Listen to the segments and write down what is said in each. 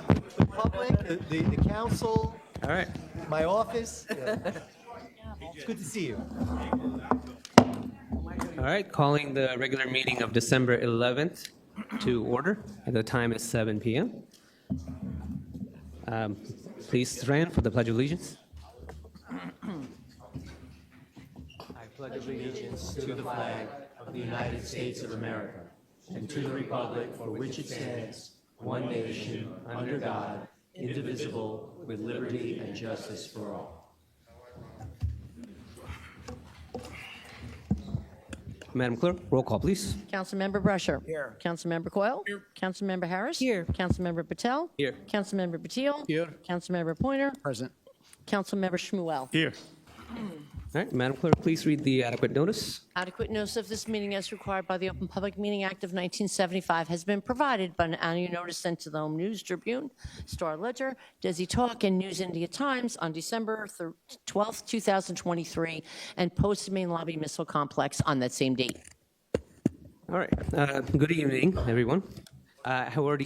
The public, the council, All right. my office. It's good to see you. All right. Calling the regular meeting of December 11th to order. And the time is 7 p.m. Please stand for the Pledge of Allegiance. I pledge allegiance to the flag of the United States of America and to the republic for which it stands, one nation, under God, indivisible, with liberty and justice for all. Madam Clerk, roll call, please. Councilmember Brusher. Here. Councilmember Coyle. Here. Councilmember Harris. Here. Councilmember Patel. Here. Councilmember Batile. Here. Councilmember Pointer. Present. Councilmember Shmuel. Here. All right. Madam Clerk, please read the adequate notice. Adequate notice of this meeting as required by the Open Public Meeting Act of 1975 has been provided by an annual notice sent to the Home News Tribune, Star Ledger, Desi Talk, and News India Times on December 12th, 2023, and posted main lobby missile complex on that same date. All right. Good evening, everyone. I have already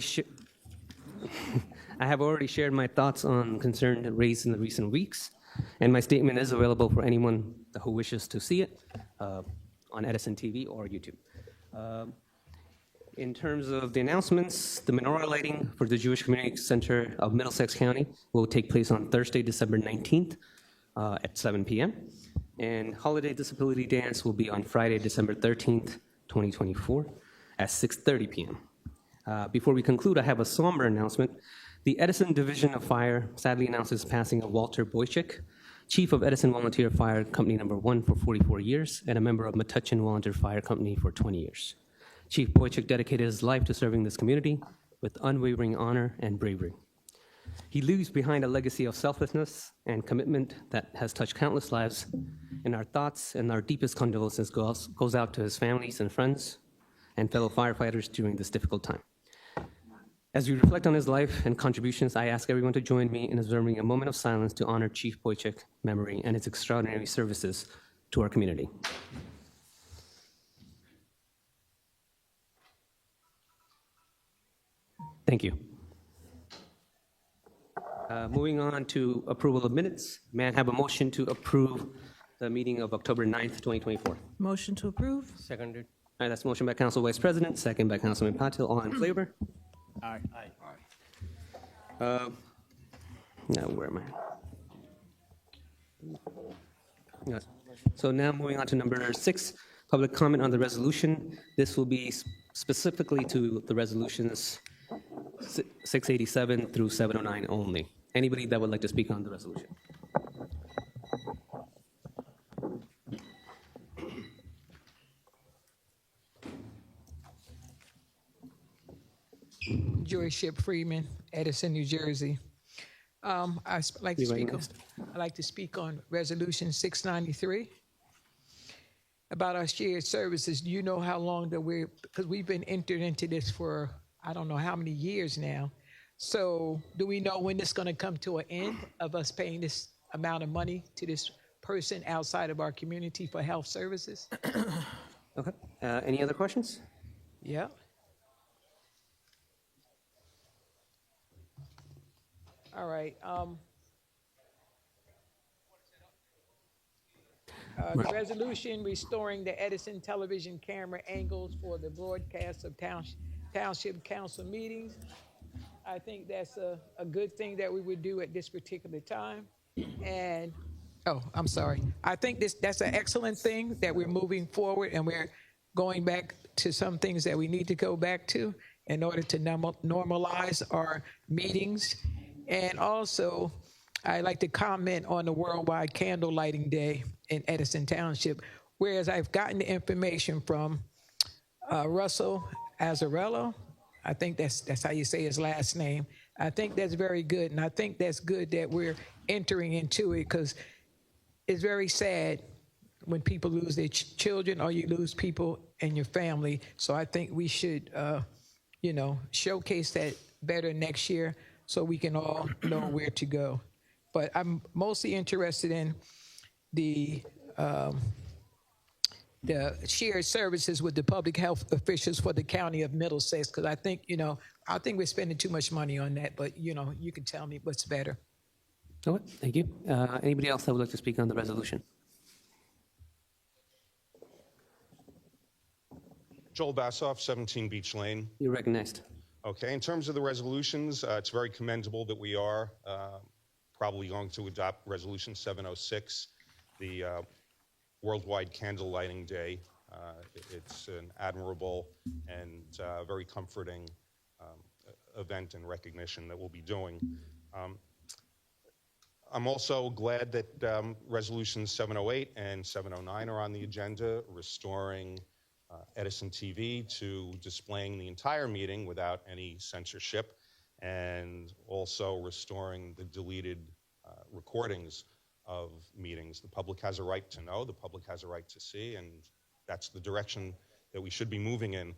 shared my thoughts on concerns raised in the recent weeks, and my statement is available for anyone who wishes to see it on Edison TV or YouTube. In terms of the announcements, the menorah lighting for the Jewish Community Center of Middlesex County will take place on Thursday, December 19th at 7 p.m. And Holiday Disability Dance will be on Friday, December 13th, 2024 at 6:30 p.m. Before we conclude, I have a somber announcement. The Edison Division of Fire sadly announces passing of Walter Boychik, Chief of Edison Volunteer Fire Company No. 1 for 44 years and a member of Metuchen Volunteer Fire Company for 20 years. Chief Boychik dedicated his life to serving this community with unwavering honor and bravery. He leaves behind a legacy of selflessness and commitment that has touched countless lives, and our thoughts and our deepest condolences goes out to his families and friends and fellow firefighters during this difficult time. As we reflect on his life and contributions, I ask everyone to join me in observing a moment of silence to honor Chief Boychik's memory and his extraordinary services to our community. Thank you. Moving on to approval of minutes. May I have a motion to approve the meeting of October 9th, 2024? Motion to approve. Seconded. All right, that's a motion by Council Vice President, second by Councilman Patil. All in favor? Aye. Now, where am I? Yes. So now moving on to number 6, public comment on the resolution. This will be specifically to the resolutions 687 through 709 only. Anybody that would like to speak on the resolution? Joyce Ship Freeman, Edison, New Jersey. I'd like to speak on Resolution 693 about our shared services. Do you know how long that because we've been entered into this for I don't know how many years now. So do we know when it's going to come to an end of us paying this amount of money to this person outside of our community for health services? Okay. Any other questions? Yeah. All right. The resolution restoring the Edison television camera angles for the broadcast of Township Council meetings. I think that's a good thing that we would do at this particular time. And, I'm sorry. I think that's an excellent thing that we're moving forward and we're going back to some things that we need to go back to in order to normalize our meetings. And also, I'd like to comment on the Worldwide Candle Lighting Day in Edison Township, whereas I've gotten the information from Russell Azzarello. I think that's how you say his last name. I think that's very good, and I think that's good that we're entering into it because it's very sad when people lose their children or you lose people in your family. So I think we should, showcase that better next year so we can all know where to go. But I'm mostly interested in the the shared services with the public health officials for the county of Middlesex, because I think, I think we're spending too much money on that, but, you can tell me what's better. Okay, thank you. Anybody else that would like to speak on the resolution? Joel Bassoff, 17 Beach Lane. You're recognized. Okay, in terms of the resolutions, it's very commendable that we are probably going to adopt Resolution 706, the Worldwide Candle Lighting Day. It's an admirable and very comforting event and recognition that we'll be doing. I'm also glad that Resolutions 708 and 709 are on the agenda, restoring Edison TV to displaying the entire meeting without any censorship, and also restoring the deleted recordings of meetings. The public has a right to know, the public has a right to see, and that's the direction that we should be moving in.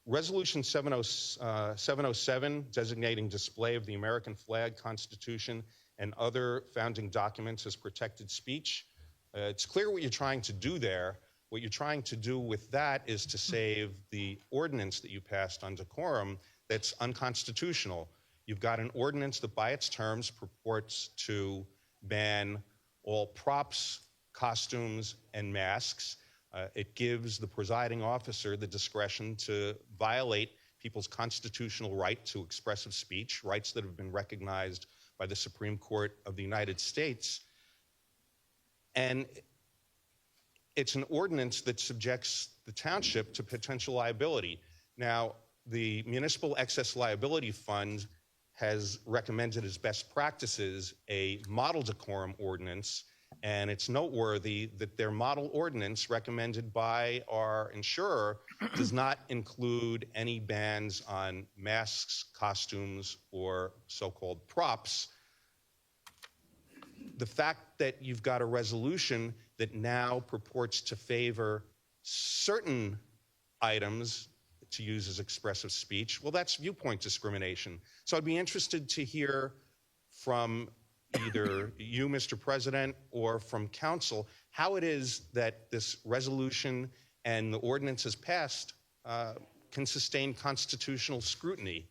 Resolution 707, designating display of the American flag, Constitution, and other founding documents as protected speech. It's clear what you're trying to do there. What you're trying to do with that is to save the ordinance that you passed on decorum that's unconstitutional. You've got an ordinance that by its terms purports to ban all props, costumes, and masks. It gives the presiding officer the discretion to violate people's constitutional right to expressive speech, rights that have been recognized by the Supreme Court of the United States. And it's an ordinance that subjects the township to potential liability. Now, the Municipal Excess Liability Fund has recommended as best practices a model decorum ordinance, and it's noteworthy that their model ordinance recommended by our insurer does not include any bans on masks, costumes, or so-called props. The fact that you've got a resolution that now purports to favor certain items to use as expressive speech, well, that's viewpoint discrimination. So I'd be interested to hear from either you, Mr. President, or from council, how it is that this resolution and the ordinance as passed can sustain constitutional scrutiny.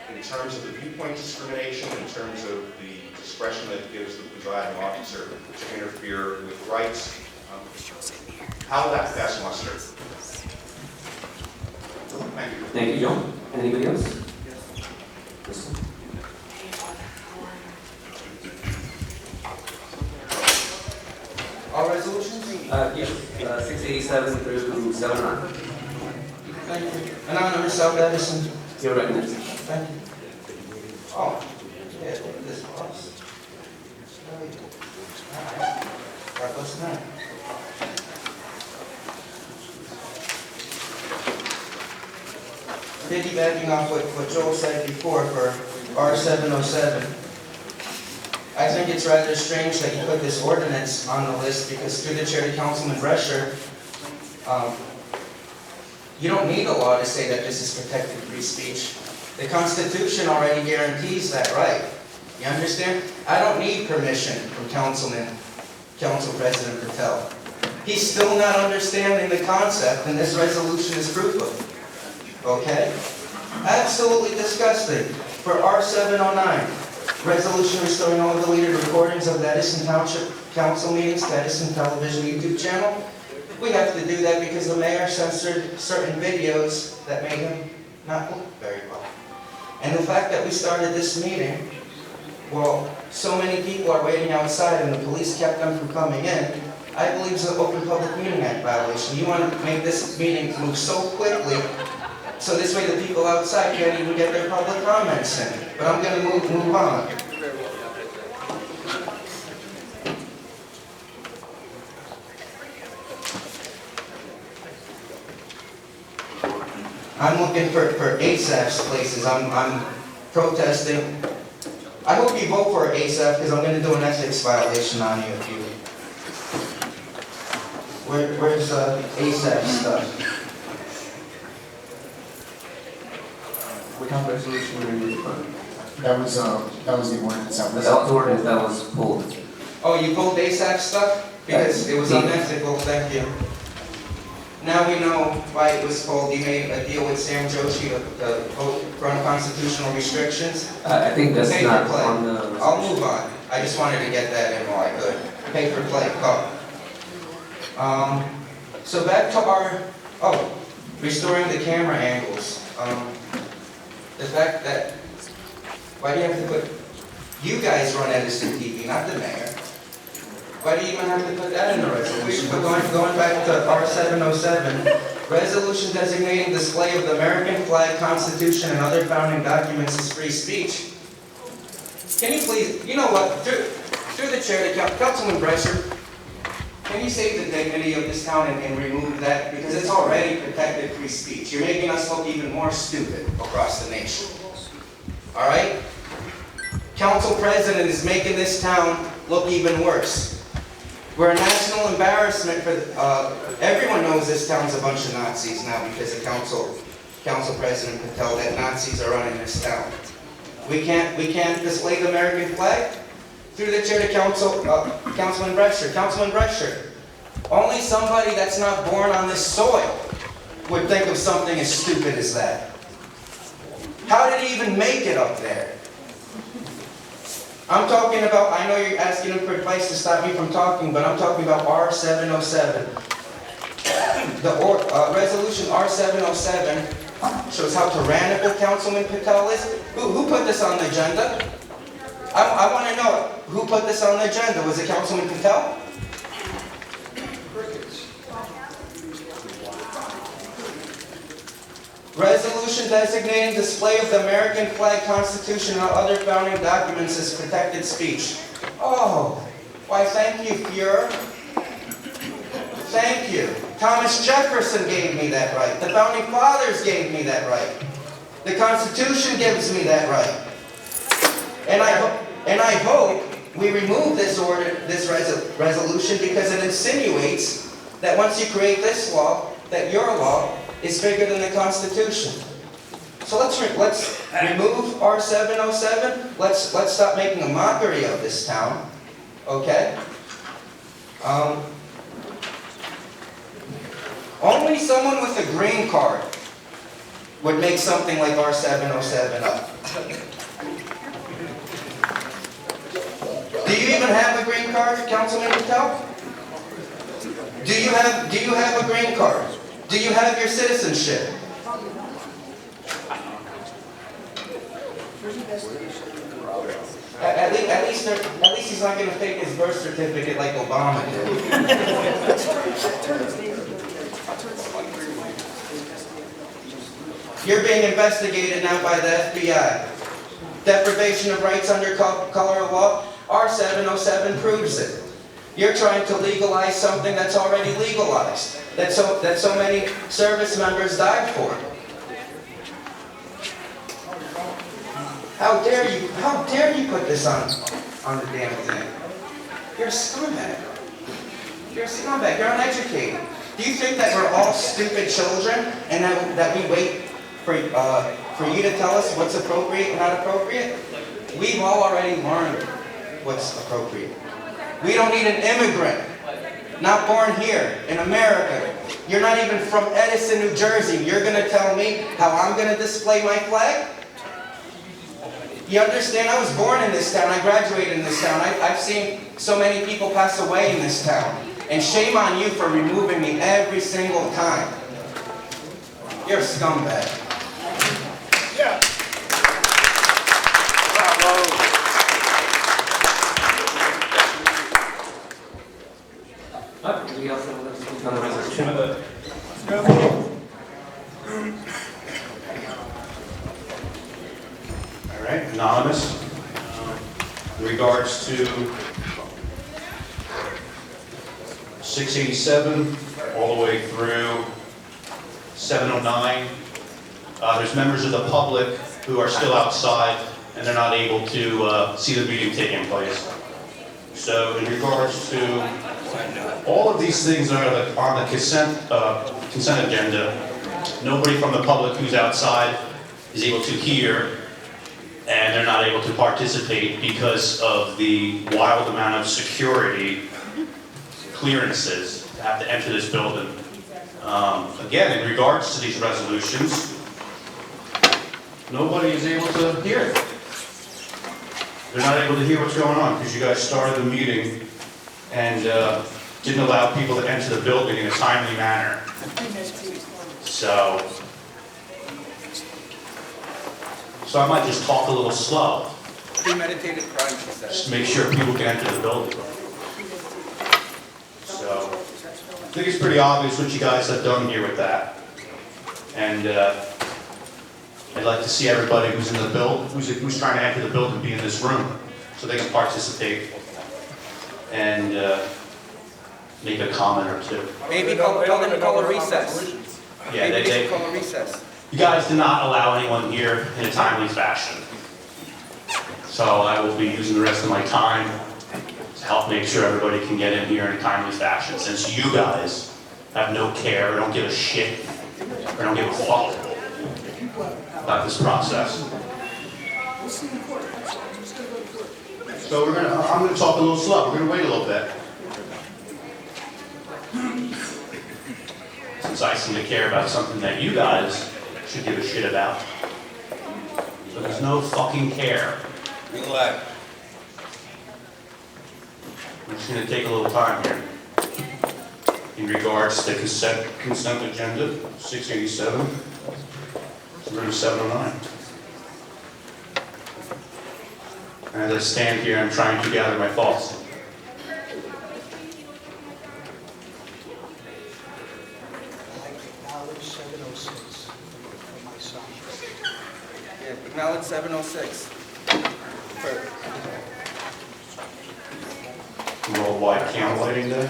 In terms of the viewpoint discrimination, in terms of the discretion that it gives the presiding officer to interfere with rights, how will that pass muster? Thank you. Thank you, Joe. Anybody else? Yes. All resolutions? Yes, 687 through 79. Thank you. And I'm number 7, Edison. You're recognized. Thank you. Oh, yeah, look at this boss. All right. God bless the night. Piggybacking off what Joel said before for R707, I think it's rather strange that you put this ordinance on the list because through the chair to Councilman Brescher, you don't need a law to say that this is protected free speech. The Constitution already guarantees that right. You understand? I don't need permission from Council President Patel. He's still not understanding the concept, and this resolution is proof of it. Okay? Absolutely disgusting. For R709, resolution restoring all deleted recordings of the Edison Township Council meetings to Edison Television YouTube channel. We have to do that because the mayor censored certain videos that made him not look very well. And the fact that we started this meeting, well, so many people are waiting outside and the police kept them from coming in, I believe is an Open Public Meeting Act violation. You want to make this meeting move so quickly, so this way the people outside can't even get their public comments in. But I'm going to move on. I'm looking for ASAP's places. I'm protesting. I hope you vote for ASAP because I'm going to do an ethics violation on you if you. Where's ASAP stuff? What kind of resolution were you referring to? That was the ordinance. That was the ordinance that was pulled. Oh, you pulled ASAP stuff? Because it was unethical, thank you. Now we know why it was called, you made a deal with Sam Joshi to vote for unconstitutional restrictions. I think that's Pay not for play. on the... I'll move on. I just wanted to get that in while I could. Pay for play, go. So back to our, restoring the camera angles. The fact that, why do you have to put, you guys run Edison TV, not the mayor. Why do you even have to put that in the resolution? But going back to R707, resolution designating display of the American flag, Constitution, and other founding documents as free speech. Can you please, you know what, through the chair to Councilman Brescher, can you save the dignity of this town and remove that? Because it's already protected free speech. You're making us look even more stupid across the nation. All right? Council President is making this town look even worse. We're a national embarrassment for, everyone knows this town's a bunch of Nazis now because the Council President can tell that Nazis are running this town. We can't display the American flag? Through the chair to Councilman Brescher. Councilman Brescher, only somebody that's not born on this soil would think of something as stupid as that. How did he even make it up there? I'm talking about, I know you're asking him for advice to stop me from talking, but I'm talking about R707. The resolution R707 shows how tyrannical Councilman Patel is. Who put this on the agenda? I want to know, who put this on the agenda? Was it Councilman Patel? Resolution designating display of the American flag, Constitution, and other founding documents as protected speech. Oh, why thank you, Fuhrer. Thank you. Thomas Jefferson gave me that right. The Founding Fathers gave me that right. The Constitution gives me that right. And I hope we remove this resolution because it insinuates that once you create this law, that your law is bigger than the Constitution. So let's remove R707. Let's stop making a mockery of this town. Okay? Only someone with a green card would make something like R707 up. Do you even have a green card, Councilman Patel? Do you have a green card? Do you have your citizenship? At least he's not going to take his birth certificate like Obama did. You're being investigated now by the FBI. Deprivation of rights under color of law. R707 proves it. You're trying to legalize something that's already legalized, that so many service members died for. How dare you put this on the damn thing? You're a scumbag. You're a scumbag. You're uneducated. Do you think that we're all stupid children and that we wait for you to tell us what's appropriate and not appropriate? We've all already learned what's appropriate. We don't need an immigrant, not born here in America. You're not even from Edison, New Jersey. You're going to tell me how I'm going to display my flag? You understand? I was born in this town. I graduated in this town. I've seen so many people pass away in this town. And shame on you for removing me every single time. You're a scumbag. Yeah. Bravo. We also on the resolution. All right, anonymous. In regards to 687 all the way through 709, there's members of the public who are still outside and they're not able to see the meeting taking place. So in regards to all of these things are on the consent agenda. Nobody from the public who's outside is able to hear, and they're not able to participate because of the wild amount of security clearances to have to enter this building. Again, in regards to these resolutions, nobody is able to hear it. They're not able to hear what's going on because you guys started the meeting and didn't allow people to enter the building in a timely manner. So I might just talk a little slow. Premeditated crime, she said. Just to make sure people can enter the building. So I think it's pretty obvious what you guys have done here with that. And I'd like to see everybody who's in the building, who's trying to enter the building, be in this room so they can participate and make a comment or two. Maybe tell them to call a recess. Yeah, Maybe they should call a recess. You guys did not allow anyone here in a timely fashion. So I will be using the rest of my time to help make sure everybody can get in here in a timely fashion, since you guys have no care, or don't give a shit, or don't give a fuck about this process. So I'm gonna talk a little slow. We're gonna wait a little bit. Since I seem to care about something that you guys should give a shit about. So there's no fucking care. Relax. I'm just gonna take a little time here. In regards to consent agenda, 687 through 709. And as I stand here, I'm trying to gather my thoughts. Yeah, acknowledge 706. Perfect. Worldwide candle lighting day.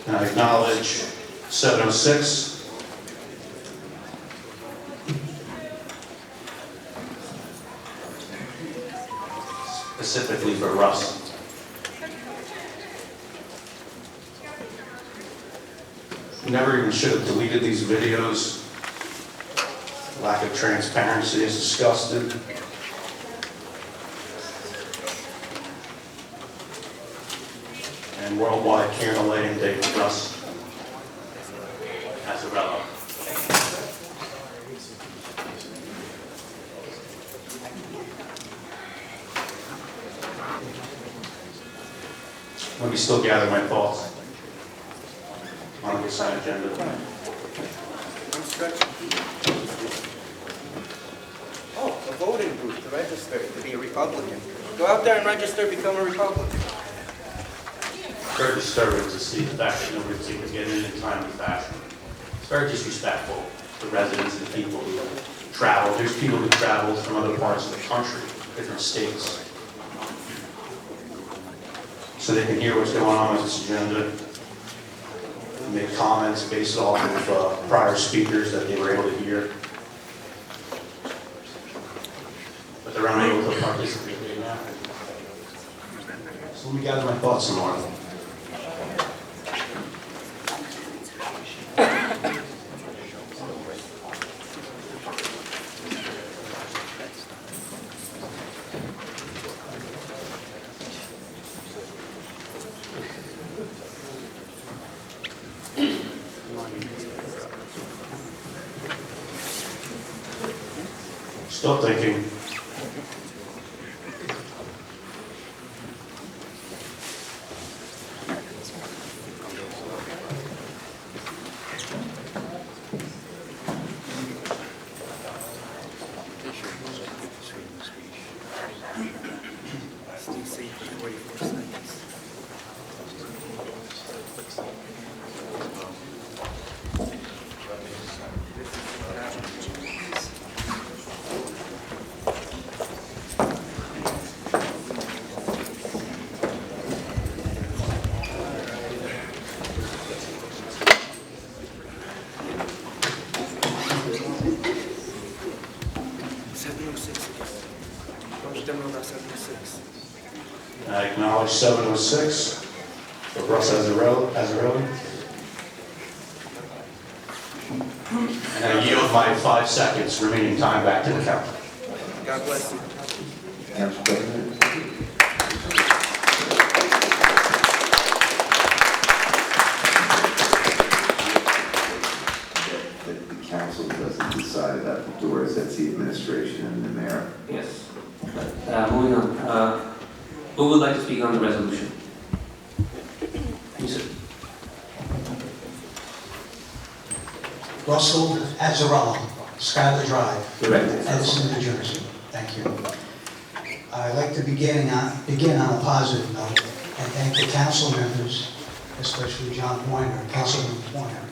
And I acknowledge 706. Specifically for Russ. Never even should have deleted these videos. Lack of transparency is disgusting. And worldwide candle lighting day for Russ. Azarello. Let me still gather my thoughts on the consent agenda. I'm stretching. Oh, the voting booth to register to be a Republican. Go out there and register, become a Republican. Very disturbing to see the fact that nobody's able to get in a timely fashion. It's very disrespectful to residents and people who travel. There's people who travel from other parts of the country, different states, so they can hear what's going on with this agenda, and make comments based off of prior speakers that they were able to hear. But they're unable to participate now. So let me gather my thoughts some more. Still thinking. I acknowledge 706 for us as irrelevant. And I yield my 5 seconds remaining time back to the council. God bless you. Council President. That the council doesn't decide about the doors, that's the administration and the mayor. Yes. Moving on. Who would like to speak on the resolution? You, sir. Russell Azzarello, Skyler Drive, Correct. Edison, New Jersey. Thank you. I'd like to begin on a positive note and thank the council members, especially John Pointer, Councilman Pointer,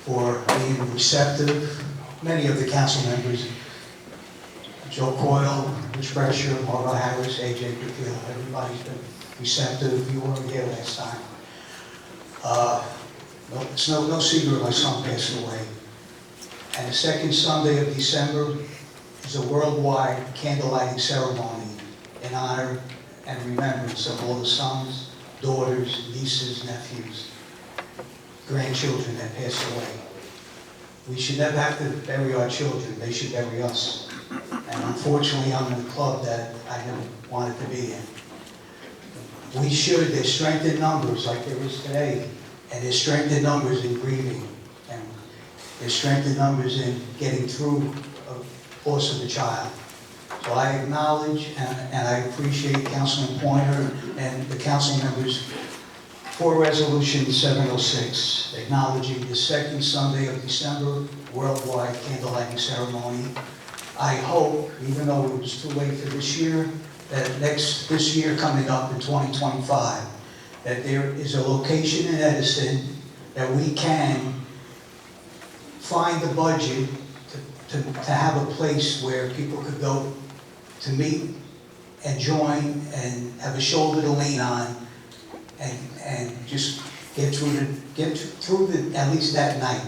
for being receptive. Many of the council members, Joe Coyle, Rich Brescher, Margo Harris, AJ Repeal, everybody's been receptive. You weren't here last time. It's no secret my son passed away. And the second Sunday of December is a worldwide candlelighting ceremony in honor and remembrance of all the sons, daughters, nieces, nephews, grandchildren that passed away. We should never have to bury our children. They should bury us. And unfortunately, I'm in a club that I never wanted to be in. We should. There's strength in numbers like there is today. And there's strength in numbers in grieving. And there's strength in numbers in getting through a loss of a child. So I acknowledge and I appreciate Councilman Pointer and the council members for Resolution 706, acknowledging the second Sunday of December worldwide candlelighting ceremony. I hope, even though it was too late for this year, that this year coming up in 2025, that there is a location in Edison that we can find the budget to have a place where people could go to meet and join and have a shoulder to lean on and just get through at least that night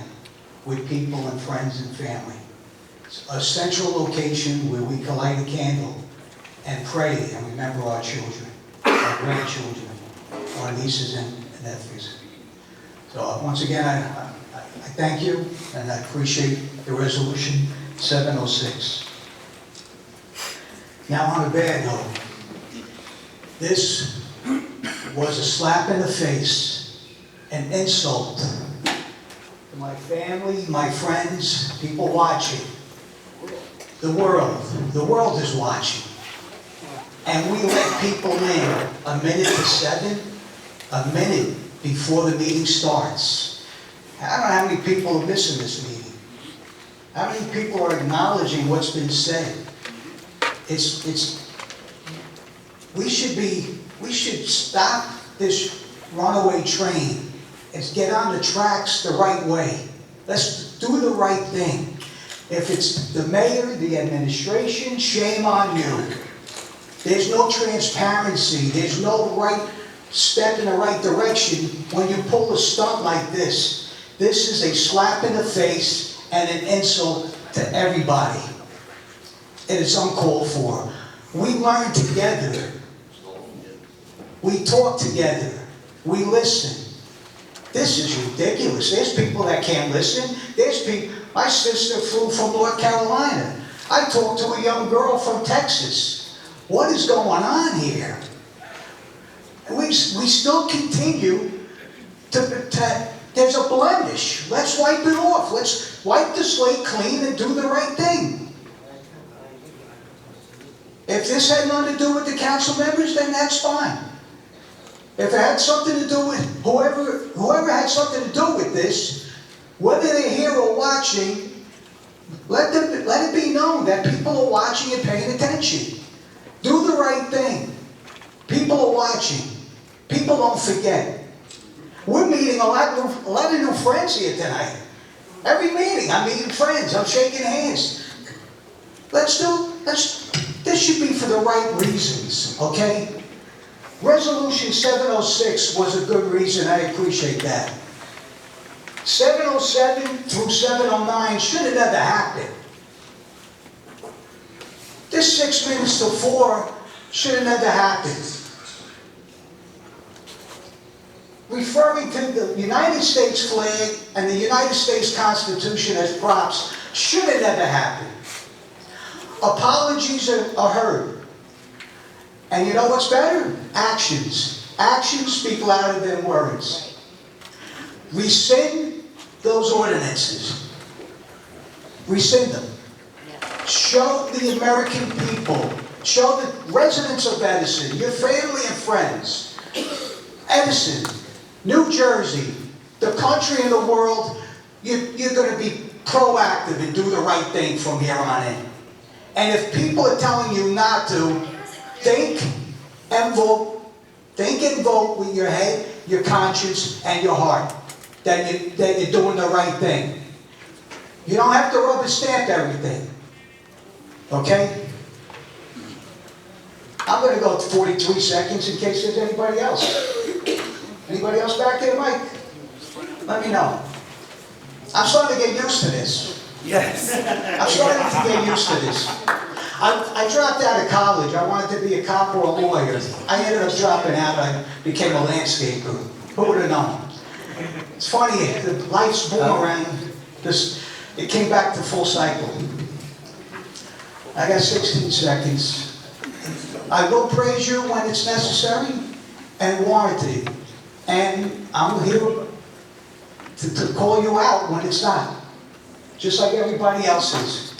with people and friends and family. A central location where we can light a candle and pray and remember our children, our grandchildren, our nieces and nephews. So once again, I thank you and I appreciate the resolution 706. Now on a bad note, this was a slap in the face, an insult to my family, my friends, people watching. The world is watching. And we let people in a minute to 7, a minute before the meeting starts. I don't know how many people are missing this meeting. How many people are acknowledging what's been said? We should stop this runaway train and get on the tracks the right way. Let's do the right thing. If it's the mayor, the administration, shame on you. There's no transparency. There's no right step in the right direction when you pull a stunt like this. This is a slap in the face and an insult to everybody. It is uncalled for. We learn together. We talk together. We listen. This is ridiculous. There's people that can't listen. There's people. My sister flew from North Carolina. I talked to a young girl from Texas. What is going on here? We still continue to there's a blemish. Let's wipe it off. Let's wipe the slate clean and do the right thing. If this had nothing to do with the council members, then that's fine. If it had something to do with whoever had something to do with this, whether they're here or watching, let it be known that people are watching and paying attention. Do the right thing. People are watching. People don't forget. We're meeting a lot of new friends here tonight. Every meeting, I'm meeting friends. I'm shaking hands. This should be for the right reasons, okay? Resolution 706 was a good reason. I appreciate that. 707 through 709 should have never happened. This 6 minutes to 4 should have never happened. Referring to the United States flag and the United States Constitution as props should have never happened. Apologies are heard. And you know what's better? Actions. Actions speak louder than words. Rescind those ordinances. Rescind them. Show the American people, show the residents of Edison, your family and friends, Edison, New Jersey, the country and the world, you're going to be proactive and do the right thing from here on in. And if people are telling you not to, think and vote. Think and vote with your head, your conscience, and your heart that you're doing the right thing. You don't have to rubber stamp everything. Okay? I'm going to go 43 seconds in case there's anybody else. Anybody else back there, Mike? Let me know. I'm starting to get used to this. Yes. I'm starting to get used to this. I dropped out of college. I wanted to be a cop or a lawyer. I ended up dropping out. I became a landscaper. Who would have known? It's funny, the life's boomerang. It came back to full cycle. I got 16 seconds. I will praise you when it's necessary and warranted. And I'm here to call you out when it's not. Just like everybody else is.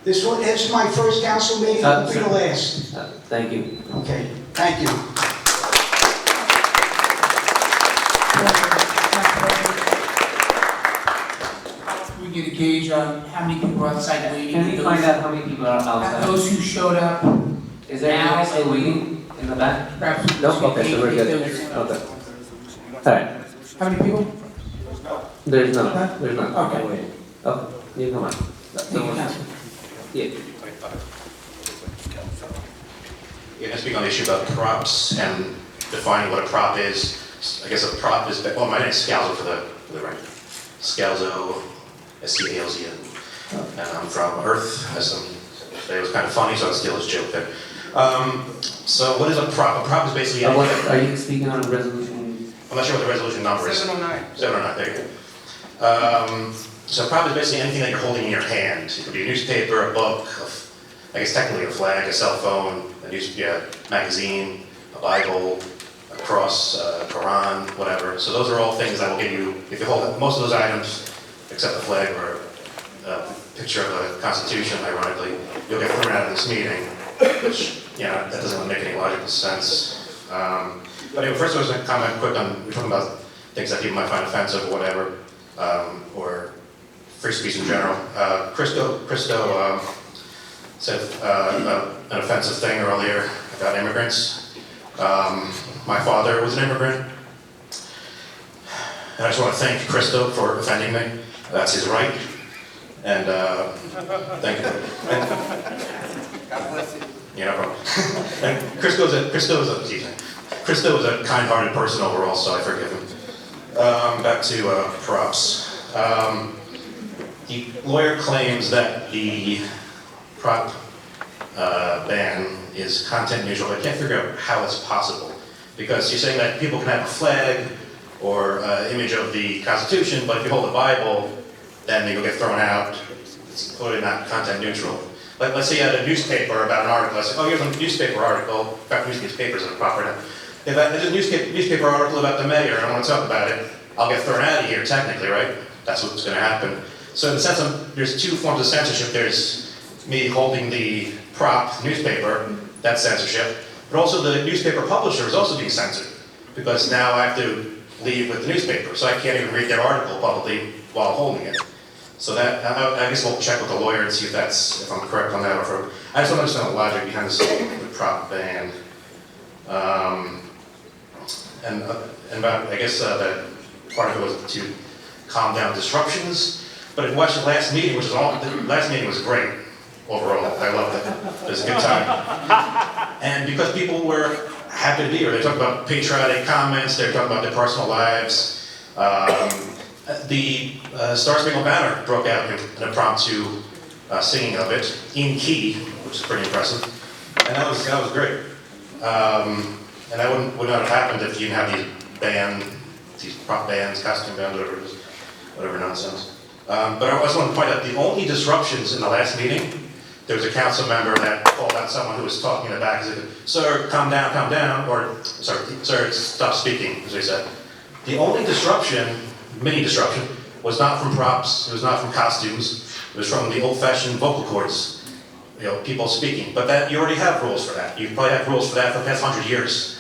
This is my first council meeting. It will be the last. Thank you. Okay, thank you. We get a gauge on how many people are outside waiting. Can we find out how many people are outside? Those who showed up. Is there anyone still waiting in the back? Perhaps we No? can Okay, so we're good. indicate Okay. All right. how many people? There's none. There's none. Okay. Wait. Okay. You come on. Thank you, Councilman. Yeah. Yeah, I speak on the issue about props and defining what a prop is. I guess a prop is, well, my name is Scalzo for the record. Scalzo, S-C-A-L-Z-O. And I'm from Earth. It was kind of funny, so I'll steal his joke there. So what is a prop? A prop is basically anything. Are you speaking on a resolution? I'm not sure what the resolution number is. 709. 709, there you go. So a prop is basically anything that you're holding in your hand. It could be a newspaper, a book, I guess technically a flag, a cell phone, a magazine, a Bible, a cross, a Quran, whatever. So those are all things that will get you, if you hold most of those items, except the flag or a picture of the Constitution, ironically, you'll get thrown out of this meeting, which, that doesn't really make any logical sense. But anyway, first I was going to comment quick on, we're talking about things that people might find offensive or whatever, or free speech in general. Christo said an offensive thing earlier about immigrants. My father was an immigrant, and I just want to thank Christo for offending me. That's his right, and thank you. No problem. And Christo is a kind-hearted person overall, so I forgive him. Back to props. The lawyer claims that the prop ban is content neutral. I can't figure out how it's possible, because you're saying that people can have a flag or image of the Constitution, but if you hold a Bible, then you'll get thrown out. It's clearly not content neutral. Like, let's say you had a newspaper about an article. I say, oh, here's a newspaper article. In fact, newspapers are proper now. If there's a newspaper article about the mayor and I want to talk about it, I'll get thrown out of here, technically, right? That's what's going to happen. So in the sense of, there's two forms of censorship. There's me holding the prop newspaper, that's censorship. But also the newspaper publisher is also being censored, because now I have to leave with the newspaper, so I can't even read their article publicly while holding it. So that, I guess we'll check with the lawyer and see if I'm correct on that. Or I just don't understand the logic behind the prop ban. And I guess that part of it was to calm down disruptions. But if you watch the last meeting, the last meeting was great overall. I loved it. It was a good time. And because people were happy to be here, they talked about patriotic comments, they were talking about their personal lives. The Star Spangled Banner broke out in an impromptu singing of it in key, which is pretty impressive. And that was great. And that would not have happened if you didn't have these prop bands, costume bands, whatever nonsense. But I also want to point out the only disruptions in the last meeting, there was a council member that called out someone who was talking in the back and said, "Sir, calm down," or, sorry, "Sir, stop speaking," as they said. The only disruption, mini disruption, was not from props, it was not from costumes, it was from the old-fashioned vocal cords, people speaking. But that, you already have rules for that. You probably have rules for that for the past 100 years.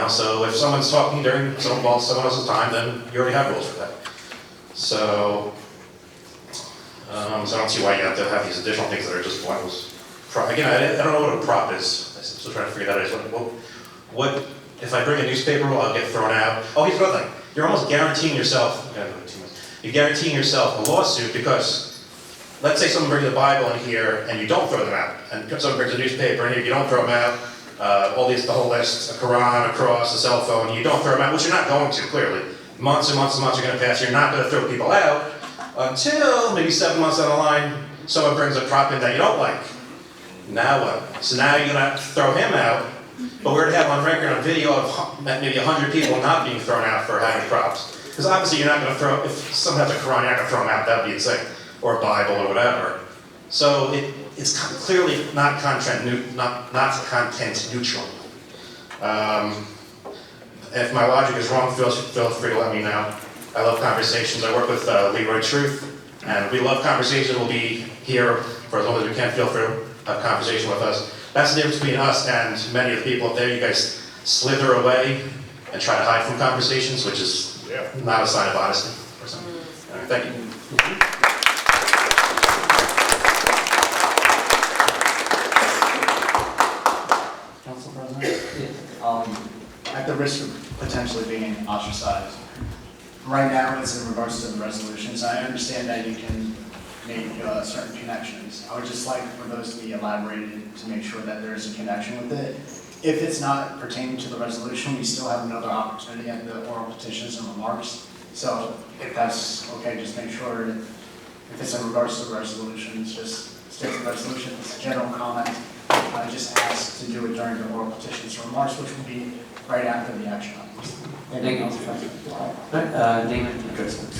So if someone's talking during someone else's time, then you already have rules for that. So I don't see why you have to have these additional things that are just pointless. Again, I don't know what a prop is. I'm still trying to figure that out. What if I bring a newspaper, I'll get thrown out? Oh, here's another thing. You're almost guaranteeing yourself, you're guaranteeing yourself a lawsuit because let's say someone brings a Bible in here and you don't throw them out. And someone brings a newspaper in here, you don't throw them out. The whole list, a Quran, a cross, a cell phone, you don't throw them out, which you're not going to, clearly. Months and months and months are going to pass, you're not going to throw people out until maybe 7 months down the line, someone brings a prop in that you don't like. Now what? So now you're going to throw him out, but we're going to have on record a video of maybe 100 people not being thrown out for having props. Because obviously you're not going to throw, if someone has a Quran, you're not going to throw them out, that would be insane. Or a Bible or whatever. So it's clearly not content neutral. If my logic is wrong, feel free to let me know. I love conversations. I work with Leroy Truth, and we love conversations. We'll be here for as long as we can. Feel free to have a conversation with us. That's the difference between us and many of the people up there. You guys slither away and try to hide from conversations, which is not a sign of honesty. All right, thank you. Council President? At the risk of potentially being ostracized, right now it's in regards to the resolutions. I understand that you can make certain connections. I would just like for those to be elaborated to make sure that there is a connection with it. If it's not pertaining to the resolution, we still have another opportunity at the oral petitions and remarks. So if that's okay, just make sure that if it's in regards to the resolutions, just stick to the resolutions. General comment, I just asked to do it during the oral petitions and remarks, which will be right after the action items. Thank you. David, address it.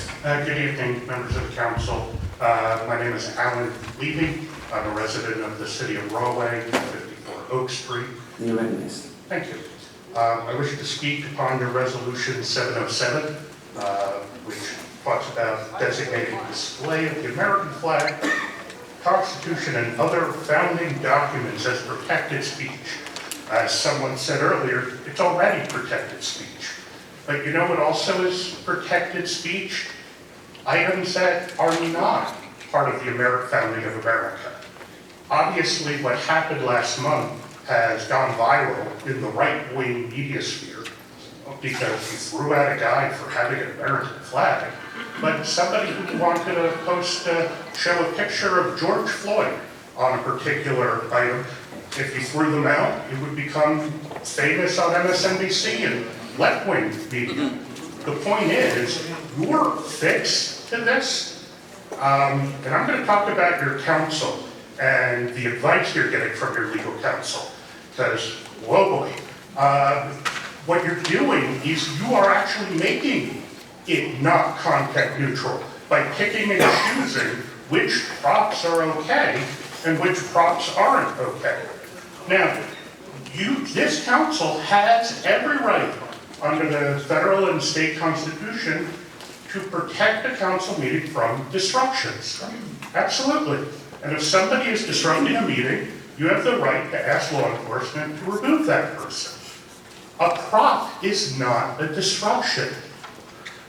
Good evening, members of the council. My name is Alan Levy. I'm a resident of the city of Rahway, 54 Oak Street. You're recognized. Thank you. I wish to speak upon your resolution 707, which talks about designating display of the American flag, Constitution, and other founding documents as protected speech. As someone said earlier, it's already protected speech. But you know what also is protected speech? Items that are not part of the founding of America. Obviously, what happened last month has gone viral in the right-wing media sphere because he threw out a guy for having an American flag. But somebody who wanted to show a picture of George Floyd on a particular item, if you threw them out, it would become famous on MSNBC and left-wing media. The point is, you're fixed to this. And I'm going to talk about your counsel and the advice you're getting from your legal counsel. Because, whoa boy, what you're doing is you are actually making it not content neutral by picking and choosing which props are okay and which props aren't okay. Now, this council has every right under the federal and state constitution to protect a council meeting from disruptions. Absolutely. And if somebody is disrupting a meeting, you have the right to ask law enforcement to remove that person. A prop is not a disruption.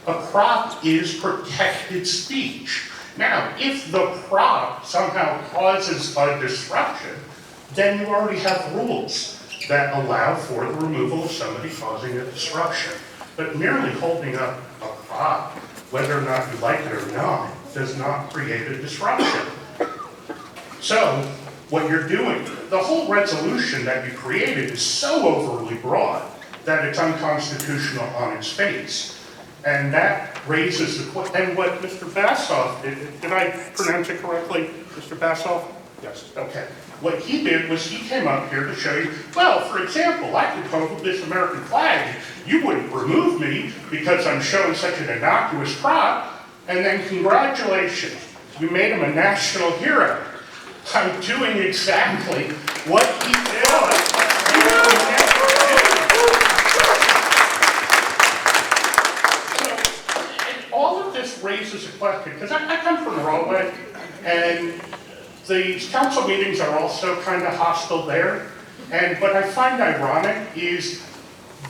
A prop is protected speech. Now, if the prop somehow causes a disruption, then you already have rules that allow for the removal of somebody causing a disruption. But merely holding up a prop, whether or not you like it or not, does not create a disruption. So, what you're doing, the whole resolution that you created is so overly broad that it's unconstitutional on its face. And that raises the question, and what Mr. Bassoff, did I pronounce it correctly? Mr. Bassoff? Yes, okay. What he did was he came up here to show you, well, for example, I could come with this American flag. You wouldn't remove me because I'm showing such an innocuous prop. And then congratulations, you made him a national hero. I'm doing exactly what he did. So, all of this raises a question, because I come from Broadway, and the council meetings are also kind of hostile there. And what I find ironic is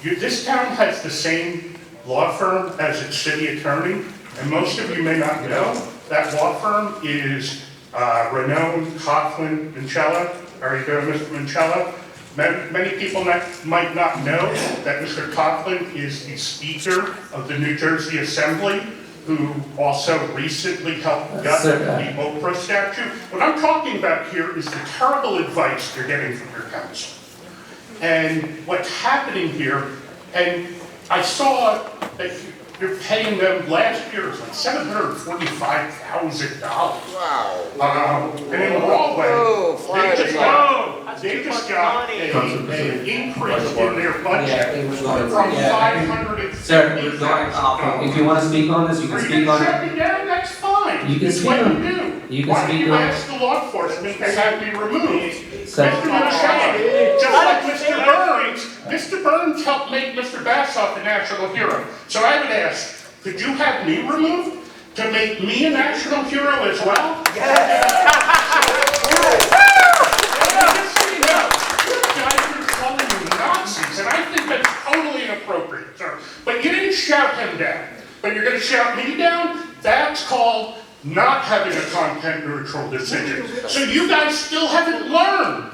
this town has the same law firm as its city attorney, and most of you may not know that law firm is Renown, Coughlin, Minchella. Are you there, Mr. Minchella? Many people might not know that Mr. Coughlin is the Speaker of the New Jersey Assembly, who also recently helped gut the Oprah statute. What I'm talking about here is the terrible advice you're getting from your council. And what's happening here, and I saw that you're paying them last year was like $745,000. Wow. And in Broadway, they just got an increase in their budget from 500. Sir, if you want to speak on this, you can speak on it. Shut me down, that's fine. You can it's speak what on you do. You can Why speak don't you on ask the law enforcement to have me removed? Sir. Mr. Minchella, just like Mr. Burns helped make Mr. Bassoff a national hero. So I would ask, could you have me removed to make me a national hero as well? Yes. Just so you know, you guys are calling me Nazis, and I think that's totally inappropriate, sir. But you didn't shout him down. But you're going to shout me down? That's called not having a content-neutral decision. So you guys still haven't learned.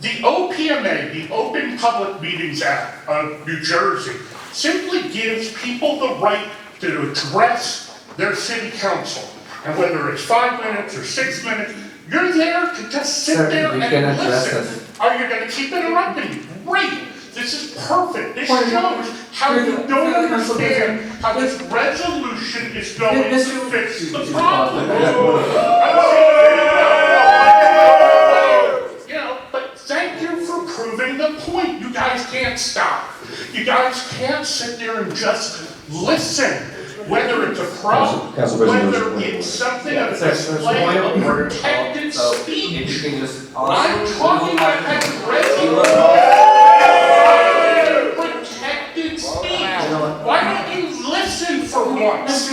The OPMA, the Open Public Meetings Act of New Jersey, simply gives people the right to address their city council. And whether it's 5 minutes or 6 minutes, you're there to just sit there and listen. Are you going to keep interrupting me? Great. This is perfect. This shows how you don't understand how this resolution is going to fix the problem. You know, but thank you for proving the point. You guys can't stop. You guys can't sit there and just listen. Whether it's a problem, whether it's something of a display of protected speech. I'm talking about that protected speech. Why don't you listen for once?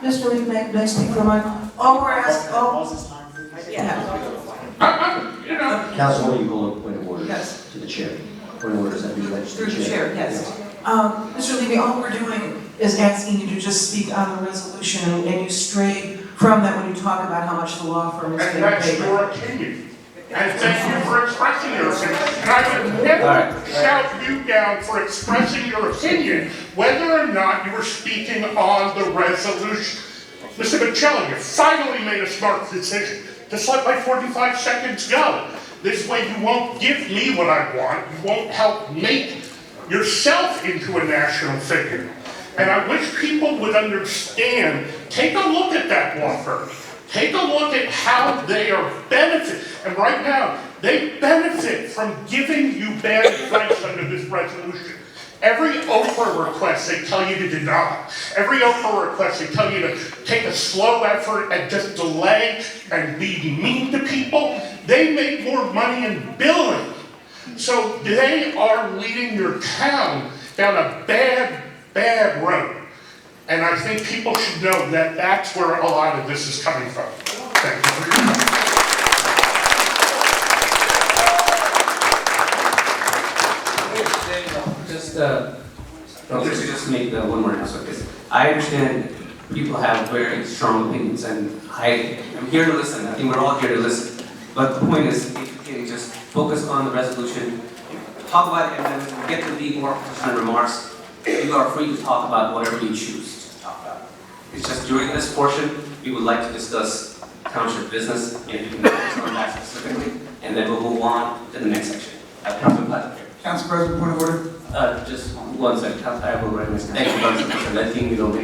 Mr. Lee, may I speak for a moment? All we're asking, You know. Councilwoman, you call a point of order Yes. to the chair. Point of order is that you let through the chair, yes. Mr. Levy, all we're doing is asking you to just speak on the resolution, and you stray from that when you talk about how much the law firm is And getting that's paid. your opinion. And thank you for expressing your opinion. And I would never shout you down for expressing your opinion, whether or not you were speaking on the resolution. Mr. Minchella, you finally made a smart decision. Just let my 45 seconds go. This way you won't give me what I want. You won't help make yourself into a national figure. And I wish people would understand, take a look at that law firm. Take a look at how they are benefiting. And right now, they benefit from giving you bad advice under this resolution. Every Oprah request they tell you to deny. Every Oprah request they tell you to take a slow effort and just delay and be mean to people. They make more money in billing. So they are leading your town down a bad road. And I think people should know that that's where a lot of this is coming from. Thank you for your time. Just to make one more answer, because I understand people have very strong opinions, and I am here to listen. I think we're all here to listen. But the point is, if you can just focus on the resolution, talk about it, and then get to the more personal remarks. You are free to talk about whatever you choose to talk about. It's just during this portion, we would like to discuss township business, and if you can focus on that specifically, and then we'll move on to the next section. Councilman Platt. Council President, point of order. Just one second. I will write my thank you, Council President. I think we go to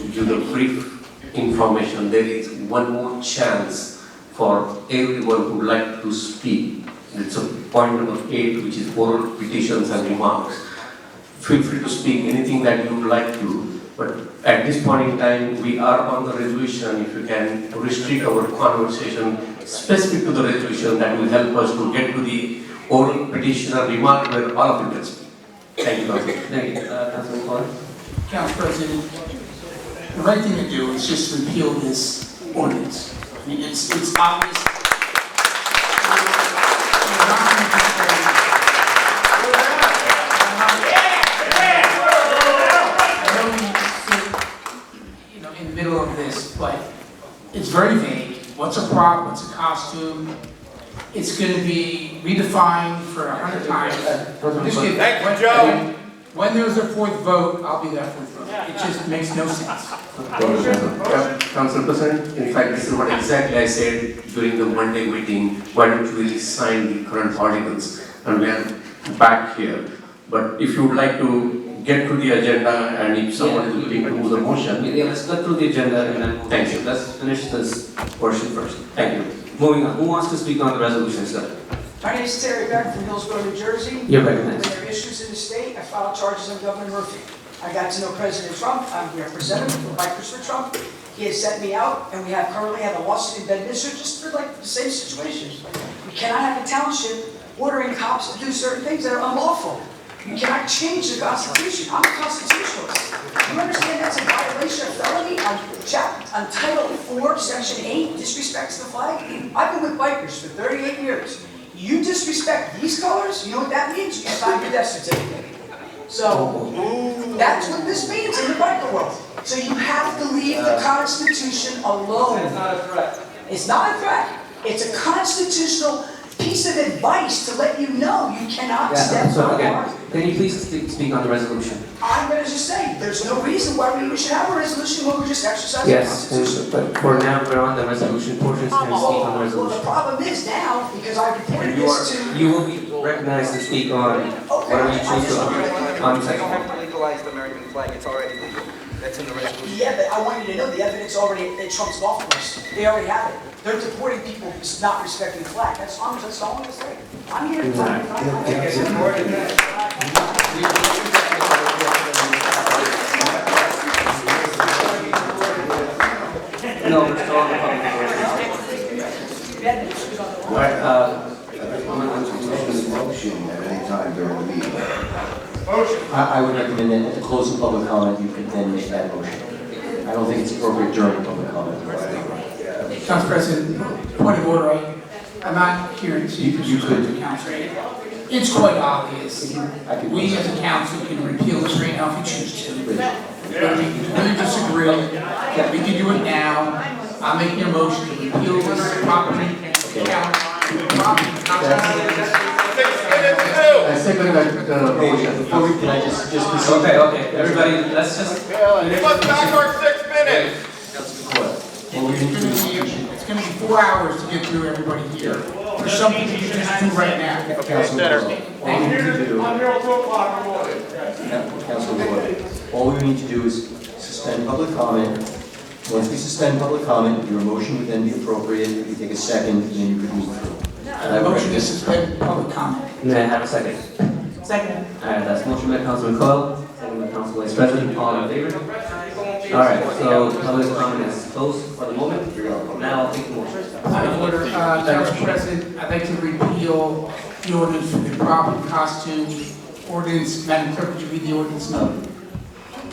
do the brief information. There is one more chance for everyone who would like to speak. It's a point number 8, which is oral petitions and remarks. Feel free to speak anything that you would like to, but at this point in time, we are on the resolution. If you can restrict our conversation specific to the resolution, that will help us to get to the oral petition and remark where all of you can speak. Thank you, Council. Thank you. Councilman Clark? Council President, the right thing to do is just repeal this ordinance. I mean, it's obvious. In the middle of this, but it's very vague. What's a prop? What's a costume? It's going to be redefined for 100 times. Thank you, Joe. When there's a 4th vote, I'll be that 4th vote. It just makes no sense. Council President, in fact, this is what exactly I said during the Monday meeting. Why don't you really sign the current articles? And we are back here. But if you would like to get to the agenda, and if someone is willing to move the motion. Yeah, let's go through the agenda and then move. Thank you. Let's finish this portion first. Thank you. Moving on. Who wants to speak on the resolution, sir? My name is Terry Beck from Hillsborough, New Jersey. You're When recognized. there are issues in the state, I filed charges on Governor Murphy. I got to know President Trump. I'm the representative for Bikers for Trump. He has sent me out, and we currently have a lawsuit in Bedminster just for like the same situation. We cannot have a township ordering cops to do certain things that are unlawful. You cannot change the Constitution. I'm a constitutionalist. You understand that's a violation of felony on Title 4, Section 8, disrespects the flag? I've been with bikers for 38 years. You disrespect these colors, you know what that means? You sign your death certificate. So, that's what this means in the biker world. So you have to leave the Constitution alone. It's not a threat. It's not a threat. It's a constitutional piece of advice to let you know you cannot step on our. Can you please speak on the resolution? I'm going to just say, there's no reason why we should have a resolution when we're just exercising the Yes, Constitution. but for now, we're on the resolution portion, so can you speak on the Well, the resolution? problem is now, because I reported And this to. you will be recognized to speak on whatever you choose to, on section. Legalize the American flag, it's already legal. That's in the resolution. Yeah, but I want you to know the evidence already, it trumps golf course. They already have it. They're deporting people who's not respecting the flag. That's all I'm going to say. I'm here to talk. No, we're still on the public portion. All right, Motion at any time during the meeting. I would recommend that at the close of public comment, you could then make that motion. I don't think it's appropriate during public comment. Council President, point of order, I'm not here to You could. the council. It's quite obvious. We as a council can repeal this right now if we choose to. But we really disagree. We can do it now. I'm making a motion to repeal this property. I second that motion. Before we, can I just proceed? okay, everybody, let's just. Back our 6 minutes. It's going to be 4 hours to get through everybody here. There's something you can just do right now. All we need to do is suspend public comment. Once we suspend public comment, your motion would then be appropriate. You take a second, and then you could move through. Motion to suspend public comment. May I have a second? Second. All right, that's motion by Councilman Coyle, second by Council Vice President, all in favor? All right, so public comment is closed for the moment. Now I'll take the motion. Out of order, Council President, I'd like to repeal the ordinance for the property costume ordinance. Madam Clerk, would you read the ordinance number?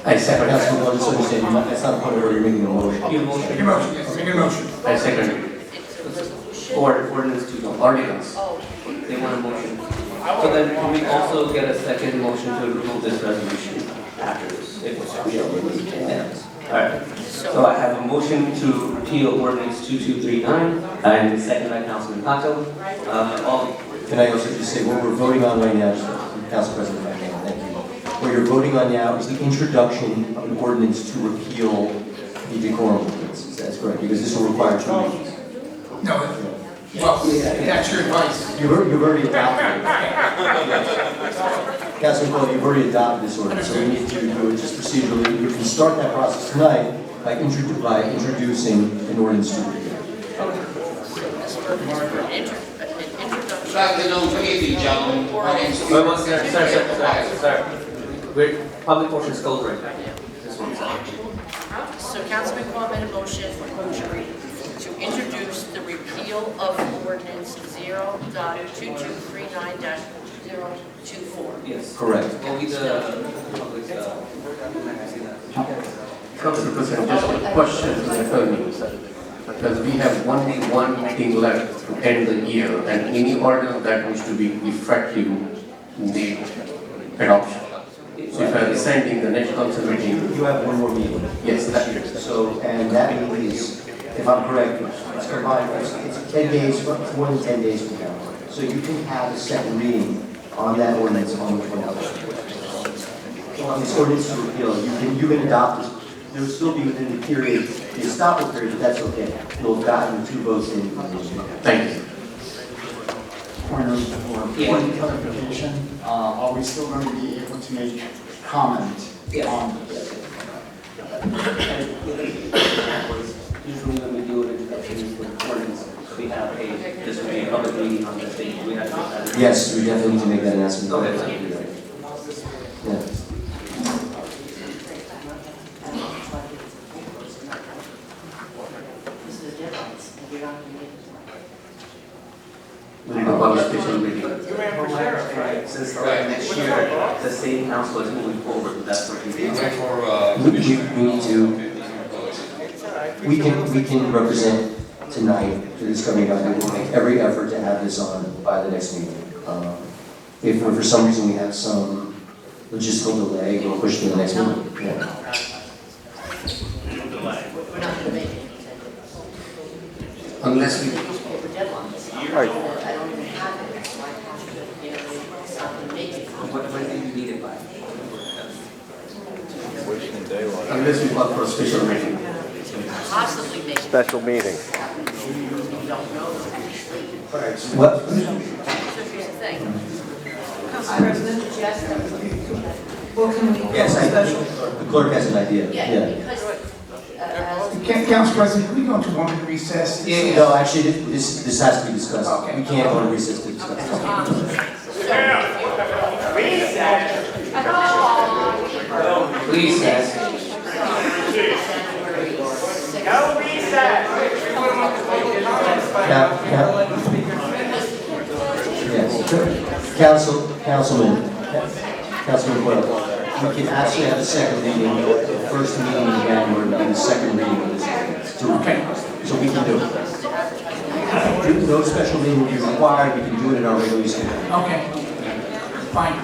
I second. Councilman, I'll just understand, that's not a point where you're making a motion. Your motion, yes, make a motion. I second. Ordinance to articles. They want a motion. So then can we also get a second motion to remove this resolution after this? All right. So I have a motion to repeal ordinance 2239 and second by Councilman Pato. Can I also just say, what we're voting on right now, Council President, thank you. What you're voting on now is the introduction of an ordinance to repeal the decorum ordinance. That's correct, because this will require 2 readings. No, well, that's your advice. You've already adopted it. Councilman Cole, you've already adopted this ordinance, so we need to do it just procedurally. You can start that process tonight by introducing an ordinance to repeal. introduction. Afternoon, good evening, gentlemen. My name's Sir. We're, public portion is closed right now. This one's out. So Councilman Quan made a motion to introduce the repeal of ordinance 0.2239-024. Yes. Correct. Will be the public, Council President, just a question to the attorney, because we have one meeting left to end the year, and any order that needs to be effective need adoption. So if I'm sending the next council meeting. You have one more meeting. Yes, that is. So, and that meeting is, if I'm correct, it's combined, it's 10 days, more than 10 days from now. So you can have a second reading on that ordinance on the 20th. On this ordinance to repeal, you can adopt this. There will still be within the period, the estoppel period, but that's okay. You'll have gotten 2 votes in. Thank you. Point of clarification, are we still going to be able to make comment on this? Usually when we do an introduction with ordinance, we have this will be a public meeting on this date. We have to. Yes, we definitely need to make that announcement. Okay. Yeah. We need to publish special meeting. Since next year, the same council is moving forward, that's what we do. We need to, we can represent tonight to this coming up. We will make every effort to have this on by the next meeting. If for some reason we have some logistical delay, we'll push to the next meeting. Yeah. Unless we. Right. When do you need it by? Unless we call for a special meeting. Possibly make. Special meeting. What? So here's the thing. Council President? Well, can we? Yes, the clerk has an idea. Yeah, because, Council President, can we go into 1-minute recess? No, actually, this has to be discussed. Okay. We can't go to recess to discuss this. Please, yes. No recess. Yes. Councilman Coyle, we can actually have a second reading, the first meeting in January, and the second reading of this ordinance. Okay. So we can do it. No special meeting will be required, we can do it in our regular schedule. Okay. Fine.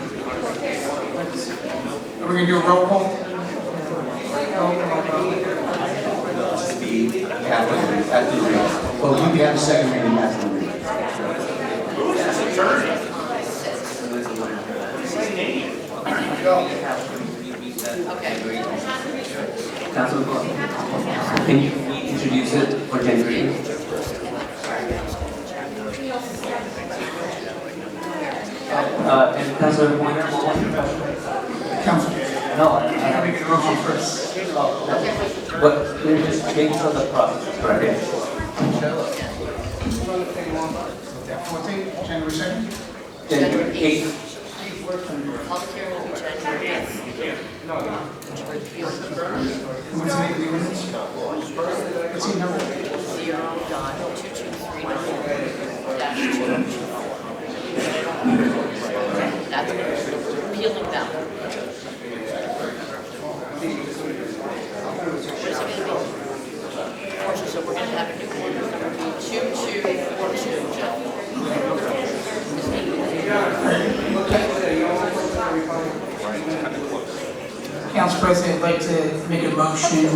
Are we going to do a roll call? After the reading. Well, we can have a second reading after the reading. Councilman Clark, can you introduce it for January? And Councilman Pointer, what was your question? Council. No, I have to get a roll call first. but we're just making sure the process is correct. That 14th, January 2nd? January 8th. public hearing will be January 8th. What's the name of the ordinance? What's the number? 0.2239-224. That's repealing them. What is it going to be? So we're going to have a new ordinance that will be 2242. Council President, I'd like to make a motion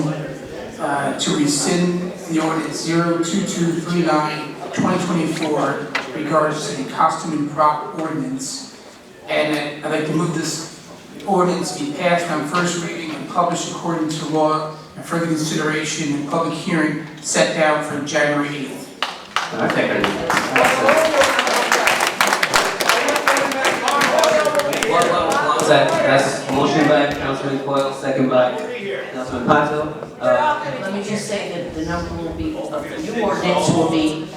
to rescind the ordinance 02239-2024 regards to the costume and prop ordinance. And I'd like to move this ordinance be passed on first reading and published according to law and further consideration and public hearing set down for January 8th. That's motion by Councilman Coyle, second by Councilman Pato. Let me just say that the number will be, of the new ordinance will be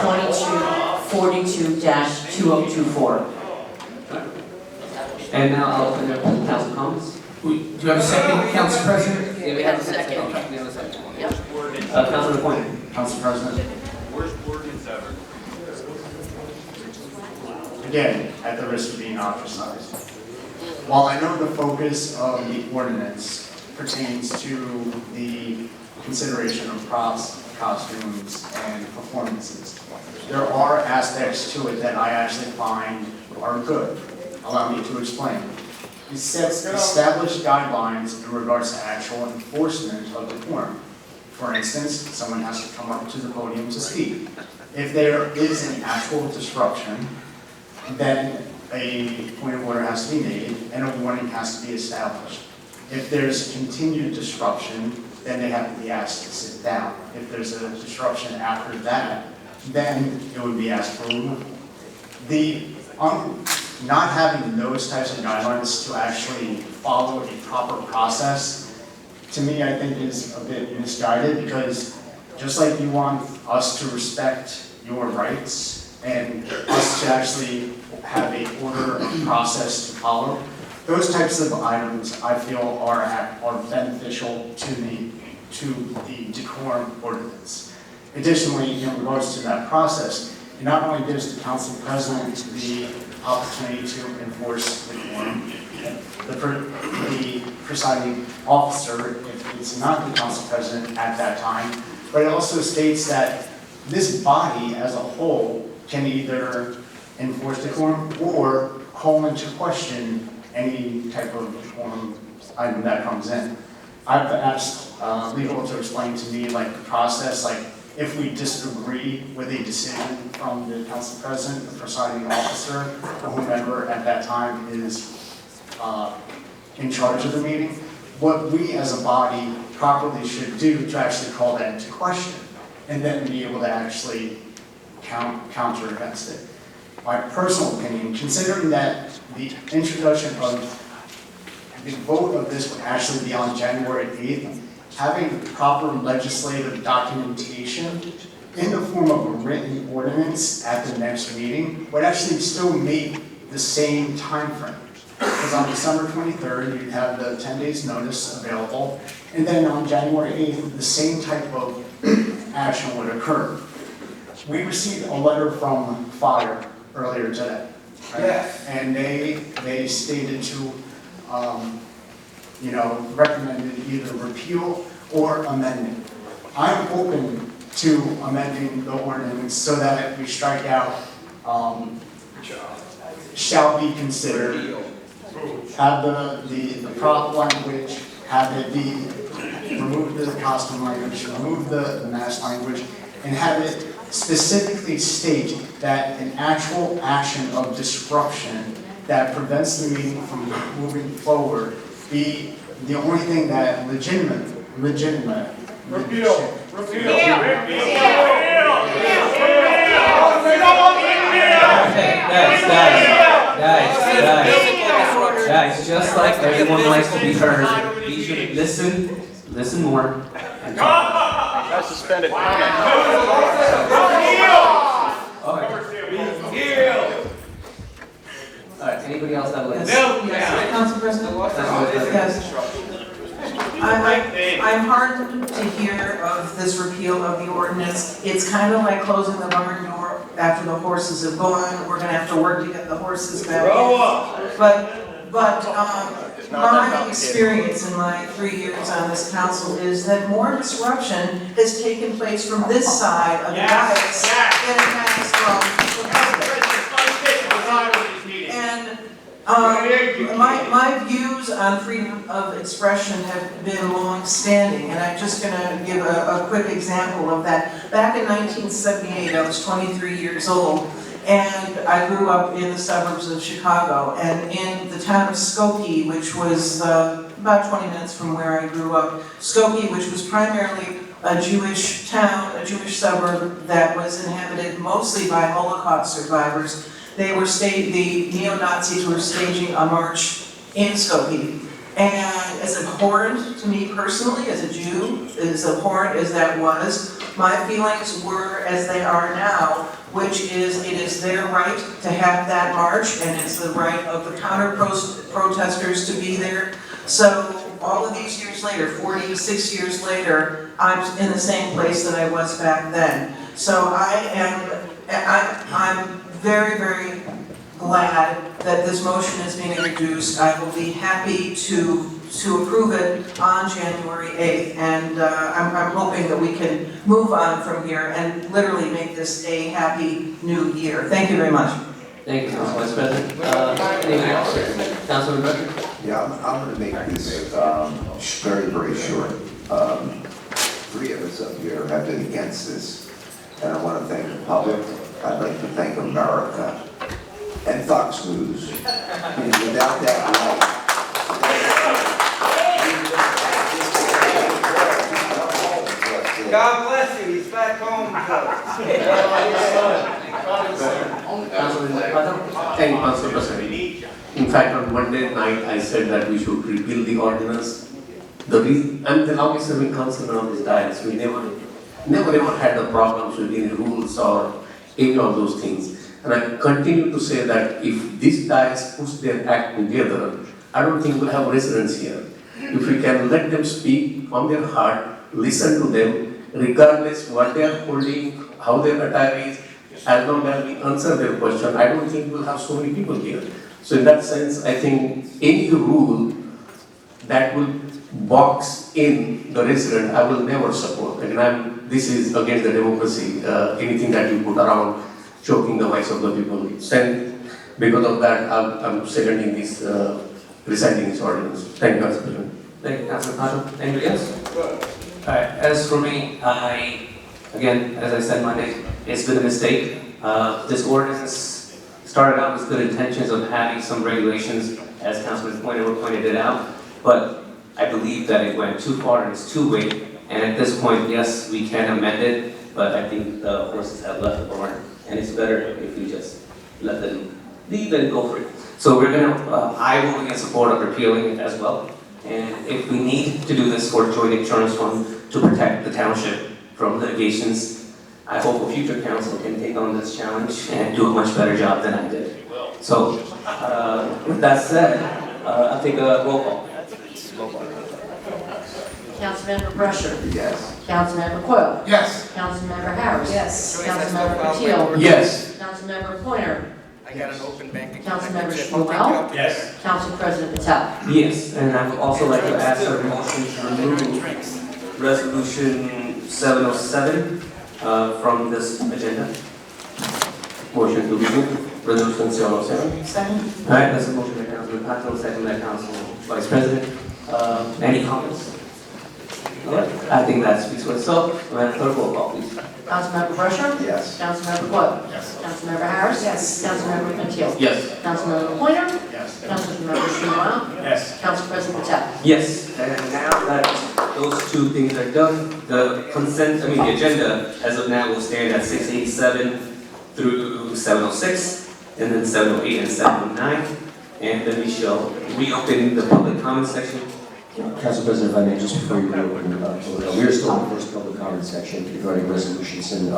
2242-2024. And now I'll open it up to council comments. Do you have a second, Council President? Yeah, we have a second. We have a second. Councilman Pointer. Council President. Again, at the risk of being ostracized. While I know the focus of the ordinance pertains to the consideration of props, costumes, and performances, there are aspects to it that I actually find are good. Allow me to explain. It sets established guidelines in regards to actual enforcement of the decorum. For instance, someone has to come up to the podium to speak. If there is an actual disruption, then a point of order has to be made and a warning has to be established. If there's continued disruption, then they have to be asked to sit down. If there's a disruption after that, then it would be asked for removal. Not having those types of guidelines to actually follow a proper process, to me, I think is a bit misguided, because just like you want us to respect your rights and us to actually have a order of process to follow, those types of items I feel are beneficial to the decorum ordinance. Additionally, in regards to that process, it not only gives the council president the opportunity to enforce the decorum, the presiding officer, if it's not the council president at that time, but it also states that this body as a whole can either enforce decorum or call into question any type of decorum item that comes in. I've asked legal to explain to me like the process, like if we disagree with a decision from the council president, the presiding officer, or whomever at that time is in charge of the meeting, what we as a body properly should do to actually call that into question, and then be able to actually counter against it. My personal opinion, considering that the introduction of the vote of this would actually be on January 8th, having proper legislative documentation in the form of a written ordinance at the next meeting would actually still meet the same time frame. Because on December 23rd, you'd have the 10 days notice available, and then on January 8th, the same type of action would occur. We received a letter from Fire earlier today. Right? Yes. And they stated to, recommended either repeal or amendment. I'm open to amending the ordinance so that we strike out shall be considered, have the prop language, have it be, remove the costume language, remove the mask language, and have it specifically state that an actual action of disruption that prevents the meeting from moving forward be the only thing that legitimate. Repeal. Guys, just like everyone likes to be heard, you should listen more, and talk. That's suspended comment. All right, anybody else have a list? Yes, Council President? Yes. I'm heartened to hear of this repeal of the ordinance. It's kind of like closing the barn door after the horses have gone. We're gonna have to work to get the horses back in. But my experience in my 3 years on this council is that more disruption has taken place from this side of the dais than it has from the public. And my views on freedom of expression have been long-standing, and I'm just going to give a quick example of that. Back in 1978, I was 23 years old, and I grew up in the suburbs of Chicago, and in the town of Skokie, which was about 20 minutes from where I grew up. Skokie, which was primarily a Jewish town, a Jewish suburb that was inhabited mostly by Holocaust survivors. The neo-Nazis were staging a march in Skokie. And as abhorrent to me personally, as a Jew, as abhorrent as that was, my feelings were as they are now, which is it is their right to have that march, and it's the right of the counter-protesters to be there. So all of these years later, 46 years later, I'm in the same place that I was back then. So I'm very, very glad that this motion is being introduced. I will be happy to approve it on January 8th, and I'm hoping that we can move on from here and literally make this a happy new year. Thank you very much. Thank you, Council Vice President. Anything else? Councilman Butler? Yeah, I'm going to make this very, very short. Three of us up here have been against this, and I want to thank the public. I'd like to thank America and Fox News. Without that light, God bless you, he's back home. Thank you, Council President. In fact, on Monday night, I said that we should repeal the ordinance. I'm the longest serving councilman on this dais. We never ever had the problems with any rules or any of those things. And I continue to say that if this dais puts their act together, I don't think we'll have residents here. If we can let them speak from their heart, listen to them, regardless what they are holding, how their attire is, as long as we answer their question, I don't think we'll have so many people here. So in that sense, I think any rule that will box in the resident, I will never support. And this is against the democracy, anything that you put around choking the voice of the people. And because of that, I'm seconding this, reciting this ordinance. Thank you, Council President. Thank you, Councilman Patel. Anybody else? All right, as for me, again, as I said Monday, it's been a mistake. This ordinance started out with good intentions of having some regulations, as Councilman pointed it out, but I believe that it went too far and it's too late. And at this point, yes, we can amend it, but I think the horses have left the barn, and it's better if we just let them leave and go for it. So I will be in support of repealing it as well. And if we need to do this for joint insurance fund to protect the township from litigations, I hope a future council can take on this challenge and do a much better job than I did. So, with that said, I'll take a roll call. Councilmember Brusher. yes. Councilmember Coyle. Yes. Councilmember Harris. Yes. Councilmember Patil. Yes. Councilmember Pointer. I got an open bank account. Councilmember Shmuel. Yes. Council President Patel. Yes, and I would also like to ask for a motion to remove Resolution 707 from this agenda. Motion to remove Resolution 707. Second. All right, that's a motion by Councilman Patel, second by Council Vice President. Any comments? All right, I think that speaks for itself. Madam Clerk, roll call, please. Councilmember Brusher. Yes. Councilmember Coyle. Yes. Councilmember Harris. Yes. Councilmember Patil. Yes. Councilmember Pointer. Yes. Councilmember Shmuel. Yes. Council President Patel. Yes, and now that those two things are done, the agenda as of now will stand at 687 through 706, and then 708 and 709, and then we shall reopen the public comment section. Council President, if I may, just before you reopen, we are still in the first public comment section regarding resolutions, and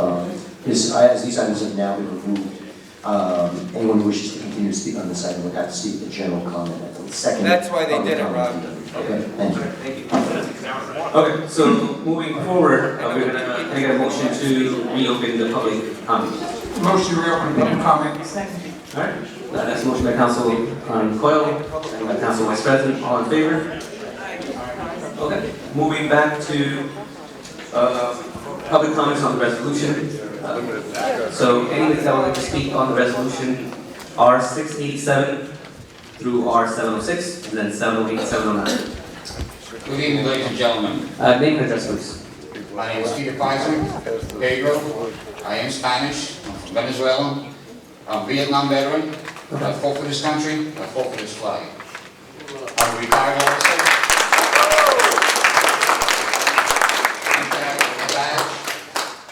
as these items have now been removed, anyone who wishes to continue to speak on this item would have to speak the general comment at the second. That's why they public did it, comment. Rob. Okay, thank you. Thank you. Okay, so moving forward, we're gonna take a motion to reopen the public comment. Motion to reopen public comment. Second. All right, that's a motion by Council Coyle, and by Council Vice President, all in favor? Okay, moving back to public comments on the resolution. So anyone that would like to speak on the resolution R687 through R706, and then 708, 709. Good evening, ladies and gentlemen. Name and address, please. My name is Peter Pfizer, Pedro. I am Spanish, I'm from Venezuela. I'm a Vietnam veteran. I fought for this country, I fought for this flag. I'm a retired officer.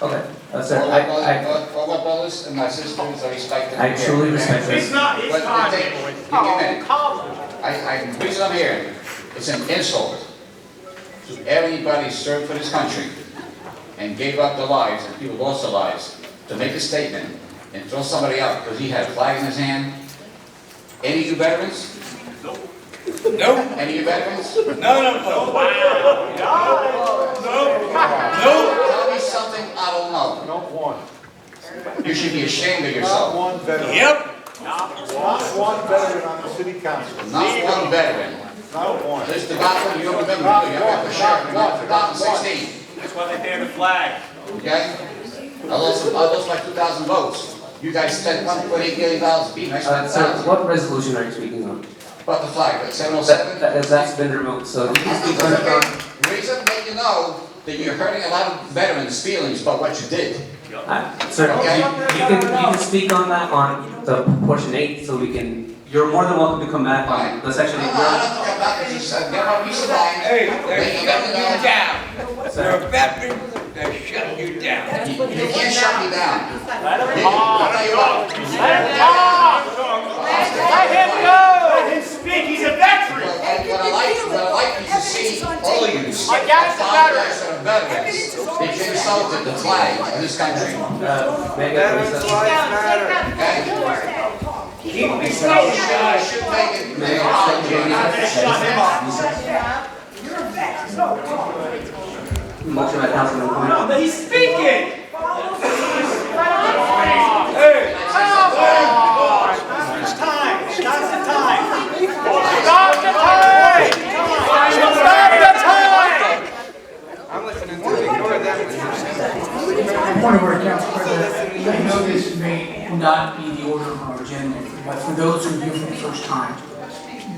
Okay, sir, All my brothers and my sisters, I respect them. I truly respect this. The reason I'm here, it's an insult to everybody served for this country and gave up their lives, and people lost their lives, to make a statement and throw somebody out because he had a flag in his hand. Any of you veterans? Nope. Any of you veterans? No. Wow. No. Tell me something I don't know. Not one. You should be ashamed of yourself. Not one veteran. Yep. Not one veteran on the city council. Not one veteran. Not one. This debacle, you don't remember, do you? I got the sheriff in 2016. That's why they ban the flag. Okay? I lost like 2,000 votes. You guys spent $1.8 billion apiece. I spent Sir, 1,000. what resolution are you speaking on? About the flag, like 707? That's been removed, so you can speak on it. The reason to let you know that you're hurting a lot of veterans' feelings about what you did. Sir, Okay. you can speak on that on the portion 8, so we can, you're more than welcome to come back on the section 8. I don't think about it, just get my piece of mind. Hey, they're shutting you down. Sir. You're a veteran, they're shutting you down. You can't shut me down. Let him I'll tell you what. Let him talk. Let him go. Let him speak, he's a veteran. What I like is to see all of you Veterans. that are veterans that you insulted the flag of this country. Veterans' lives matter. Keep me I should make it an apology. shut him up. You're a veteran. Motion by Councilman Quinn. No, but he's speaking. Hey, it's time. Stop the time. Stop the time. Stop the time. I'm listening to you. Ignore them. Point of order, Council President. I know this may not be the order of our agenda, but for those who are here for the first time,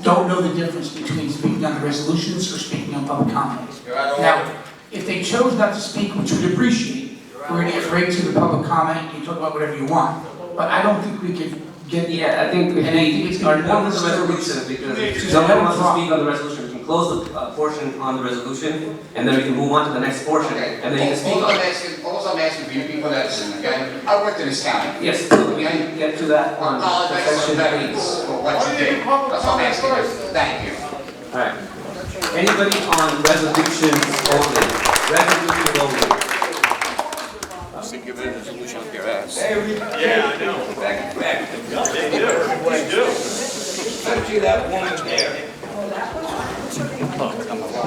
don't know the difference between speaking on the resolutions or speaking on public comment. Now, if they chose not to speak, which we'd appreciate, we're going to get right to the public comment, you can talk about whatever you want. But I don't think we could get... Yeah, I think we and I think it's going to be on the resolution, because if someone wants to speak on the resolution, we can close the portion on the resolution, and then we can move on to the next portion, and then you can speak on it. All I'm asking for you people in Edison, okay? I worked in this county. Yes, so we can get to that I on apologize to the section 8. veterans for what you did. That's what I'm asking you. Thank you. All right. Anybody on resolutions only? Resolutions only. Yeah, I know. Back. They do. Especially that woman there.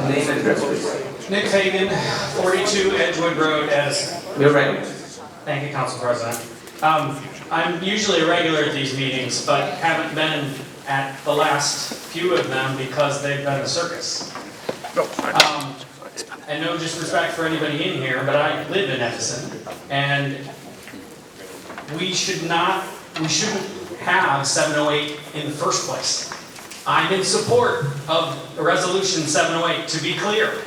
Name and address, please. Nick Hagan, 42 Edgewood Road, Edison. You're right. Thank you, Council President. I'm usually a regular at these meetings, but haven't been at the last few of them because they've been a circus. And no disrespect for anybody in here, but I live in Edison, and we shouldn't have 708 in the first place. I'm in support of Resolution 708, to be clear.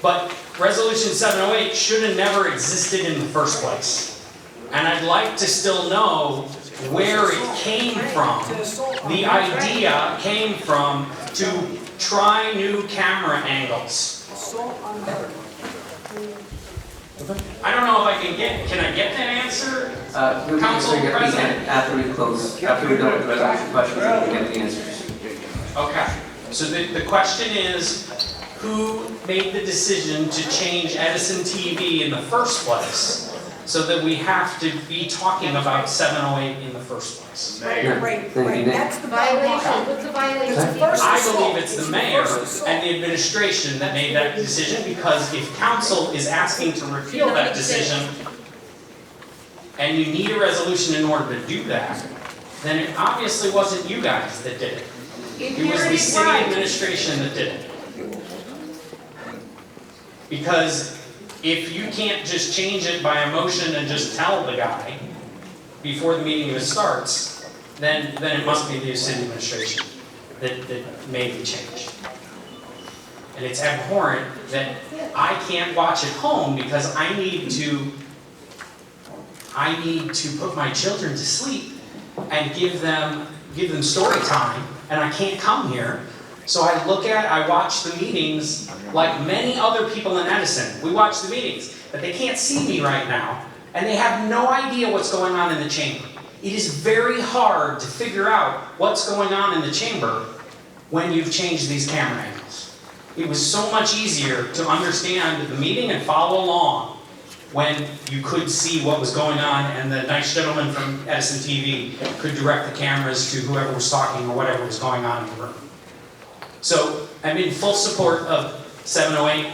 But Resolution 708 should have never existed in the first place. And I'd like to still know where it came from. The idea came from to try new camera angles. I don't know if I can I get that answer? Council President? After we close, after we go with the resolution questions, we can get the answers. Okay, so the question is, who made the decision to change Edison TV in the first place so that we have to be talking about 708 in the first place? Right. That's the violation. What's the violation? I believe it's the mayor and the administration that made that decision, because if council is asking to repeal that decision and you need a resolution in order to do that, then it obviously wasn't you guys that did it. It was the city administration that did it. Because if you can't just change it by a motion and just tell the guy before the meeting even starts, then it must be the city administration that made the change. And it's abhorrent that I can't watch at home because I need to put my children to sleep and give them story time, and I can't come here. So I watch the meetings like many other people in Edison. We watch the meetings, but they can't see me right now, and they have no idea what's going on in the chamber. It is very hard to figure out what's going on in the chamber when you've changed these camera angles. It was so much easier to understand the meeting and follow along when you could see what was going on, and the nice gentleman from Edison TV could direct the cameras to whoever was talking or whatever was going on in the room. So I'm in full support of 708,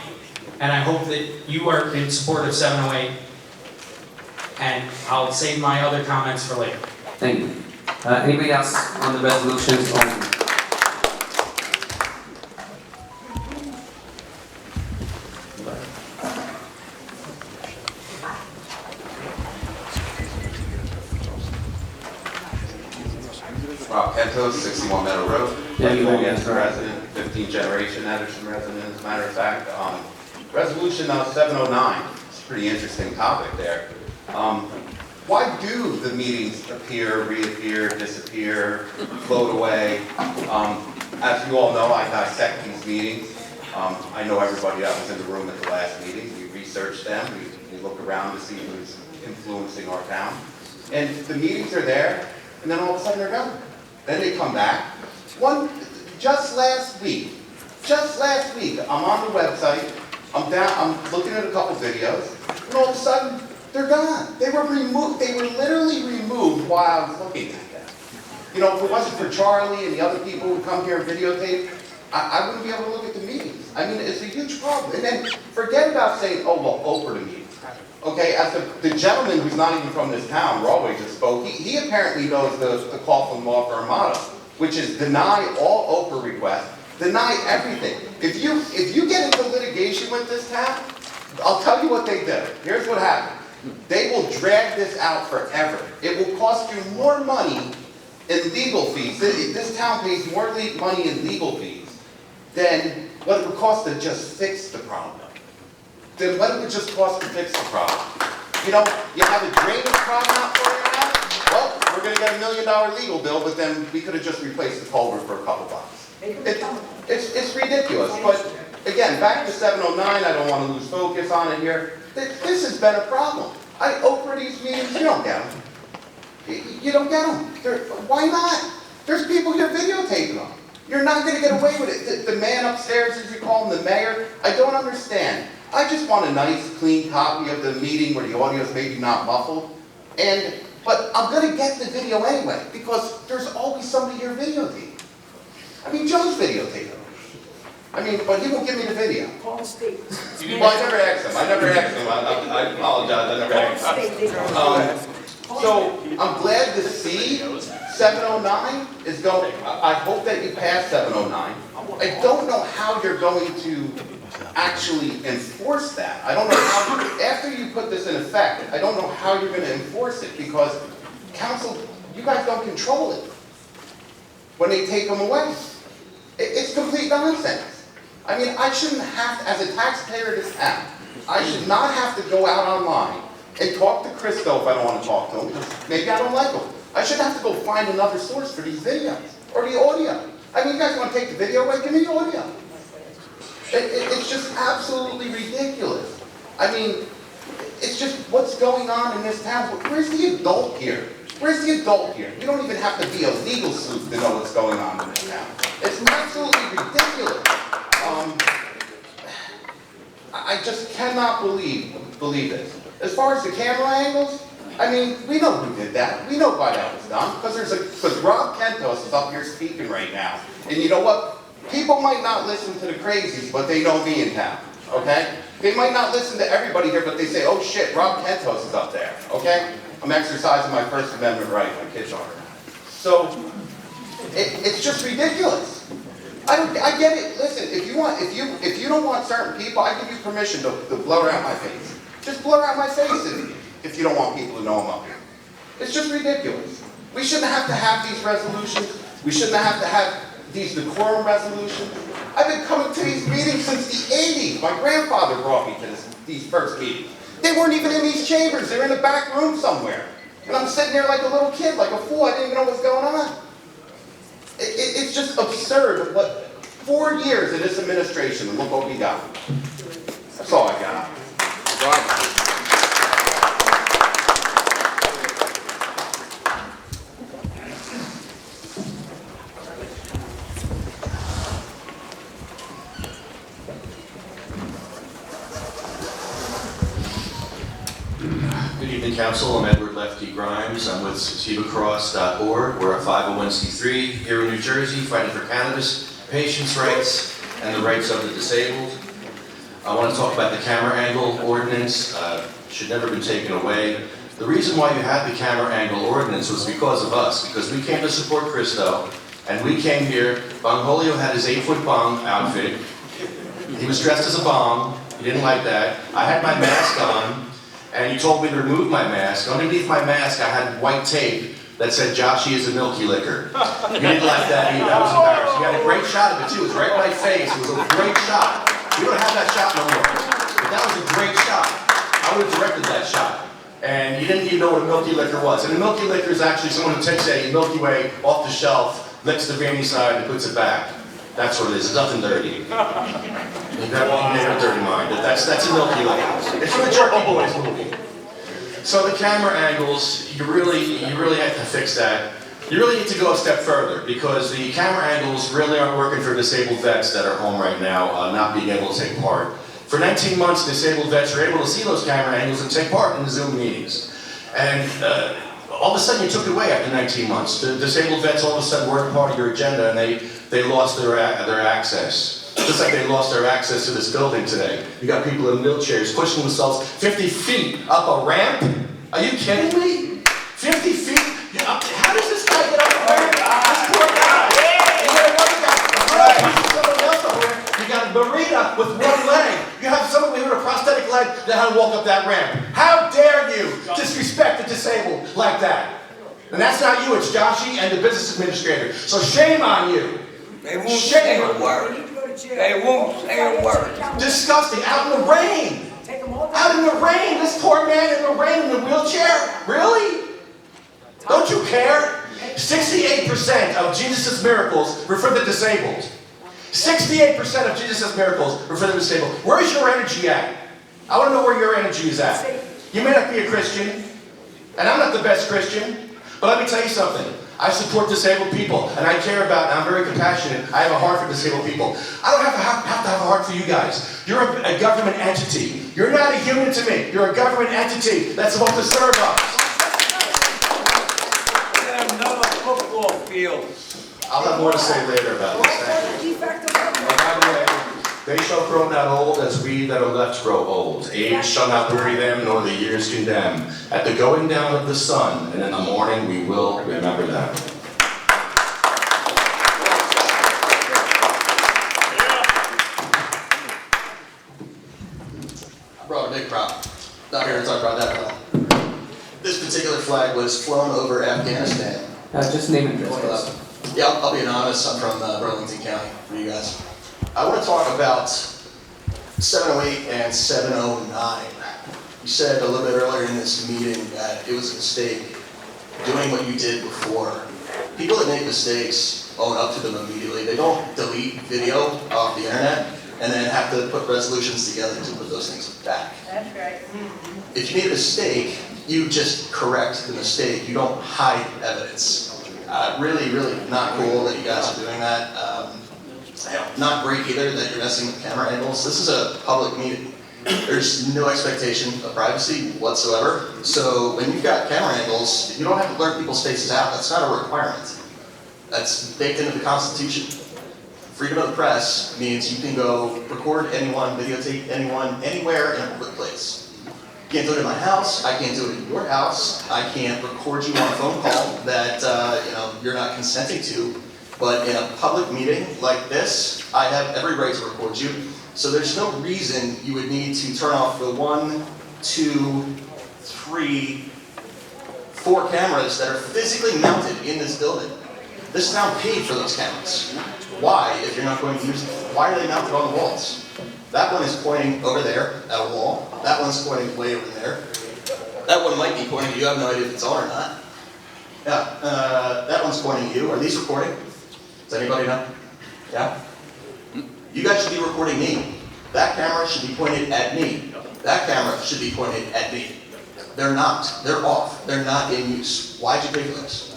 and I hope that you are in support of 708, and I'll save my other comments for later. Thank you. Anybody else on the resolutions? Rob Kentos, 61 Meadow Road. Yeah, you won't Edison answer. resident, 15 generation Edison resident, as a matter of fact. Resolution 709, it's a pretty interesting topic there. Why do the meetings appear, reappear, disappear, float away? As you all know, I dissect these meetings. I know everybody that was in the room at the last meeting. We research them, we look around to see who's influencing our town. And the meetings are there, and then all of a sudden they're gone. Then they come back. Just last week, I'm on the website, I'm looking at a couple videos, and all of a sudden, they're gone. They were removed, they were literally removed while I was looking at them. You know, if it wasn't for Charlie and the other people who come here and videotape, I wouldn't be able to look at the meetings. I mean, it's a huge problem. And then forget about saying, oh, well, Oprah the meetings. Okay, as the gentleman who's not even from this town, Rawway, just spoke, he apparently knows the Coughlin law firm motto, which is deny all Oprah requests, deny everything. If you get into litigation with this town, I'll tell you what they do. Here's what happened. They will drag this out forever. It will cost you more money in legal fees. This town pays more money in legal fees than what it would cost to just fix the problem. Then what it would just cost to fix the problem. You know, you have a drainage problem out for your house? Well, we're going to get $1 million legal bill, but then we could have just replaced the culvert for a couple bucks. It's ridiculous. But again, back to 709, I don't want to lose focus on it here. This has been a problem. Oprah these meetings, you don't get them. You don't get them. Why not? There's people here videotaping them. You're not going to get away with it. The man upstairs, as you call him, the mayor, I don't understand. I just want a nice, clean copy of the meeting where the audio is maybe not muffled. But I'm going to get the video anyway, because there's always somebody here videotaping. I mean, Joe's videotaping. I mean, but he won't give me the video. Call the state. Well, I never asked him. I apologize. I never asked him. So I'm glad to see 709 is going. I hope that you pass 709. I don't know how you're going to actually enforce that. I don't know how, after you put this in effect, I don't know how you're going to enforce it, because council, you guys don't control it when they take them away. It's complete nonsense. I mean, I shouldn't have to, as a taxpayer of this town, I should not have to go out online and talk to Christo if I don't want to talk to him, because maybe I don't like him. I shouldn't have to go find another source for these videos, or the audio. I mean, you guys want to take the video away? Give me the audio. It's just absolutely ridiculous. I mean, it's just what's going on in this town. Where's the adult here? Where's the adult here? You don't even have to be a legal sleuth to know what's going on in this town. It's absolutely ridiculous. I just cannot believe this. As far as the camera angles, I mean, we know who did that. We know why that was done. Because Rob Kentos is up here speaking right now. And you know what? People might not listen to the crazies, but they know me in town, okay? They might not listen to everybody here, but they say, oh shit, Rob Kentos is up there, okay? I'm exercising my First Amendment right, my kids are. So, it's just ridiculous. I get it. Listen, if you don't want certain people, I give you permission to blur out my face. Just blur out my face if you don't want people to know I'm up here. It's just ridiculous. We shouldn't have to have these resolutions. We shouldn't have to have these decorum resolutions. I've been coming to these meetings since the 80s. My grandfather brought me to these first meetings. They weren't even in these chambers. They're in the back room somewhere. And I'm sitting there like a little kid, like a fool. I didn't even know what's going on. It's just absurd. What 4 years of this administration, and look what we got. That's all I got. City Council. I'm Edward Lefty Grimes. I'm with SativaCross.org. We're a 501c3 here in New Jersey, fighting for cannabis, patients' rights, and the rights of the disabled. I want to talk about the camera angle ordinance. Should never have been taken away. The reason why you had the camera angle ordinance was because of us, because we came to support Christo, and we came here. Bongolio had his 8-foot bong outfit. He was dressed as a bong. He didn't like that. I had my mask on, and you told me to remove my mask. Underneath my mask, I had white tape that said, "Joshy is a milky liquor." You didn't like that either. I was embarrassed. You had a great shot of it, too. It was right in my face. It was a great shot. You don't have that shot no more. But that was a great shot. I would have directed that shot. And you didn't even know what a milky liquor was. And a milky liquor is actually someone who takes a Milky Way off the shelf, licks the veiny side, and puts it back. That's what it is. It's nothing dirty. You have a dirty mind. That's a Milky Way. It's from the Jerky Boys movie. So the camera angles, you really have to fix that. You really need to go a step further, because the camera angles really aren't working for disabled vets that are home right now, not being able to take part. For 19 months, disabled vets are able to see those camera angles and take part in the Zoom meetings. And all of a sudden you took it away after 19 months. The disabled vets all of a sudden weren't part of your agenda, and they lost their access. Just like they lost their access to this building today. You got people in wheelchairs pushing themselves 50 feet up a ramp. Are you kidding me? 50 feet? How does this guy get up the ramp? This poor guy. You got another guy. Someone else up there. You got a Marina with one leg. You have someone with a prosthetic leg that had to walk up that ramp. How dare you disrespect the disabled like that? And that's not you, it's Joshy and the business administrator. So shame on you. They won't say a word. They won't say a word. Disgusting. Out in the rain. Out in the rain. This poor man in the rain in the wheelchair. Really? Don't you care? 68% of Jesus' miracles were for the disabled. 68% of Jesus' miracles were for the disabled. Where's your energy at? I want to know where your energy is at. You may not be a Christian, and I'm not the best Christian, but let me tell you something. I support disabled people, and I care about, and I'm very compassionate. I have a heart for disabled people. I don't have to have a heart for you guys. You're a government entity. You're not a human to me. You're a government entity that's supposed to serve us. Another football field. I'll have more to say later about this. Thank you. By the way, they shall grow not old as we that are left grow old. Age shall not weary them, nor the years condemn. At the going down of the sun, and in the morning we will remember them. I brought a big prop. Not here to talk about that one. This particular flag was flown over Afghanistan. Just name it. Yeah, I'll be honest. I'm from Burlington County, for you guys. I want to talk about 708 and 709. You said a little bit earlier in this meeting that it was a mistake doing what you did before. People that make mistakes own up to them immediately. They don't delete video off the internet and then have to put resolutions together to put those things back. That's right. If you made a mistake, you just correct the mistake. You don't hide evidence. Really, really not cool that you guys are doing that. Not great either that you're messing with camera angles. This is a public meeting. There's no expectation of privacy whatsoever. So when you've got camera angles, you don't have to blur people's faces out. That's not a requirement. That's baked into the Constitution. Freedom of the press means you can go record anyone, videotape anyone, anywhere in a public place. You can't do it in my house. I can't do it in your house. I can't record you on a phone call that you're not consenting to. But in a public meeting like this, I have every right to record you. So there's no reason you would need to turn off the 1, 2, 3, 4 cameras that are physically mounted in this building. This town paid for those cameras. Why, if you're not going to use them? Why are they mounted on the walls? That one is pointing over there at a wall. That one's pointing way over there. That one might be pointing at you. I have no idea if it's on or not. Yeah, that one's pointing at you. Are these recording? Does anybody know? Yeah? You guys should be recording me. That camera should be pointed at me. That camera should be pointed at me. They're not. They're off. They're not in use. Why'd you pay for this?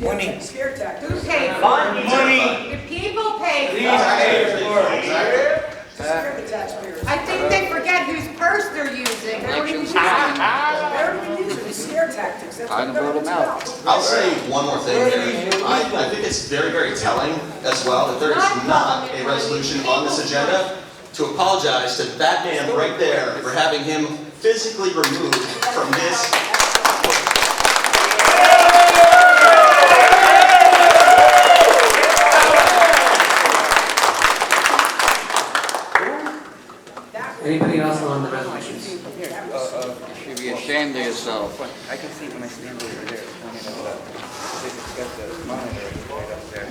Money. Scare tactics. Who paid for it? Money. The people paid for it. Exactly. scare the taxpayers. I think they forget whose purse they're using. They're already using the scare tactics. That's what they're about. I'll say one more thing here. I think it's very, very telling as well that there is not a resolution on this agenda to apologize to that man right there for having him physically removed from this. Anybody else on the resolutions? You should be ashamed of yourself. I can see when I stand over there. They discuss the monitor right up there.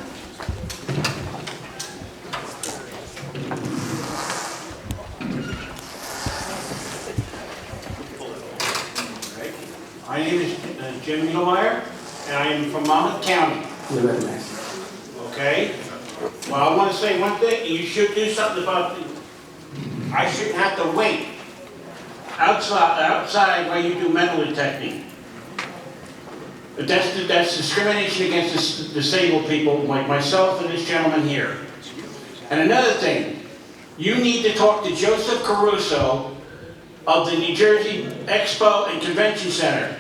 My name is Jim Needlemeyer, and I am from Monmouth County. Okay? Well, I want to say one thing. You should do something about it. I shouldn't have to wait outside while you do metal detecting. That's discrimination against disabled people like myself and this gentleman here. And another thing, you need to talk to Joseph Caruso of the New Jersey Expo and Convention Center.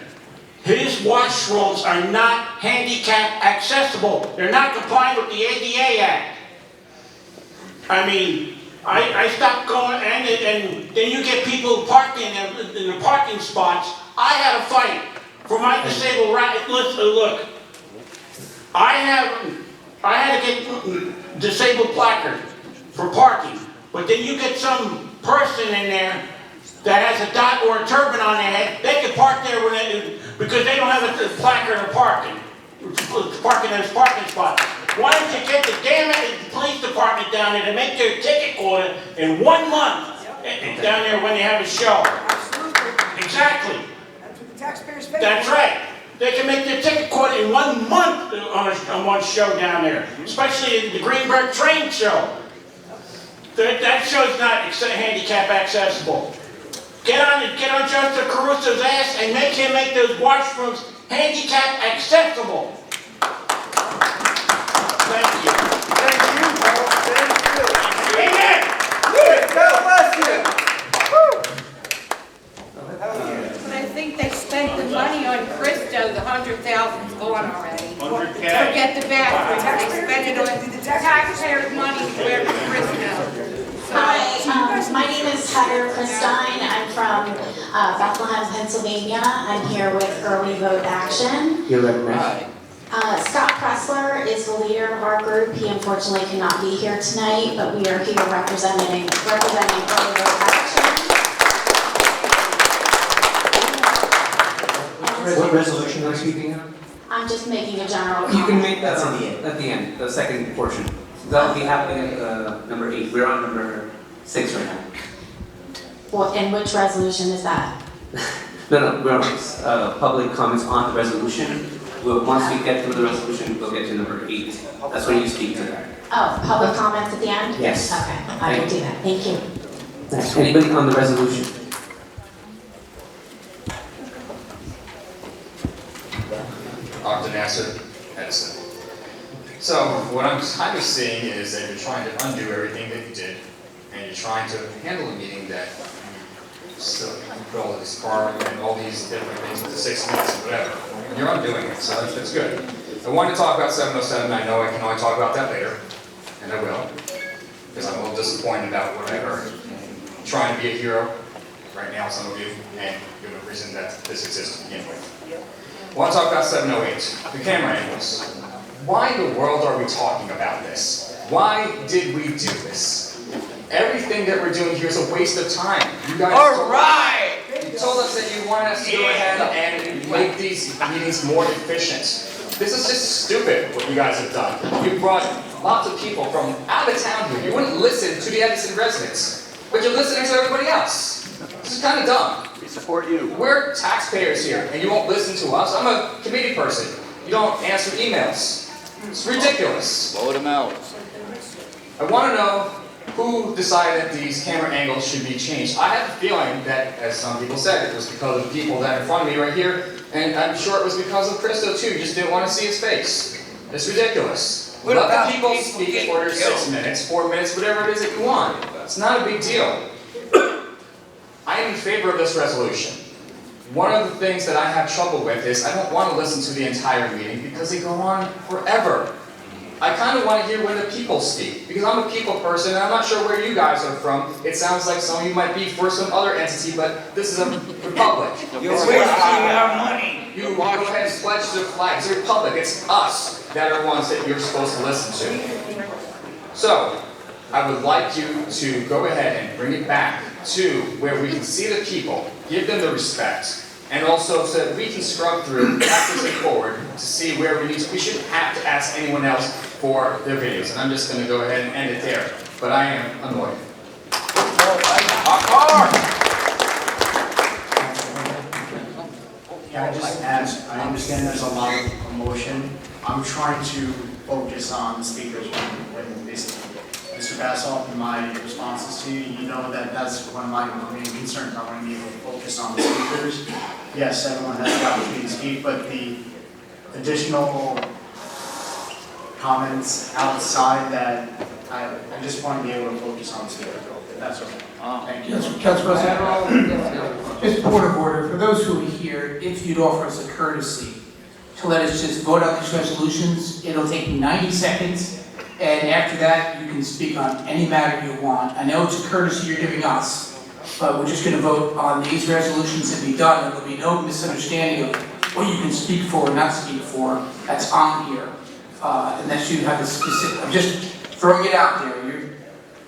His washrooms are not handicap accessible. They're not compliant with the ADA Act. I mean, I stopped going, and then you get people parking in the parking spots. I had a fight for my disabled right. Listen, look, I had to get disabled placard for parking, but then you get some person in there that has a dot or a turban on their head. They can park there because they don't have a placard of parking in those parking spots. Why don't you get the damn police department down there to make their ticket order in 1 month down there when they have a show? Absolutely. Exactly. That's what the taxpayers pay. That's right. They can make their ticket order in 1 month on one show down there, especially the Greenberg train show. That show's not handicap accessible. Get on Joseph Caruso's ass and make him make those washrooms handicap accessible. Thank you. Thank you, Paul. Thank you. Amen. God bless you. But I think they spent the money on Christo, the 100,000's gone already. 100K. Forget the bathroom, they spent it on the taxpayers' money to wear for Christo. Hi, my name is Heather Christine. I'm from Bethlehem, Pennsylvania. I'm here with Early Vote Action. You're recognized. Scott Pressler is the leader of our group. He unfortunately cannot be here tonight, but we are here representing Early Vote Action. What resolution are you speaking of? I'm just making a general comment. You can make that at the end, the second portion. That'll be happening at number 8. We're on number 6 right now. Well, and which resolution is that? No, we're on public comments on the resolution. Once we get through the resolution, we'll get to number 8. That's when you speak to that. Oh, public comments at the end? Yes. Okay, I will do that. Thank you. Thanks. Anybody on the resolution? Ordinance, Edison. So what I'm kind of seeing is that you're trying to undo everything that you did, and you're trying to handle a meeting that you put all this car and all these different things into 6 minutes and whatever. And you're undoing it, so that's good. I wanted to talk about 707. I know I can only talk about that later, and I will, because I'm a little disappointed about what I heard. I'm trying to be a hero right now, some of you, and you're the reason that this exists to begin with. I want to talk about 708, the camera angles. Why in the world are we talking about this? Why did we do this? Everything that we're doing here is a waste of time. You guys you told us that you wanted us to go ahead and make these meetings more efficient. This is just stupid what you guys have done. You brought lots of people from out of town here. You wouldn't listen to the Edison residents, but you're listening to everybody else. This is kind of dumb. We support you. We're taxpayers here, and you won't listen to us. I'm a committee person. You don't answer emails. It's ridiculous. Blow them out. I want to know who decided that these camera angles should be changed. I have a feeling that, as some people said, it was because of the people that are in front of me right here, and I'm sure it was because of Christo too. You just didn't want to see his face. It's ridiculous. Let the people speak for their 6 minutes, 4 minutes, whatever it is that you want. It's not a big deal. I am in favor of this resolution. One of the things that I have trouble with is I don't want to listen to the entire meeting because they go on forever. I kind of want to hear when the people speak, because I'm a people person and I'm not sure where you guys are from. It sounds like some of you might be for some other entity, but this is a republic. You're wasting our money. You go ahead and pledge the flag. It's a republic. It's us that are ones that you're supposed to listen to. So, I would like you to go ahead and bring it back to where we can see the people, give them the respect, and also so that we can scrub through backwards and forward to see where we need to. We shouldn't have to ask anyone else for their videos. And I'm just going to go ahead and end it there. But I am annoyed. Can I just ask, I understand there's a lot of emotion. I'm trying to focus on the speakers when Mr. Bassoff and my responses to you, you know that that's one of my main concerns. I want to be able to focus on the speakers. Yes, everyone has the opportunity to speak, but the additional comments outside that, I just want to be able to focus on the speakers. That's okay. Thank you. Council President, just point of order. For those who are here, if you'd offer us a courtesy to let us just vote on these resolutions, it'll take 90 seconds. And after that, you can speak on any matter you want. I know it's a courtesy you're giving us, but we're just going to vote on these resolutions and be done. And there'll be no misunderstanding of what you can speak for or not speak for. That's on here. Unless you have a specific, I'm just throwing it out there. You're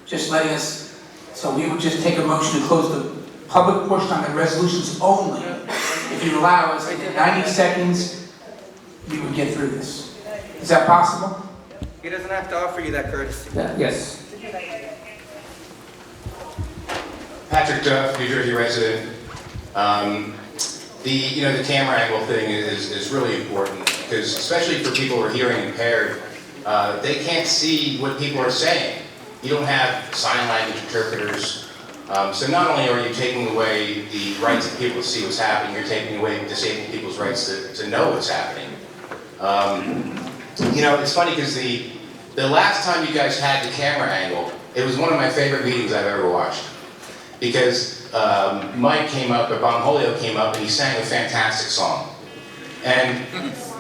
just letting us, so we would just take a motion to close the public portion on the resolutions only. If you allow us, in 90 seconds, we would get through this. Is that possible? He doesn't have to offer you that courtesy. Yes. Patrick Duff, New Jersey resident. The camera angle thing is really important because especially for people who are hearing impaired, they can't see what people are saying. You don't have sign language interpreters. So not only are you taking away the rights of people to see what's happening, you're taking away disabled people's rights to know what's happening. It's funny because the last time you guys had the camera angle, it was one of my favorite meetings I've ever watched. Because Mike came up, or Bonholio came up, and he sang a fantastic song. And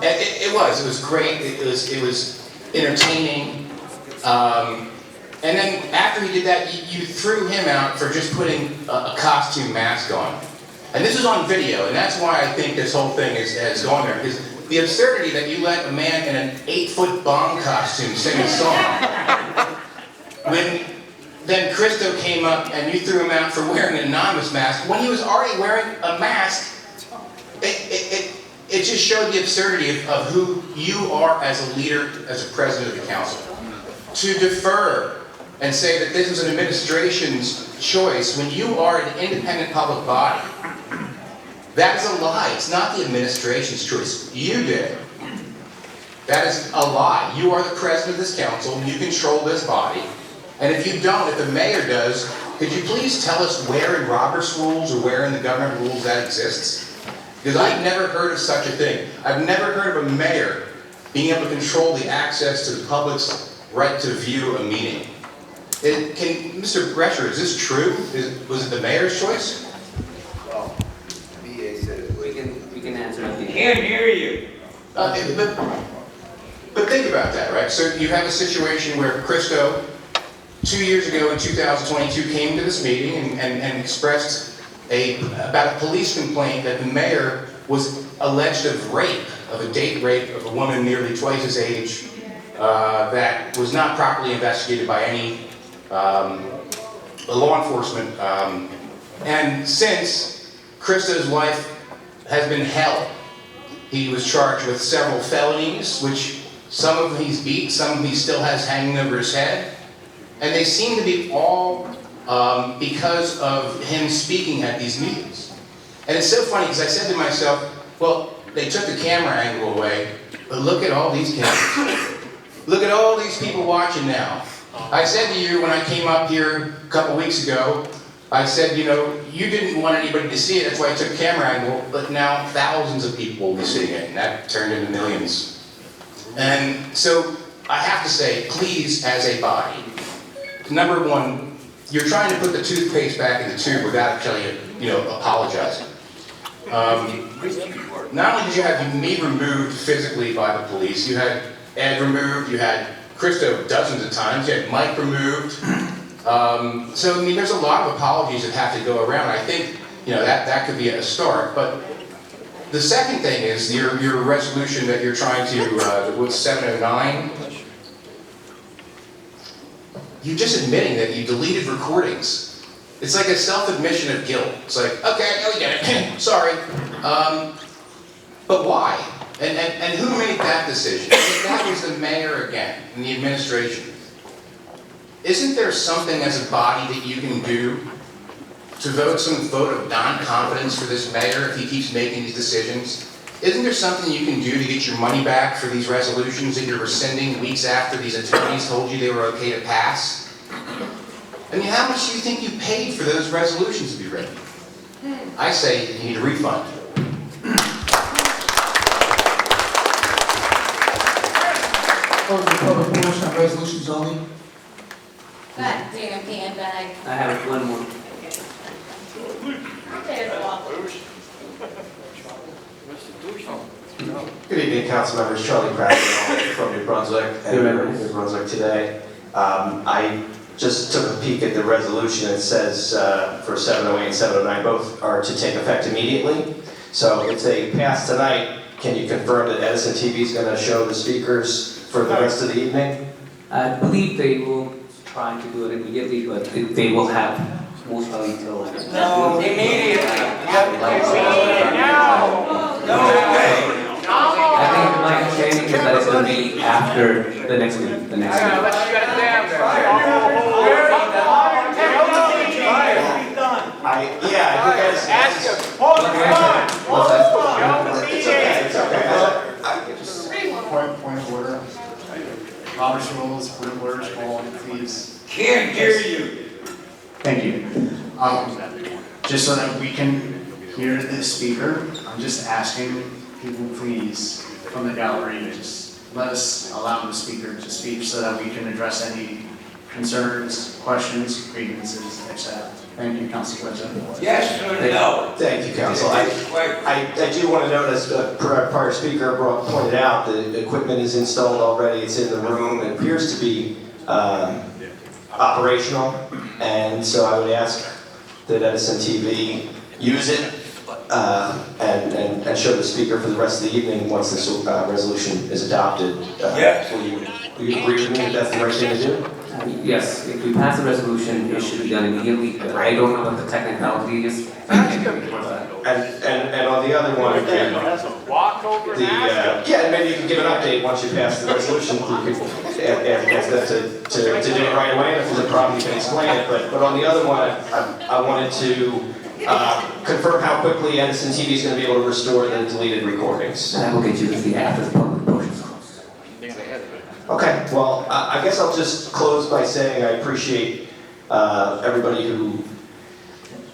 it was great, it was entertaining. And then after he did that, you threw him out for just putting a costume mask on. And this is on video, and that's why I think this whole thing has gone there. Because the absurdity that you let a man in an 8-foot bomb costume sing a song. When then Christo came up and you threw him out for wearing an anonymous mask, when he was already wearing a mask, it just showed the absurdity of who you are as a leader, as a president of the council. To defer and say that this is an administration's choice when you are an independent public body. That is a lie. It's not the administration's choice. You did it. That is a lie. You are the president of this council. You control this body. And if you don't, if the mayor does, could you please tell us where in Robert's rules or where in the government rules that exists? Because I've never heard of such a thing. I've never heard of a mayor being able to control the access to the public's right to view a meeting. Mr. Brescher, is this true? Was it the mayor's choice? Well, the VA said we can answer that. Can't hear you. But think about that, right? So you have a situation where Christo, 2 years ago in 2022, came to this meeting and expressed about a police complaint that the mayor was alleged of rape, of a date rape of a woman nearly twice his age, that was not properly investigated by any law enforcement. And since Christo's life has been hell, he was charged with several felonies, which some of them he's beat, some of them he still has hanging over his head. And they seem to be all because of him speaking at these meetings. And it's so funny because I said to myself, well, they took the camera angle away, but look at all these cameras. Look at all these people watching now. I said to you when I came up here a couple weeks ago, I said, you didn't want anybody to see it, that's why I took camera angle, but now thousands of people will be seeing it, and that turned into millions. And so I have to say, please, as a body, number one, you're trying to put the toothpaste back in the tube without actually, apologizing. Not only did you have me removed physically by the police, you had Ed removed, you had Christo dozens of times, you had Mike removed. So, I mean, there's a lot of apologies that have to go around. I think, that could be a start. But the second thing is your resolution that you're trying to, with 709, you're just admitting that you deleted recordings. It's like a self-admission of guilt. It's like, okay, I know we did it, sorry. But why? And who made that decision? If that was the mayor again, and the administration. Isn't there something as a body that you can do to vote some vote of non-confidence for this mayor if he keeps making these decisions? Isn't there something you can do to get your money back for these resolutions that you're rescinding weeks after these attorneys told you they were okay to pass? I mean, how much do you think you paid for those resolutions to be written? I say you need a refund. Close the public portion on resolutions only. That damn handbag. I have one more. Good evening, council members. Charlie Pratt from New Brunswick, editor of New Brunswick Today. I just took a peek at the resolution. It says for 708 and 709, both are to take effect immediately. So if they pass tonight, can you confirm that Edison TV is going to show the speakers for the rest of the evening? I believe they will try to do it immediately, but they will have most probably till... No, immediately. You have to do it now. No way. I think my understanding is that it's going to be after the next week. The next week. Let's shut it down there. I think that's... Ask him. Hold on. It's okay. Point of order. Robert's rules, point of order, call, please. Can't hear you. Thank you. Just so that we can hear the speaker, I'm just asking people, please, from the gallery, just let us allow the speaker to speak so that we can address any concerns, questions, grievances, etc. Thank you, Council President. Yes or no? Thank you, Council. I do want to note, as the prior speaker pointed out, the equipment is installed already. It's in the room. It appears to be operational, and so I would ask that Edison TV use it and show the speaker for the rest of the evening once this resolution is adopted. Yes. Will you agree with me that that's the right thing to do? Yes, if we pass the resolution, it should be done immediately, but I don't know what the technicality is. And on the other one, Walk over and ask him. and maybe you can give an update once you pass the resolution. You could ask them to do it right away, and if there's a problem, you can explain it. But on the other one, I wanted to confirm how quickly Edison TV is going to be able to restore the deleted recordings. I will get you the after the public portion is closed. Okay, well, I guess I'll just close by saying I appreciate everybody who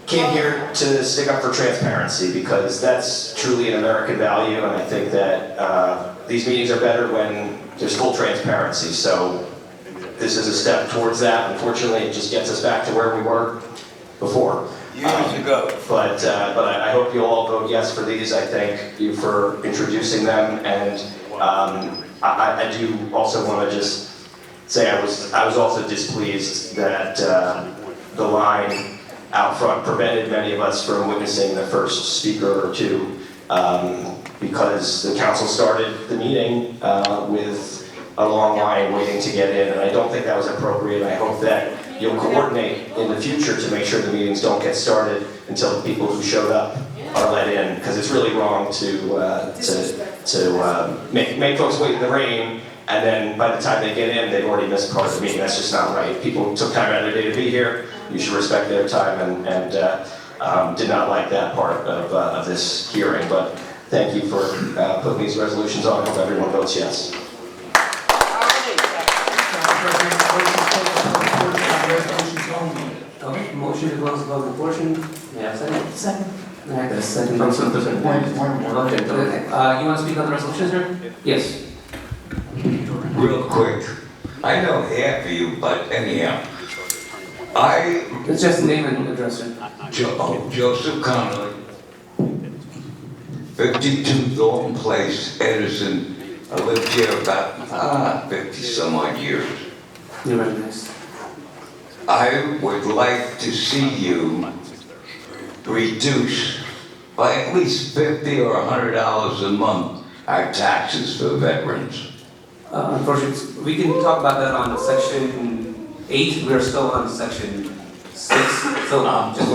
came here to stick up for transparency, because that's truly an American value, and I think that these meetings are better when there's full transparency. So this is a step towards that. Unfortunately, it just gets us back to where we were before. Years ago. But I hope you'll all vote yes for these. I thank you for introducing them, and I do also want to just say I was also displeased that the line out front prevented many of us from witnessing the first speaker or two, because the council started the meeting with a long line waiting to get in, and I don't think that was appropriate. I hope that you'll coordinate in the future to make sure the meetings don't get started until the people who showed up are let in, because it's really wrong to make folks wait in the rain, and then by the time they get in, they've already missed part of the meeting. That's just not right. People took time out of their day to be here. You should respect their time, and did not like that part of this hearing. But thank you for putting these resolutions on. I hope everyone votes yes. Okay, motion to close the public portion. May I have a second? Second. All right, there's a second. Okay, you want to speak on the resolution, sir? Yes. Real quick. I know half of you, but anyhow. It's just name and address, sir. Joseph Connolly, 52 Thornton Place, Edison. I lived here about 50 some odd years. You're recognized. I would like to see you reduce by at least $50 or $100 a month our taxes for veterans. Unfortunately, we can talk about that on section 8. We're still on section 6. So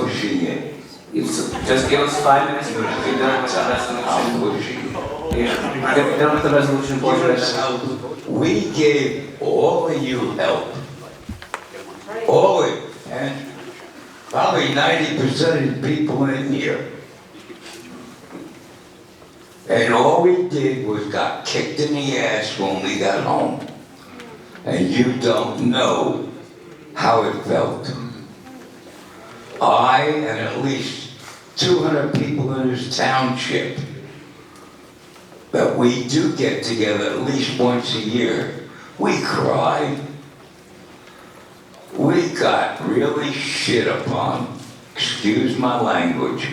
pushing it. Just give us 5 minutes to get done with the resolution. Yeah, get done with the resolution portion. We gave all of you help. All of you. And probably 90% of the people in here. And all we did was got kicked in the ass when we got home. And you don't know how it felt. I and at least 200 people in this township that we do get together at least once a year, we cried. We got really shit upon, excuse my language,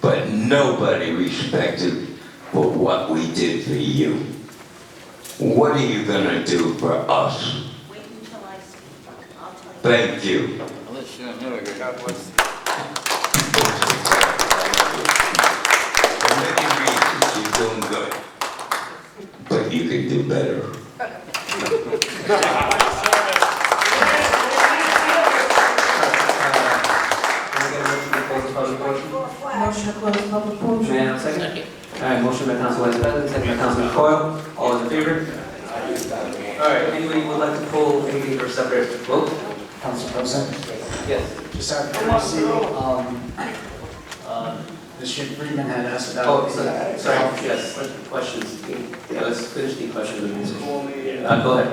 but nobody respected for what we did for you. What are you gonna do for us? Wait until I speak. I'll tell you. Thank you. For many reasons, you're doing good, but you can do better. Motion to close public portion. May I have a second? All right, motion by Council Vice President, second by Councilman Coyle. All those in favor? All right, anybody would like to pull anything for separate vote? Council President? Yes. Just out of courtesy, Mr. Friedman had asked about. Oh, sorry, yes, questions. Yeah, let's finish the questions. Go ahead.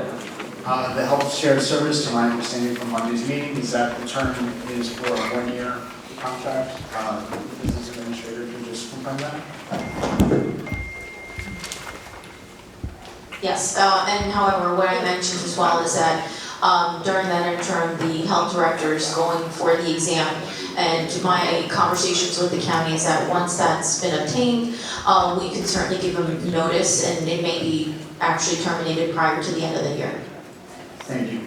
The health shared service, to my understanding from Monday's meeting, is that the term is for a 1-year contract. The business administrator can just confirm that. Yes, and however, what I mentioned as well is that during that interim, the health director is going for the exam. And my conversations with the county is that once that's been obtained, we can certainly give them notice, and it may be actually terminated prior to the end of the year. Thank you.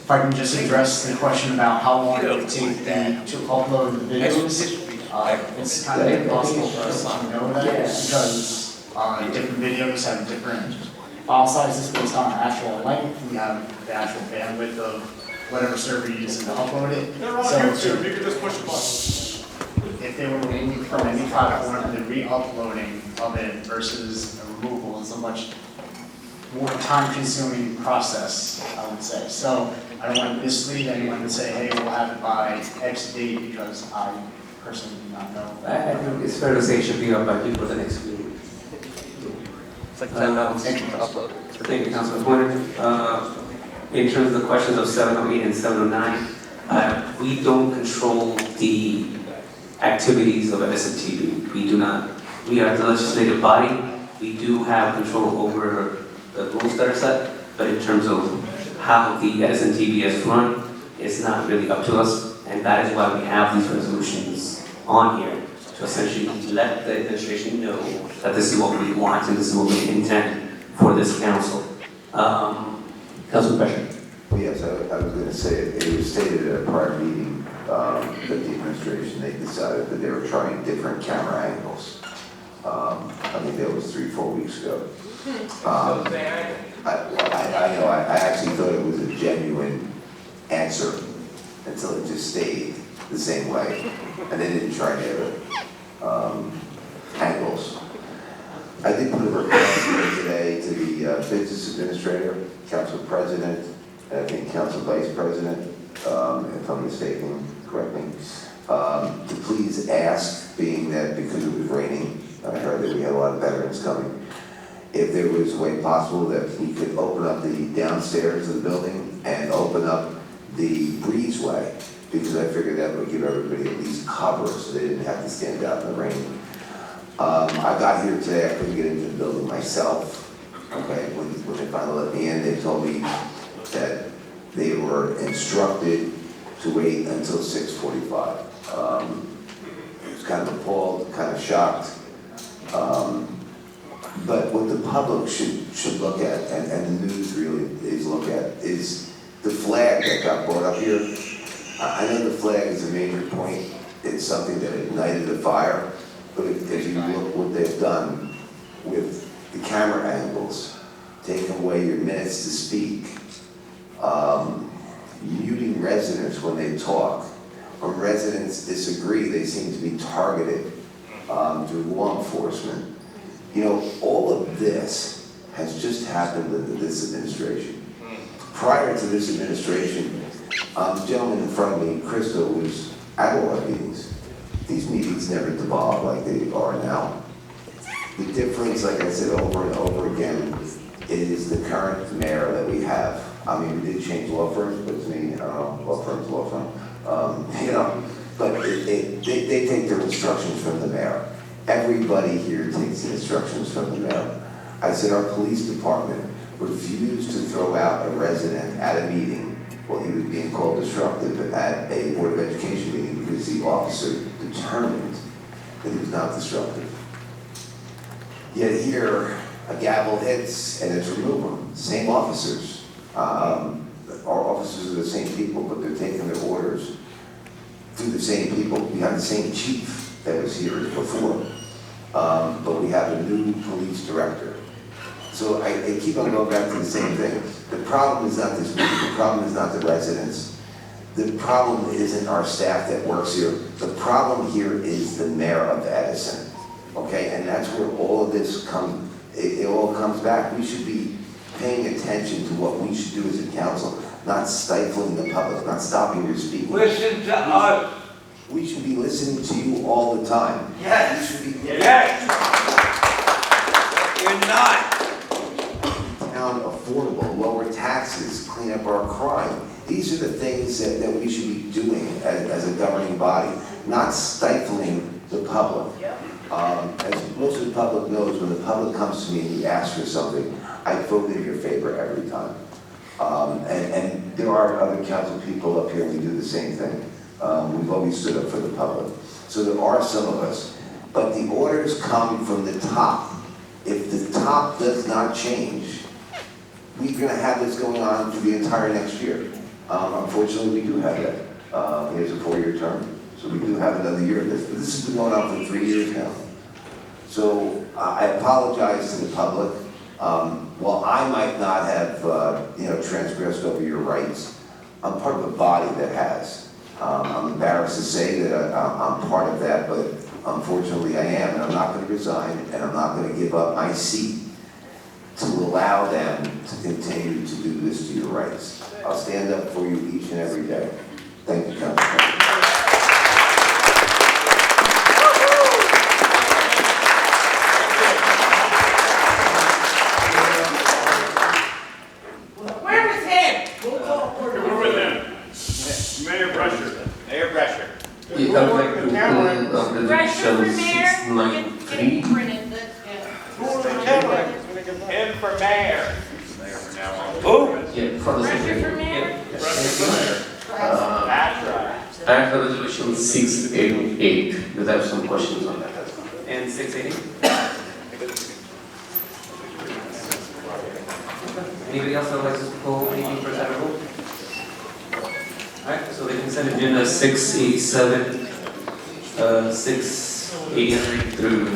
If I can just address the question about how long it would take to upload the videos. It's kind of impossible for us to know that because different videos have different file sizes based on actual length. We have the actual bandwidth of whatever server you're using to upload it. They're on YouTube, you can just push a button. If they were removed from any platform, the re-uploading of it versus a removal is a much more time-consuming process, I would say. So I don't want to mislead anyone and say, hey, we'll have it by X date, because I personally do not know. I think it's fair to say it should be up by before the next meeting. It's like 10 hours Thank you. to upload. Thank you, Councilman Pointer. In terms of the questions of 708 and 709, we don't control the activities of Edison TV. We do not. We are the legislative body. We do have control over the rules that are set, but in terms of how the Edison TV is run, it's not really up to us, and that is why we have these resolutions on here, to essentially let the administration know that this is what we want and this is what we intend for this council. Councilman Bashir. Yes, I was going to say, it was stated at a prior meeting that the administration, they decided that they were trying different camera angles. I think that was 3-4 weeks ago. I actually thought it was a genuine answer until it just stayed the same way, and they didn't try any other angles. I did put a request in today to the business administrator, council president, and I think council vice president, if I'm mistaken, correct me, to please ask, being that because it was raining, I heard that we had a lot of veterans coming, if there was a way possible that we could open up the downstairs of the building and open up the breezeway, because I figured that would give everybody at least cover so they didn't have to stand out in the rain. I got here today, I couldn't get into the building myself. Okay, when they finally let me in, they told me that They were instructed to wait until 6:45. I was kind of appalled, kind of shocked. But what the public should look at, and the news really is look at, is the flag that got brought up here. I know the flag is a major point. It's something that ignited the fire. But if you look what they've done with the camera angles, taking away your minutes to speak, muting residents when they talk. When residents disagree, they seem to be targeted through law enforcement. You know, all of this has just happened under this administration. Prior to this administration, the gentleman in front of me, Crystal, was at all our meetings. These meetings never devolved like they are now. The difference, like I said over and over again, is the current mayor that we have. I mean, we did change law firms, but to me, I don't know, law firm. You know, but they take their instructions from the mayor. Everybody here takes the instructions from the mayor. I said our police department refused to throw out a resident at a meeting while he was being called disruptive at a Board of Education meeting because the officer determined that he was not disruptive. Yet here, a gavel hits and it's removed. Same officers. Our officers are the same people, but they're taking their orders through the same people. We have the same chief that was here before, but we have a new police director. So I keep on going back to the same thing. The problem is not this meeting. The problem is not the residents. The problem isn't our staff that works here. The problem here is the mayor of Edison. Okay, and that's where all of this comes. It all comes back. We should be paying attention to what we should do as a council, not stifling the public, not stopping your speaking. Listen to us. We should be listening to you all the time. Yes. We should be Yes. You're not. Town affordable, lower taxes, clean up our crime. These are the things that we should be doing as a governing body, not stifling the public. As most of the public knows, when the public comes to me and you ask for something, I vote in your favor every time. And there are other council people up here, and we do the same thing. We've always stood up for the public. So there are some of us, but the orders come from the top. If the top does not change, we're going to have this going on for the entire next year. Unfortunately, we do have that. Here's a 4-year term. So we do have another year of this. But this has been going on for 3 years now. So I apologize to the public. While I might not have transgressed over your rights, I'm part of a body that has. I'm embarrassed to say that I'm part of that, but unfortunately I am, and I'm not going to resign, and I'm not going to give up my seat to allow them to continue to do this to your rights. I'll stand up for you each and every day. Thank you, Councilman. Where was him? Who were them? Mayor Brusher. Mayor Brescher. I would like to open resolution 693. Him for mayor. Who? Yeah, for the secretary. That's right. I have resolution 688, because I have some questions on that as well. And 680? Anybody else that would like to pull anything for that rule? Alright, so the consent agenda 687, 689 through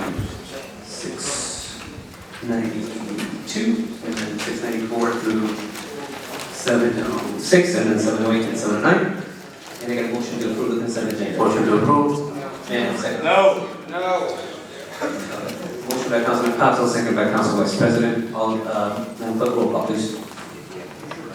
692, and then 694 through 706, and then 708 and 709. Can I get a motion to approve the consent agenda? Motion to approve. And second. No. Motion by Councilman Patel, second by Council Vice President. All, then clerk roll call, please.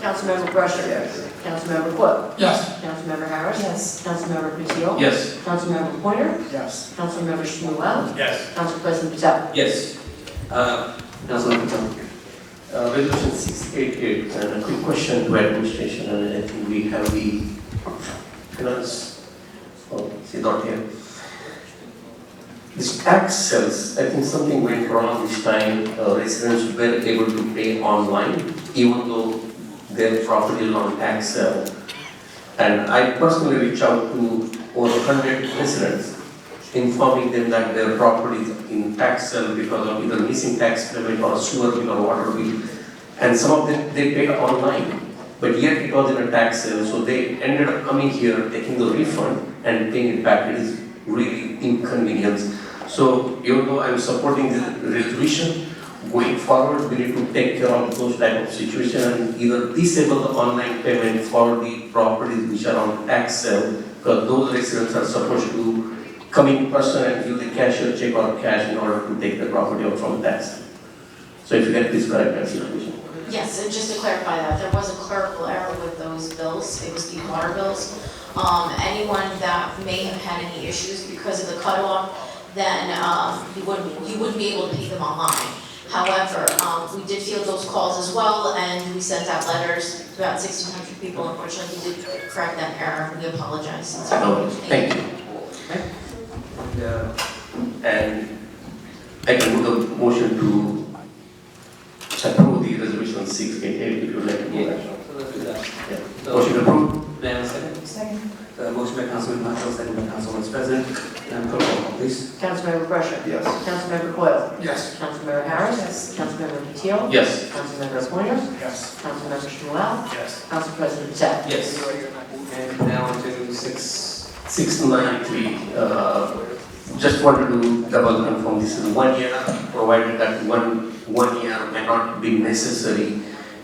Councilmember Brusher. Yes. Councilmember Wood. Yes. Councilmember Harris. Yes. Councilmember Patil. Yes. Councilmember Pointer. Yes. Councilmember Shmuel. Yes. Council President Patel. Yes. Councilman Patel. Resolution 688, and a quick question to administration, and I think we have the finance here. This tax sales, I think something went wrong this time. Residents were able to pay online, even though their property on tax sale. And I personally reached out to over 100 residents, informing them that their property is in tax sale because of either missing tax payment or sewer bill or water bill. And some of them, they paid online, but yet it was in a tax sale, so they ended up coming here, taking the refund and paying it back. It is really inconvenience. So even though I'm supporting the resolution, going forward, we need to take care of those type of situations and either disable the online payment for the properties which are on tax sale, because those residents are supposed to come in person and give the cashier check or cash in order to take the property out from tax. So if you can please correct that situation. Yes, and just to clarify that, there was a clerical error with those bills. It was the water bills. Anyone that may have had any issues because of the cutoff, then you wouldn't be able to pay them online. However, we did field those calls as well, and we sent out letters to about 1,600 people. Unfortunately, we did correct that error. We apologize. No, thank you. And I can put a motion to approve the resolution 688 if you would like to do that. So let's do that. Yeah. Motion approved. May I have a second? Second. Motion by Councilman Patel, second by Councilman President. Madam Clerk, roll call, please. Councilmember Brusher. Yes. Councilmember Coyle. Yes. Councilmember Harris. Yes. Councilmember Patil. Yes. Councilmember Pointer. Yes. Councilmember Shmuel. Yes. Council President Pat. Yes. And now on to 693. Just wanted to double confirm this is 1 year, provided that one year may not be necessary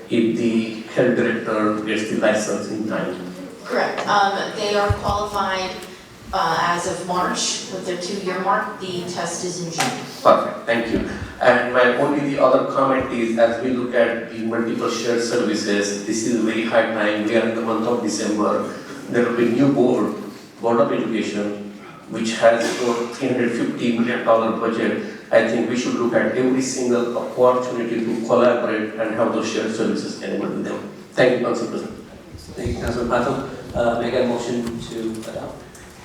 if the health director gets the license in time. Correct. They are qualified as of March with their 2-year mark. The test is in June. Perfect, thank you. And my only other comment is, as we look at the multiple shared services, this is a very high time. We are in the month of December. There will be new board of education, which has a $350 million budget. I think we should look at every single opportunity to collaborate and have those shared services enabled with them. Thank you, Council President. Thank you, Councilman Patel. May I get a motion to adopt?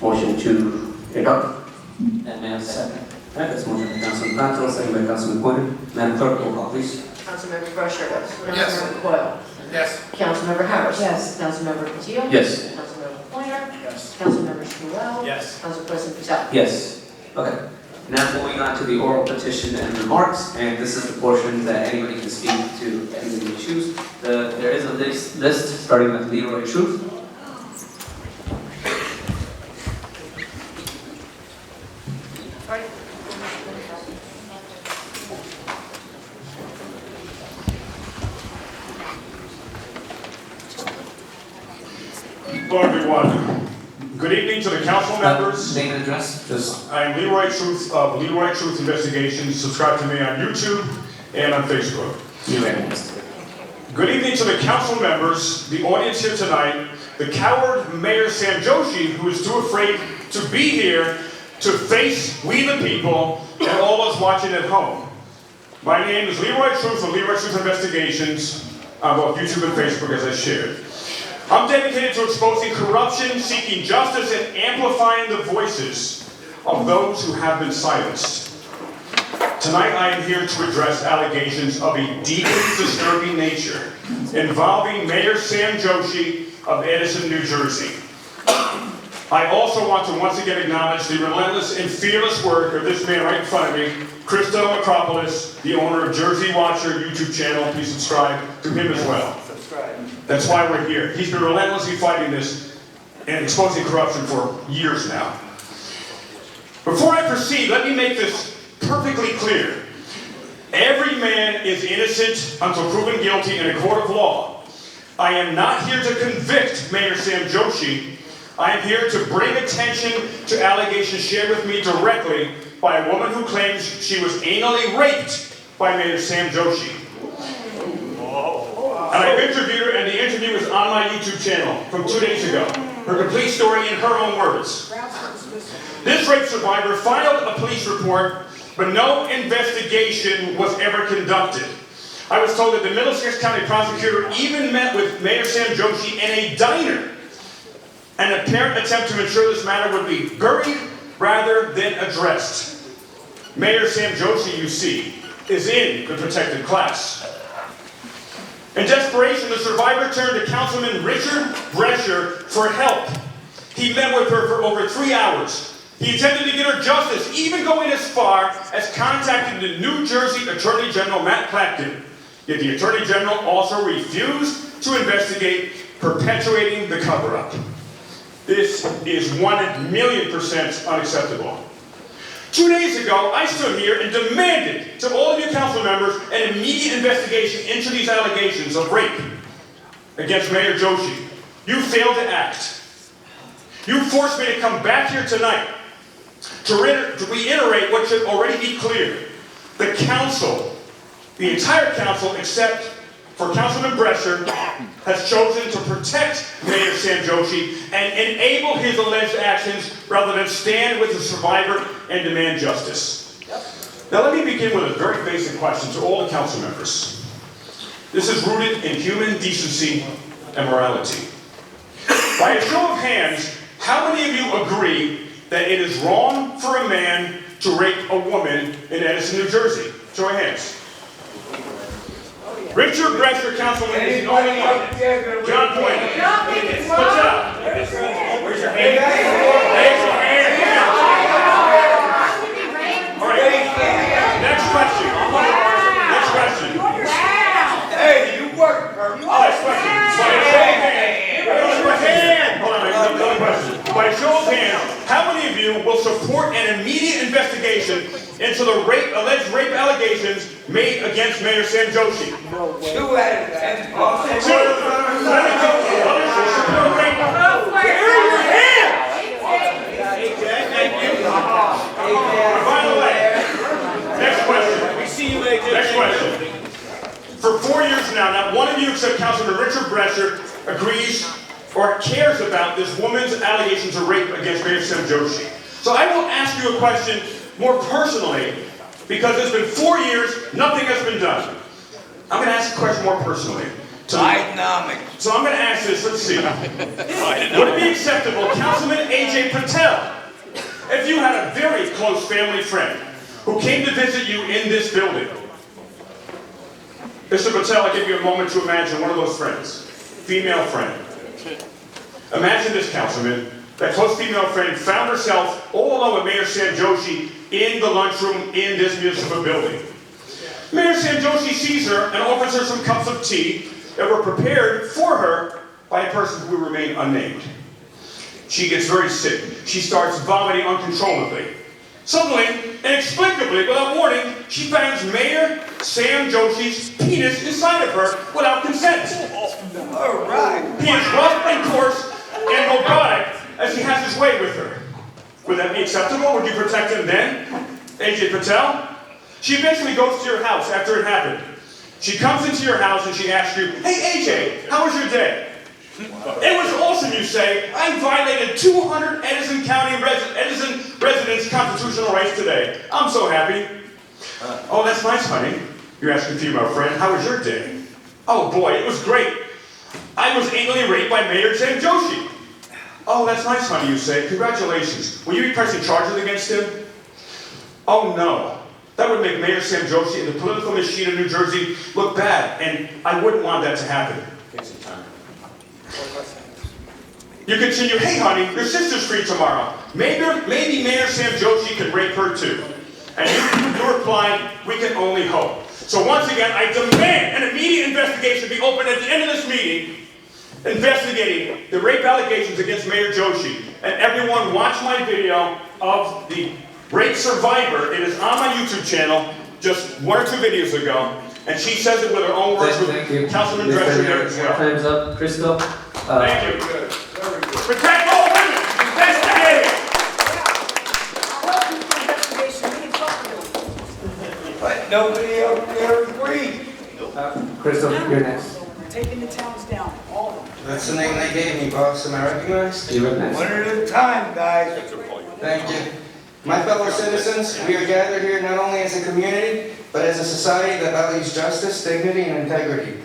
Motion to adopt. And may I have a second? All right, that's motion by Councilman Patel, second by Councilman Pointer. Madam Clerk, roll call, please. Councilmember Brusher. Yes. Councilmember Coyle. Yes. Councilmember Harris. Yes. Councilmember Patil. Yes. Councilmember Pointer. Yes. Councilmember Shmuel. Yes. Council President Patel. Yes. Okay. Now moving on to the oral petition and remarks, and this is the portion that anybody can speak to anything they choose. There is a list starting with Leroy Truth. Hello, everyone. Good evening to the council members. Name and address, just. I'm Leroy Truth of Leroy Truth Investigations. Subscribe to me on YouTube and on Facebook. Good evening to the council members, the audience here tonight, the coward Mayor Sam Joshi, who is too afraid to be here to face we the people and all us watching at home. My name is Leroy Truth of Leroy Truth Investigations on both YouTube and Facebook, as I shared. I'm dedicated to exposing corruption, seeking justice, and amplifying the voices of those who have been silenced. Tonight I am here to address allegations of a deeply disturbing nature involving Mayor Sam Joshi of Edison, New Jersey. I also want to once again acknowledge the relentless and fearless work of this man right in front of me, Christo Acropolis, the owner of Jersey Watcher YouTube channel. Please subscribe to him as well. That's why we're here. He's been relentlessly fighting this and exposing corruption for years now. Before I proceed, let me make this perfectly clear. Every man is innocent until proven guilty in a court of law. I am not here to convict Mayor Sam Joshi. I am here to bring attention to allegations shared with me directly by a woman who claims she was anally raped by Mayor Sam Joshi. And I've interviewed her, and the interview is on my YouTube channel from 2 days ago. Her complete story in her own words. This rape survivor filed a police report, but no investigation was ever conducted. I was told that the Middlesex County prosecutor even met with Mayor Sam Joshi in a diner, an apparent attempt to ensure this matter would be buried rather than addressed. Mayor Sam Joshi, you see, is in the protected class. In desperation, the survivor turned to Councilman Richard Brescher for help. He met with her for over 3 hours. He attempted to get her justice, even going as far as contacting the New Jersey Attorney General Matt Clapton. Yet the Attorney General also refused to investigate, perpetuating the cover-up. This is 1,000,000% unacceptable. 2 days ago, I stood here and demanded to all of you council members an immediate investigation into these allegations of rape against Mayor Joshi. You failed to act. You forced me to come back here tonight to reiterate what should already be clear. The council, the entire council, except for Councilman Brescher, has chosen to protect Mayor Sam Joshi and enable his alleged actions rather than stand with the survivor and demand justice. Now let me begin with a very basic question to all the council members. This is rooted in human decency and morality. By a show of hands, how many of you agree that it is wrong for a man to rape a woman in Edison, New Jersey? Show of hands. Richard Brescher, Councilman, is the only one. John Boyd. Patel. Where's your hand? Raise your hand. All right. Next question. Next question. Hey, you work for me. Next question. Hold on, another question. By show of hands, how many of you will support an immediate investigation into the alleged rape allegations made against Mayor Sam Joshi? 2 out of 10. Let me go. Others will support rape. Here's your hand. By the way, next question. We see you later. Next question. For 4 years now, not one of you except Councilman Richard Brescher agrees or cares about this woman's allegations of rape against Mayor Sam Joshi. So I will ask you a question more personally, because it's been 4 years, nothing has been done. I'm going to ask a question more personally. So I'm going to ask this, let's see. Would it be acceptable, Councilman A.J. Patel, if you had a very close family friend who came to visit you in this building? Mr. Patel, I'll give you a moment to imagine one of those friends, female friend. Imagine this, Councilman. That close female friend found herself all alone with Mayor Sam Joshi in the lunchroom in this municipal building. Mayor Sam Joshi sees her and offers her some cups of tea that were prepared for her by a person who will remain unnamed. She gets very sick. She starts vomiting uncontrollably. Suddenly, inexplicably, without warning, she finds Mayor Sam Joshi's penis inside of her without consent. All right. He is rough and coarse and robotic as he has his way with her. Would that be acceptable? Would you protect him then? A.J. Patel? She eventually goes to your house after it happened. She comes into your house and she asks you, "Hey A.J., how was your day?" "It was awesome," you say. "I violated 200 Edison County residents' constitutional rights today. I'm so happy." "Oh, that's nice, honey." You ask your female friend, "How was your day?" "Oh boy, it was great. I was anally raped by Mayor Sam Joshi." "Oh, that's nice, honey," you say. "Congratulations. Will you be pressing charges against him?" "Oh no. That would make Mayor Sam Joshi and the political machine of New Jersey look bad, and I wouldn't want that to happen." You continue, "Hey honey, your sister's free tomorrow. Maybe Mayor Sam Joshi can rape her too." And you reply, "We can only hope." So once again, I demand an immediate investigation be opened at the end of this meeting, investigating the rape allegations against Mayor Joshi. And everyone watch my video of the rape survivor. It is on my YouTube channel just 1 or 2 videos ago. And she says it with her own words with Councilman Drescher there as well. Time's up. Crystal? Thank you. Protect all women! Investigate! But nobody out there agreed. Crystal, you're next. Taking the towns down, all of them. That's the name they gave me, boss. Am I recognized? You're next. One at a time, guys. Thank you. My fellow citizens, we are gathered here not only as a community, but as a society that values justice, dignity, and integrity.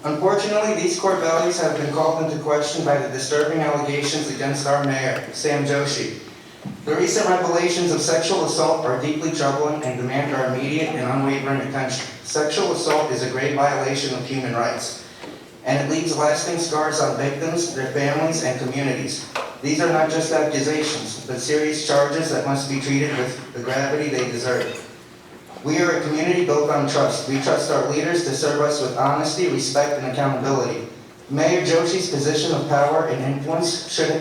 Unfortunately, these core values have been called into question by the disturbing allegations against our mayor, Sam Joshi. The recent revelations of sexual assault are deeply troubling and demand our immediate and unwavering attention. Sexual assault is a grave violation of human rights. and it leaves lasting scars on victims, their families, and communities. These are not just accusations, but serious charges that must be treated with the gravity they deserve. We are a community built on trust. We trust our leaders to serve us with honesty, respect, and accountability. Mayor Joshi's position of power and influence should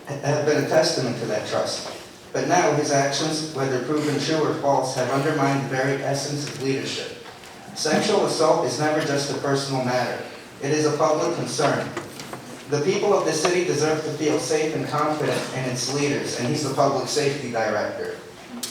have been a testament to that trust. But now his actions, whether proven true or false, have undermined the very essence of leadership. Sexual assault is never just a personal matter. It is a public concern. The people of the city deserve to feel safe and confident in its leaders, and he's the public safety director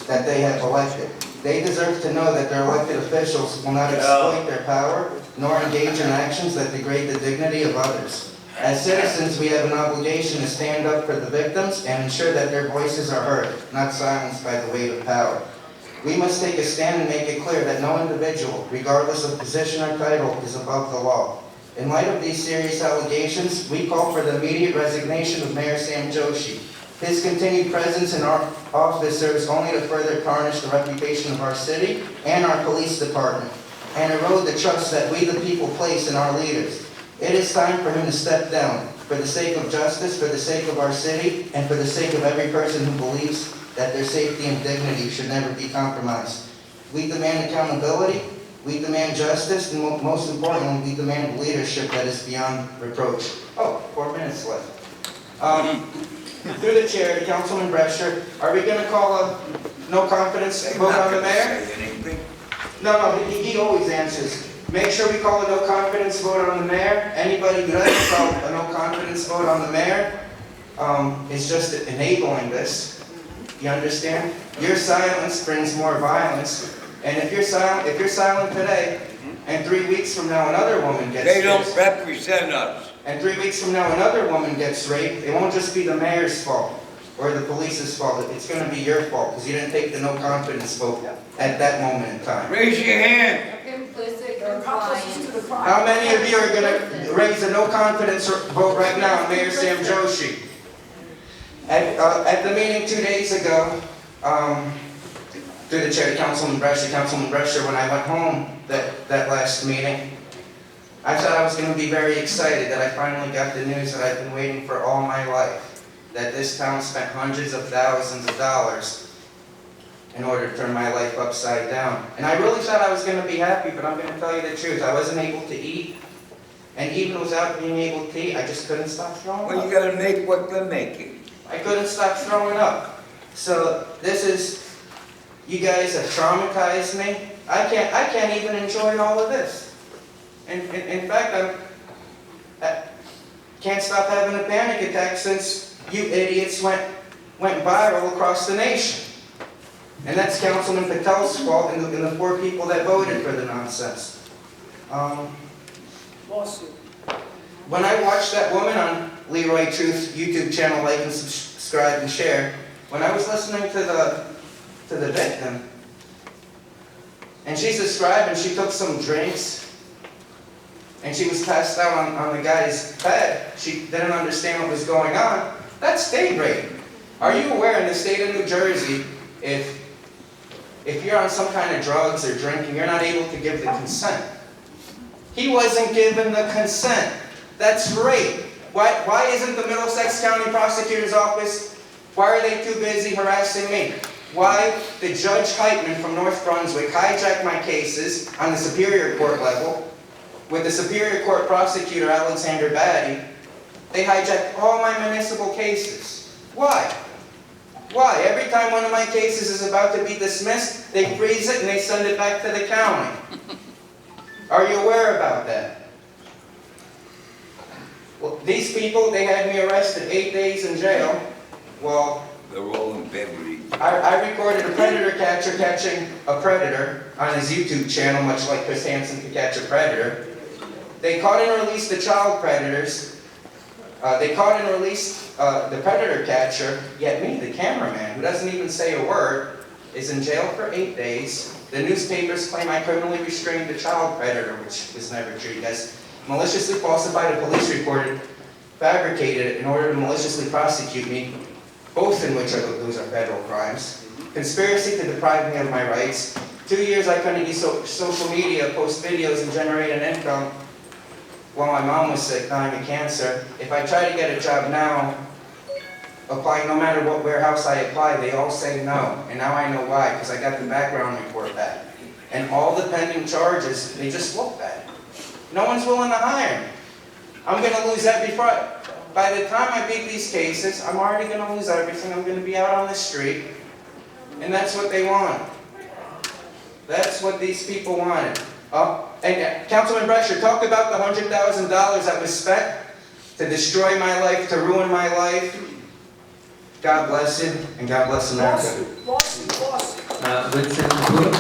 that they have elected. They deserve to know that their elected officials will not exploit their power, nor engage in actions that degrade the dignity of others. As citizens, we have an obligation to stand up for the victims and ensure that their voices are heard, not silenced by the weight of power. We must take a stand and make it clear that no individual, regardless of position or title, is above the law. In light of these serious allegations, we call for the immediate resignation of Mayor Sam Joshi. His continued presence in our office serves only to further tarnish the reputation of our city and our police department, and erode the trust that we the people place in our leaders. It is time for him to step down, for the sake of justice, for the sake of our city, and for the sake of every person who believes that their safety and dignity should never be compromised. We demand accountability, we demand justice, and most importantly, we demand leadership that is beyond reproach. 4 minutes left. Through the chair, to Councilman Brescher, are we going to call a no confidence vote on the mayor? No, he always answers. Make sure we call a no confidence vote on the mayor. Anybody who doesn't call a no confidence vote on the mayor is just enabling this. You understand? Your silence brings more violence. And if you're silent today, and 3 weeks from now another woman gets They don't represent us. And 3 weeks from now another woman gets raped, it won't just be the mayor's fault or the police's fault. It's going to be your fault because you didn't take the no confidence vote at that moment in time. Raise your hand. How many of you are going to raise a no confidence vote right now on Mayor Sam Joshi? At the meeting 2 days ago, through the chair to Councilman Brescher, when I went home that last meeting, I thought I was going to be very excited that I finally got the news that I've been waiting for all my life, that this town spent hundreds of thousands of dollars in order to turn my life upside down. And I really thought I was going to be happy, but I'm going to tell you the truth. I wasn't able to eat, and even without being able to eat, I just couldn't stop throwing up. Well, you gotta make what they're making. I couldn't stop throwing up. So you guys have traumatized me. I can't even enjoy all of this. In fact, I can't stop having a panic attack since you idiots went viral across the nation. And that's Councilman Patel's fault and the 4 people that voted for the nonsense. Lawsuit. When I watched that woman on Leroy Truth's YouTube channel, like and subscribe and share, when I was listening to the victim, and she subscribed and she took some drinks, and she was passed out on the guy's bed, she didn't understand what was going on, that's state rape. Are you aware in the state of New Jersey, if you're on some kind of drugs or drinking, you're not able to give the consent? He wasn't given the consent. That's rape. Why isn't the Middlesex County Prosecutor's Office, why are they too busy harassing me? Why did Judge Heitman from North Brunswick hijack my cases on the Superior Court level with the Superior Court Prosecutor Alexander Batty? They hijacked all my municipal cases. Why? Why? Every time one of my cases is about to be dismissed, they freeze it and they send it back to the county. Are you aware about that? Well, these people, they had me arrested 8 days in jail. Well, They're all in bed with each other. I recorded a predator catcher catching a predator on his YouTube channel, much like Chris Hansen could catch a predator. They caught and released the child predators. They caught and released the predator catcher, yet me, the cameraman, who doesn't even say a word, is in jail for 8 days. The newspapers claim I criminally restrained the child predator, which was never true. You guys maliciously falsified a police report and fabricated it in order to maliciously prosecute me, both in which those are federal crimes. Conspiracy to deprive me of my rights. 2 years I couldn't use social media, post videos, and generate an income. while my mom was sick, dying of cancer. If I try to get a job now, apply, no matter what warehouse I apply, they all say no. And now I know why, because I got the background report back. And all the pending charges, they just look bad. No one's willing to hire me. I'm gonna lose by the time I beat these cases, I'm already gonna lose everything. I'm gonna be out on the street. And that's what they want. That's what these people wanted. And Councilman Brescher, talk about the $100,000 that was spent to destroy my life, to ruin my life. God bless you, and God bless America. With Senator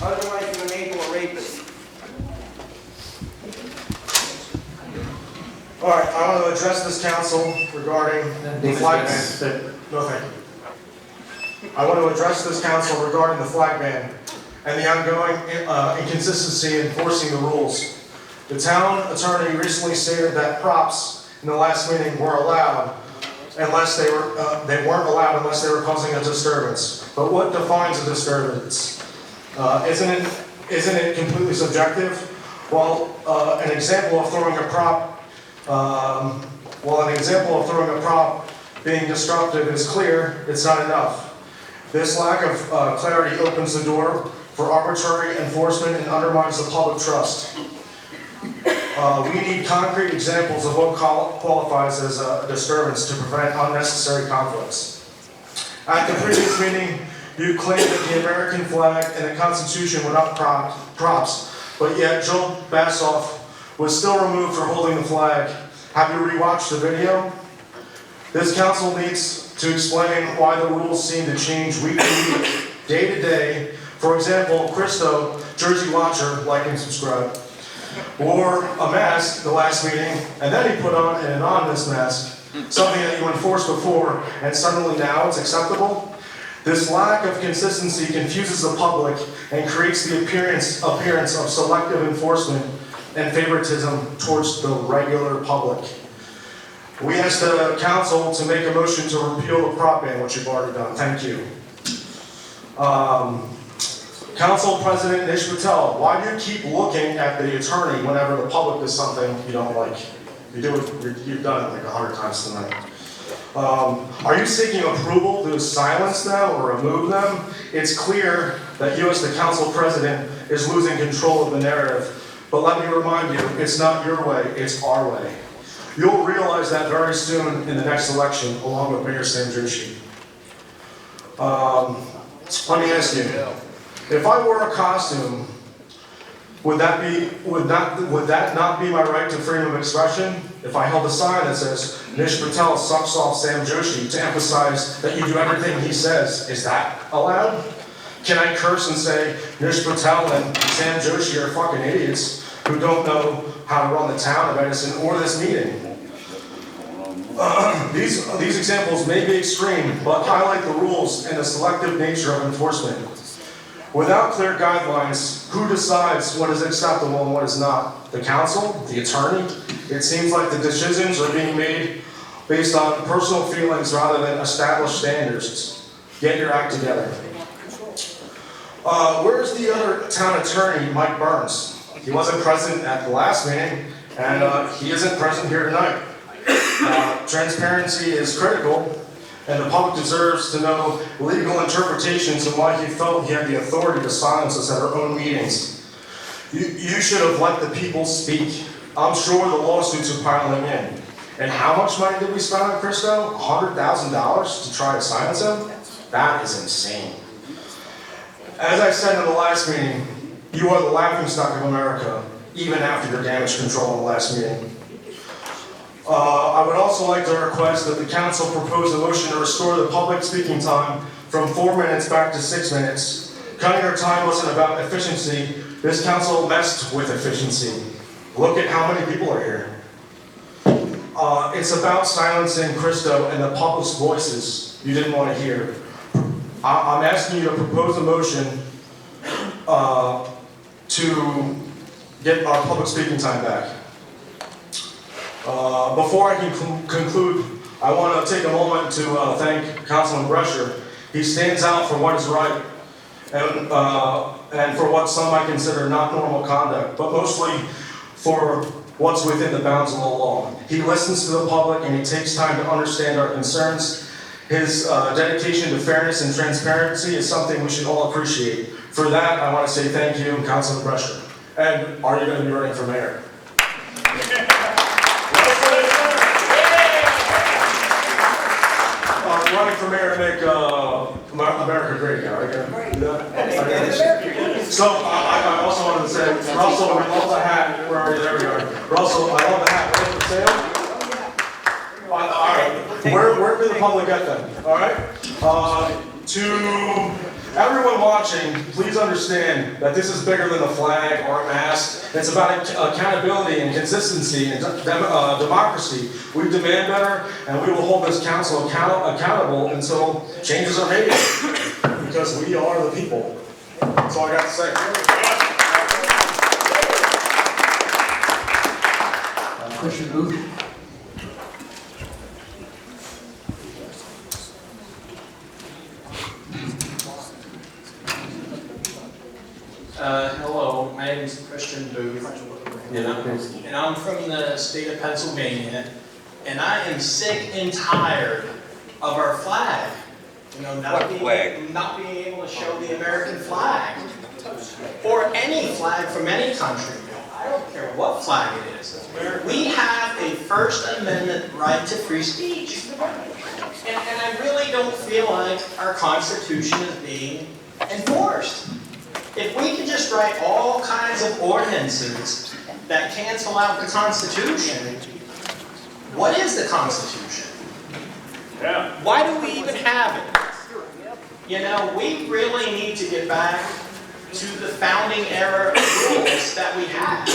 Otherwise, you enable a rapist. All right, I want to address this council regarding the flag ban. No, thank you. I want to address this council regarding the flag ban and the ongoing inconsistency in enforcing the rules. The town attorney recently stated that props in the last meeting were allowed unless they weren't allowed unless they were causing a disturbance. But what defines a disturbance? Isn't it completely subjective? Well, an example of throwing a prop being disruptive is clear, it's not enough. This lack of clarity opens the door for arbitrary enforcement and undermines the public trust. We need concrete examples of what qualifies as a disturbance to prevent unnecessary conflicts. At the previous meeting, you claimed that the American flag and the Constitution were not props, but yet Joel Bassoff was still removed for holding the flag. Have you rewatched the video? This council needs to explain why the rules seem to change week to week, day to day. For example, Christo, Jersey Watcher, like and subscribe, wore a mask the last meeting, and then he put on an anonymous mask, something that you enforced before, and suddenly now it's acceptable? This lack of consistency confuses the public and creates the appearance of selective enforcement and favoritism towards the regular public. We ask the council to make a motion to repeal the prop ban, which you've already done. Thank you. Council President Nish Patel, why do you keep looking at the attorney whenever the public does something you don't like? You've done it like 100 times tonight. Are you seeking approval to silence them or remove them? It's clear that you as the council president is losing control of the narrative. But let me remind you, it's not your way, it's our way. You'll realize that very soon in the next election, along with Mayor Sam Joshi. Let me ask you, if I wore a costume, would that not be my right to freedom of expression? If I held a sign that says, Nish Patel sucks off Sam Joshi to emphasize that you do everything he says, is that allowed? Can I curse and say, Nish Patel and Sam Joshi are fucking idiots who don't know how to run the town of Edison or this meeting? These examples may be extreme, but highlight the rules and the selective nature of enforcement. Without clear guidelines, who decides what is acceptable and what is not? The council? The attorney? It seems like the decisions are being made based on personal feelings rather than established standards. Get your act together. Where's the other town attorney, Mike Burns? He wasn't present at the last meeting, and he isn't present here tonight. Transparency is critical, and the public deserves to know legal interpretations and why he felt he had the authority to silence us at our own meetings. You should have let the people speak. I'm sure the lawsuits are piling in. And how much money did we spend on Christo? $100,000 to try to silence him? That is insane. As I said in the last meeting, you are the laughingstock of America, even after your damage control in the last meeting. I would also like to request that the council propose a motion to restore the public speaking time from 4 minutes back to 6 minutes. Cutting our time wasn't about efficiency. This council messed with efficiency. Look at how many people are here. It's about silencing Christo and the public's voices you didn't want to hear. I'm asking you to propose a motion to get our public speaking time back. Before I can conclude, I want to take a moment to thank Councilman Brescher. He stands out for what is right, and and for what some might consider not normal conduct, but mostly for what's within the bounds of the law. He listens to the public and he takes time to understand our concerns. His dedication to fairness and transparency is something we should all appreciate. For that, I want to say thank you, Councilman Brescher. And are you going to be running for mayor? Running for mayor to make America great again, right? So I also wanted to say, Russell, I love the hat. Where are you? There we are. Russell, I love the hat. Ready for sale? All right. Where can the public get them? All right. To everyone watching, please understand that this is bigger than a flag or a mast. It's about accountability and consistency and democracy. We demand better, and we will hold this council accountable until changes are made. Because we are the people. That's all I got to say. Question Booth? Hello, my name is Christian Booth, and I'm from the state of Pennsylvania, and I am sick and tired of our flag. You know, not being able to show the American flag, or any flag from any country. I don't care what flag it is. We have a First Amendment right to free speech, and I really don't feel like our Constitution is being enforced. If we can just write all kinds of ordinances that cancel out the Constitution, what is the Constitution? Yeah. Why do we even have it? You know, we really need to get back to the founding era rules that we had.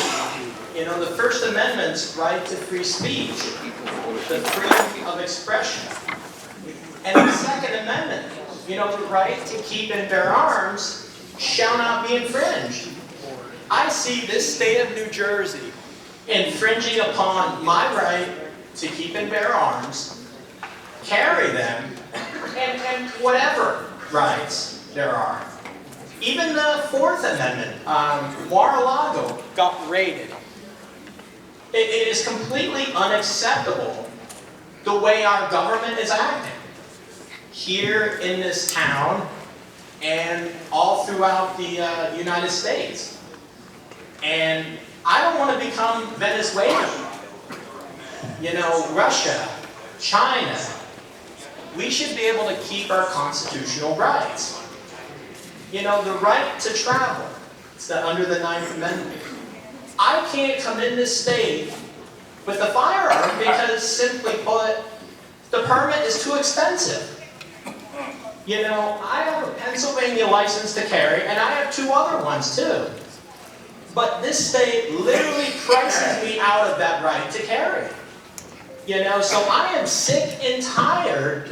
You know, the First Amendment's right to free speech, the freedom of expression, and the Second Amendment, you know, the right to keep and bear arms shall not be infringed. I see this state of New Jersey infringing upon my right to keep and bear arms, carry them, and whatever rights there are. Even the Fourth Amendment, Mar-a-Lago got raided. It is completely unacceptable the way our government is acting here in this town and all throughout the United States. And I don't want to become Venezuela, you know, Russia, China. We should be able to keep our constitutional rights. You know, the right to travel, it's under the 9th Amendment. I can't come in this state with a firearm because, simply put, the permit is too expensive. You know, I have a Pennsylvania license to carry, and I have 2 other ones too. But this state literally prices me out of that right to carry. You know, so I am sick and tired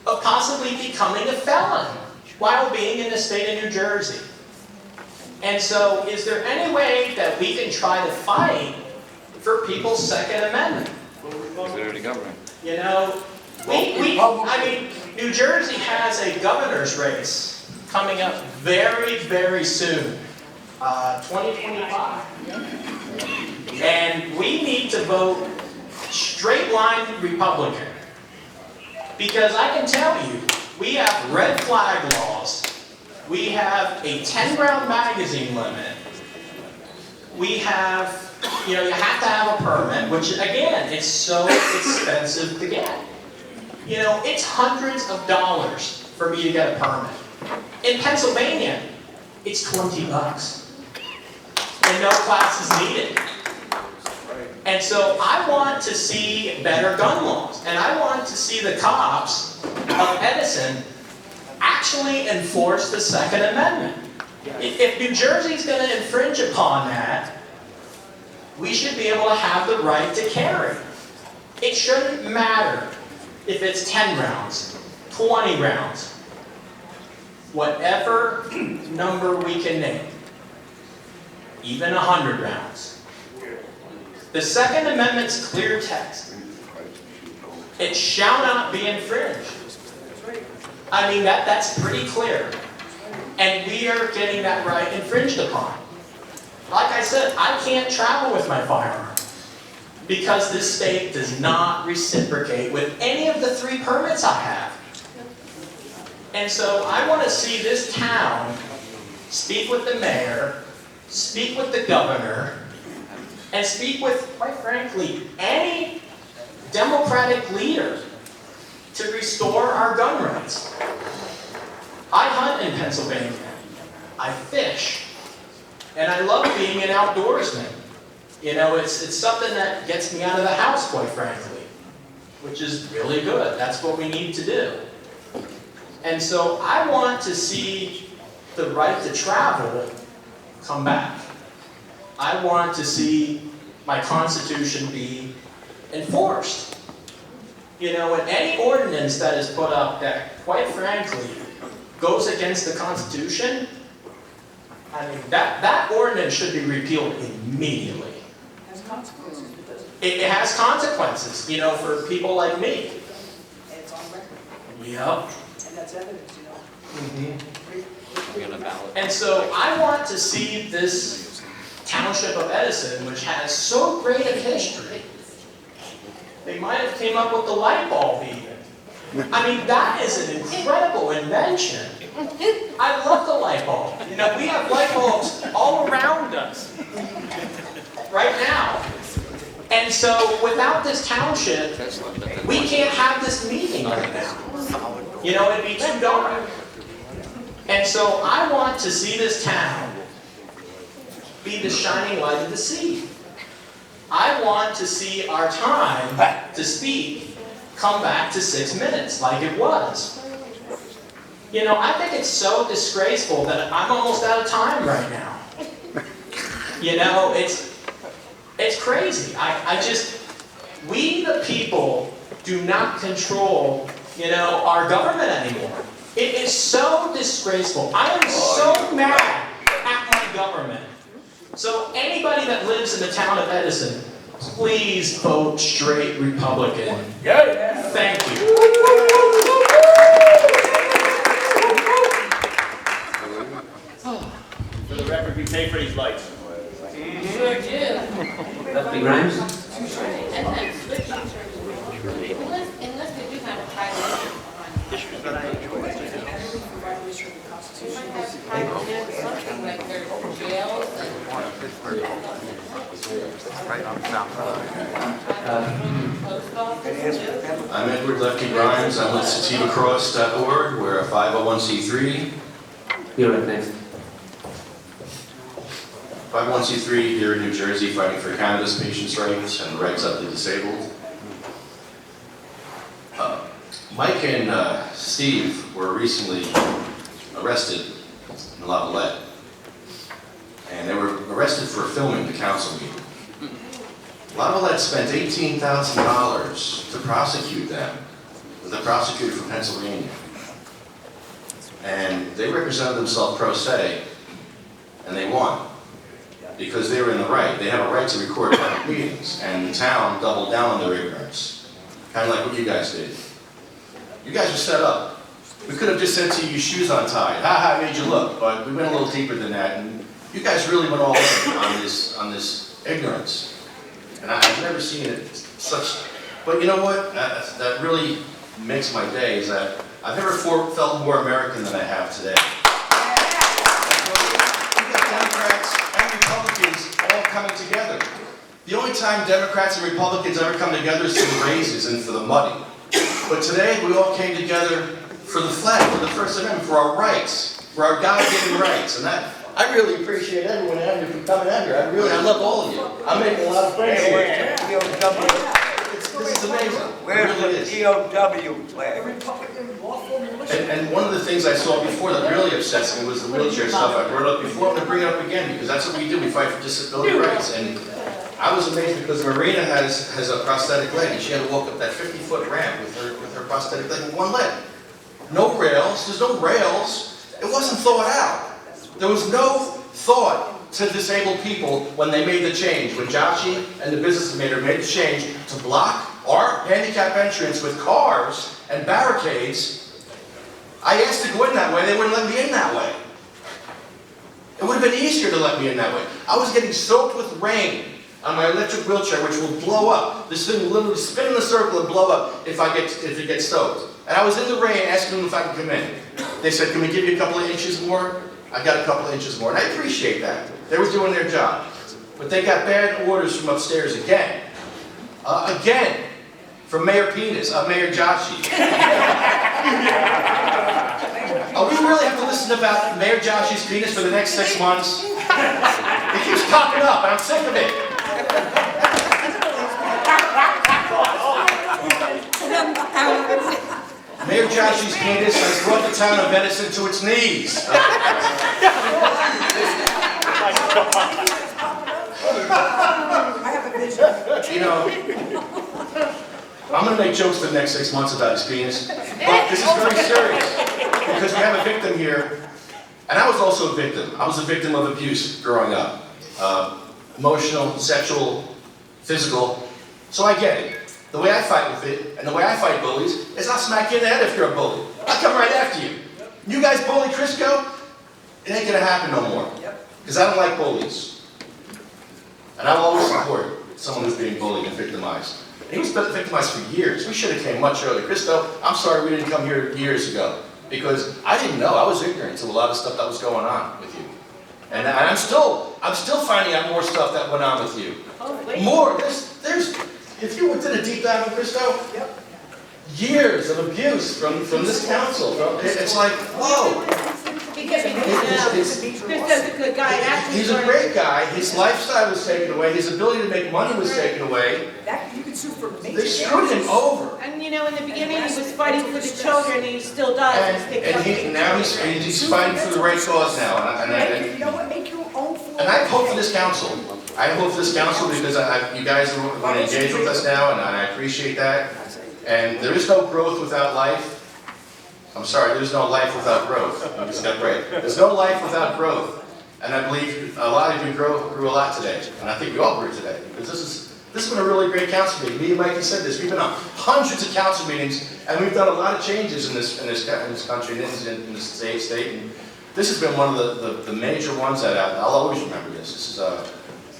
of possibly becoming a felon while being in the state of New Jersey. And so, is there any way that we can try to fight for people's Second Amendment? Consider the government. You know, I mean, New Jersey has a governor's race coming up very, very soon, 2025. And we need to vote straight line Republican. Because I can tell you, we have red flag laws. We have a 10-round magazine limit. We have, you know, you have to have a permit, which again, it's so expensive to get. You know, it's hundreds of dollars for me to get a permit. In Pennsylvania, it's $20. And no classes needed. And so I want to see better gun laws. And I want to see the cops of Edison actually enforce the Second Amendment. If New Jersey's going to infringe upon that, we should be able to have the right to carry. It shouldn't matter if it's 10 rounds, 20 rounds, whatever number we can name, even 100 rounds. The Second Amendment's clear text. It shall not be infringed. I mean, that's pretty clear. And we are getting that right infringed upon. Like I said, I can't travel with my firearm because this state does not reciprocate with any of the 3 permits I have. And so I want to see this town speak with the mayor, speak with the governor, and speak with, quite frankly, any Democratic leader to restore our gun rights. I hunt in Pennsylvania. I fish. And I love being an outdoorsman. You know, it's something that gets me out of the house, quite frankly, which is really good. That's what we need to do. And so I want to see the right to travel come back. I want to see my Constitution be enforced. You know, and any ordinance that is put up that, quite frankly, goes against the Constitution, I mean, that ordinance should be repealed immediately. Has consequences. It has consequences, you know, for people like me. And it's on record. Yep. And that's evidence, you know. And so I want to see this Township of Edison, which has so great a history. They might have came up with the light bulb even. I mean, that is an incredible invention. I love the light bulb. You know, we have light bulbs all around us right now. And so without this township, we can't have this meeting right now. You know, it'd be too dark. And so I want to see this town be the shining light of the sea. I want to see our time to speak come back to 6 minutes like it was. You know, I think it's so disgraceful that I'm almost out of time right now. You know, it's crazy. I just, we the people do not control, you know, our government anymore. It is so disgraceful. I am so mad at my government. So anybody that lives in the town of Edison, please vote straight Republican. Thank you. For the record, we pay for these lights. Sure do. Lefty Grimes? Unless they do have a private. Something like their jails I'm Edward Lefty Grimes. I'm with sativacross.org. We're a 501c3. You're right next. 501c3 here in New Jersey, fighting for cannabis patients' rights and the rights of the disabled. Mike and Steve were recently arrested in Lavalette, and they were arrested for filming the council meeting. Lavalette spent $18,000 to prosecute them with a prosecutor from Pennsylvania, and they represented themselves pro se, and they won. Because they were in the right. They have a right to record public meetings, and the town doubled down on their ignorance. Kind of like what you guys did. You guys were set up. We could have just said to you, shoes untied. Ha ha, made you look. But we went a little deeper than that, and you guys really went all in on this ignorance. And I've never seen it such. But you know what? That really makes my day. Is that I've never felt more American than I have today. Republicans all coming together. The only time Democrats and Republicans ever come together is for the raises and for the money. But today we all came together for the flag, for the First Amendment, for our rights, for our God-given rights. And that I really appreciate everyone out here for coming out here. I love all of you. I'm making a lot of friends here. This is amazing. Where's the POW flag? And one of the things I saw before that really upsets me was the wheelchair stuff. I brought it up before. I'm going to bring it up again because that's what we do. We fight for disability rights. And I was amazed because Marina has a prosthetic leg and she had to walk up that 50-foot ramp with her prosthetic leg with one leg. No rails. There's no rails. It wasn't thought out. There was no thought to disabled people when they made the change. When Joshi and the business administrator made the change to block our handicap entrance with cars and barricades, I asked to go in that way. They wouldn't let me in that way. It would have been easier to let me in that way. I was getting soaked with rain on my electric wheelchair, which will blow up. This thing will literally spin in a circle and blow up if it gets soaked. And I was in the rain asking them if I could come in. They said, can we give you a couple of inches more? I got a couple of inches more, and I appreciate that. They were doing their job. But they got bad orders from upstairs again. Again, from Mayor Mayor Joshi. We really have to listen about Mayor Joshi's penis for the next 6 months? It keeps popping up, and I'm sick of it. Mayor Joshi's penis has brought the town of Edison to its knees. You know, I'm going to make jokes for the next 6 months about his penis, but this is very serious because we have a victim here, and I was also a victim. I was a victim of abuse growing up, emotional, sexual, physical, so I get it. The way I fight with it, and the way I fight bullies, is I'll smack you in the head if you're a bully. I'll come right after you. You guys bully Crisco? It ain't going to happen no more, because I don't like bullies. And I will always support someone who's being bullied and victimized. He was victimized for years. We should have came much earlier. Cristo, I'm sorry we didn't come here years ago, because I didn't know. I was ignorant to a lot of stuff that was going on with you. And I'm still finding out more stuff that went on with you. More. If you did a deep dive on Cristo, years of abuse from this council. It's like, whoa. Cristo's a good guy. He's a great guy. His lifestyle was taken away. His ability to make money was taken away. You can sue for major They screwed him over. And you know, in the beginning, he was fighting for the children, and he still does. Now he's fighting for the right cause now. And I hope for this council. I hope for this council because you guys are going to engage with us now, and I appreciate that. And there is no growth without life. I'm sorry, there's no life without growth. I just got right. There's no life without growth. And I believe a lot of you grew a lot today. And I think we all grew today. Because this has been a really great council meeting. Me and Mikey said this. We've been on hundreds of council meetings, and we've done a lot of changes in this country, in this state. And this has been one of the major ones that I'll always remember this.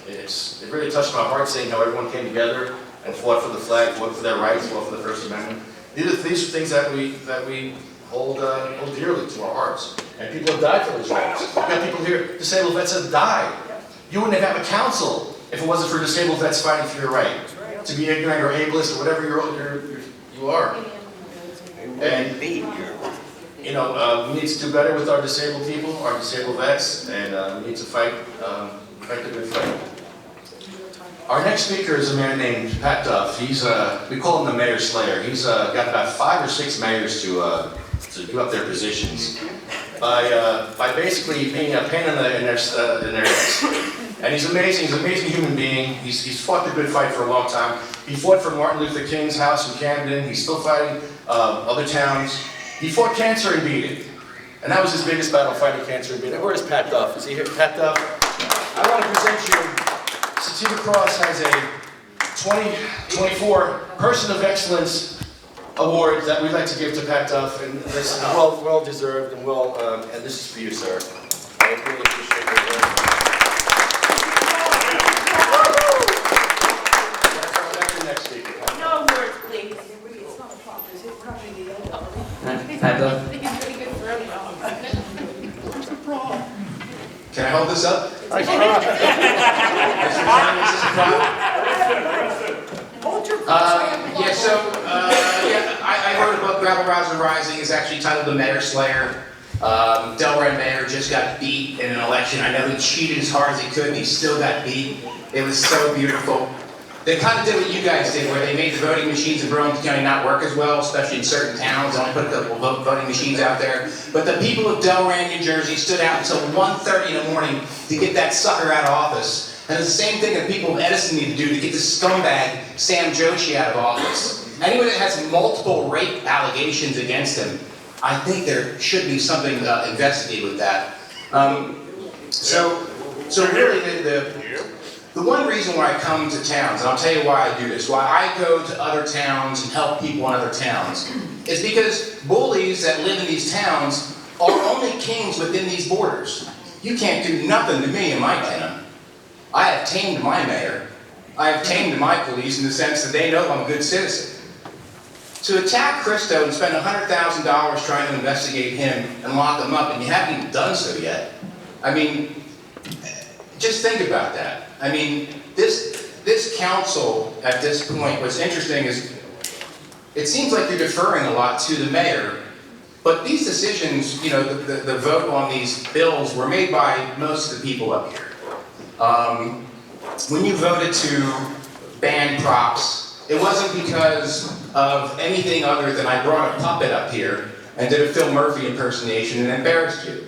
It really touched my heart seeing how everyone came together and fought for the flag, fought for their rights, fought for the First Amendment. These are things that we hold dearly to our hearts. And people have died for those rights. We've got people here, disabled vets have died. You wouldn't have a council if it wasn't for disabled vets fighting for your right to be ignorant or ableist or whatever you are. And you know, we need to do better with our disabled people, our disabled vets, and we need to fight the good fight. Our next speaker is a man named Pat Duff. We call him the Mayor Slayer. He's got about 5 or 6 mayors to give up their positions by basically being a pain in their heads. And he's amazing. He's an amazing human being. He's fought the good fight for a long time. He fought for Martin Luther King's house in Camden. He's still fighting other towns. He fought cancer and beat it. And that was his biggest battle, fighting cancer and beat it. Where is Pat Duff? Is he here? Pat Duff? I want to present you. Sativa Cross has a 2024 Person of Excellence Award that we'd like to give to Pat Duff, and this is well deserved, and this is for you, sir. I really appreciate your work. That's our next speaker. No words, please. Pat Duff. Can I hold this up? I wrote a book, Gravel Rouser Rising. It's actually titled The Mayor Slayer. Delran Mayor just got beat in an election. I know he cheated as hard as he could, and he still got beat. It was so beautiful. They kind of did what you guys did, where they made the voting machines in Burlington County not work as well, especially in certain towns. They only put a couple of voting machines out there. But the people of Delran, New Jersey stood out until 1:30 in the morning to get that sucker out of office. And it's the same thing that people of Edison need to do to get this scumbag, Sam Joshi, out of office. Anyone that has multiple rape allegations against him, I think there should be something investigated with that. So really, the one reason why I come to towns, and I'll tell you why I do this, why I go to other towns and help people in other towns, is because bullies that live in these towns are only kings within these borders. You can't do nothing to me in my town. I have tamed my mayor. I have tamed my police in the sense that they know I'm a good citizen. To attack Christo and spend $100,000 trying to investigate him and lock him up, and you haven't even done so yet. I mean, just think about that. I mean, this council at this point, what's interesting is, it seems like you're deferring a lot to the mayor, but these decisions, you know, the vote on these bills were made by most of the people up here. When you voted to ban props, it wasn't because of anything other than I brought a puppet up here and did a Phil Murphy impersonation and embarrassed you.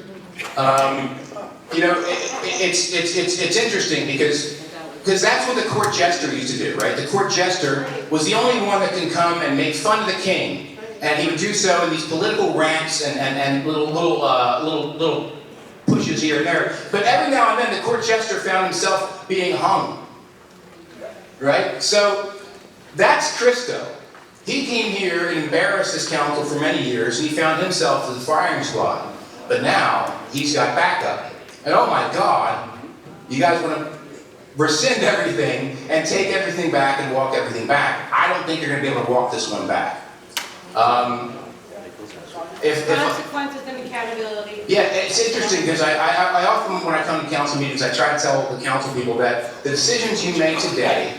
You know, it's interesting because that's what the court jester used to do, right? The court jester was the only one that can come and make fun of the king, and he would do so in these political rants and little pushes here and there. But every now and then, the court jester found himself being hung, right? So that's Christo. He came here and embarrassed this council for many years, and he found himself as a firing squad. But now he's got backup, and oh my God, you guys want to rescind everything and take everything back and walk everything back. I don't think you're going to be able to walk this one back. Consequences and accountability. Yeah, it's interesting because I often, when I come to council meetings, I try to tell the council people that the decisions you make today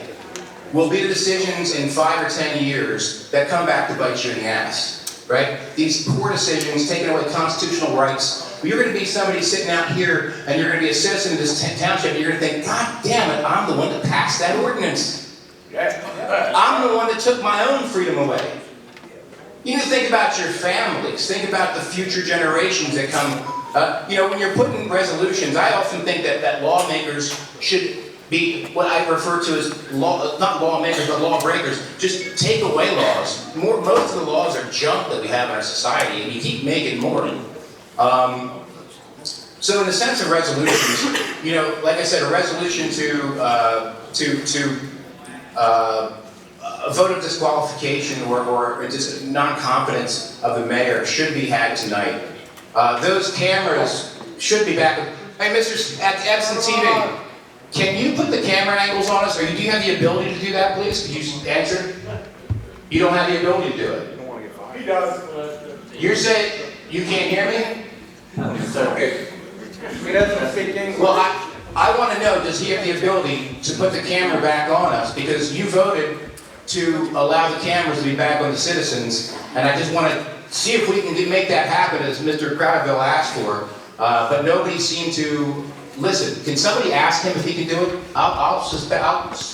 will be the decisions in 5 or 10 years that come back to bite you in the ass, right? These poor decisions, taking away constitutional rights. You're going to be somebody sitting out here, and you're going to be a citizen of this township, and you're going to think, God damn it, I'm the one that passed that ordinance. I'm the one that took my own freedom away. You need to think about your families. Think about the future generations that come. You know, when you're putting resolutions, I often think that lawmakers should be what I refer to as not lawmakers, but lawbreakers. Just take away laws. Most of the laws are junk that we have in our society, and you keep making more. So in the sense of resolutions, you know, like I said, a resolution to a vote of disqualification or just non-confidence of the mayor should be had tonight. Those cameras should be back. Hey, Mr. Edison TV, can you put the camera angles on us, or do you have the ability to do that, please? Could you answer? You don't have the ability to do it. He does. You're saying you can't hear me? He doesn't speak English. Well, I want to know, does he have the ability to put the camera back on us? Because you voted to allow the cameras to be back on the citizens, and I just want to see if we can make that happen, as Mr. Crowdville asked for, but nobody seemed to listen. Can somebody ask him if he can do it? I'll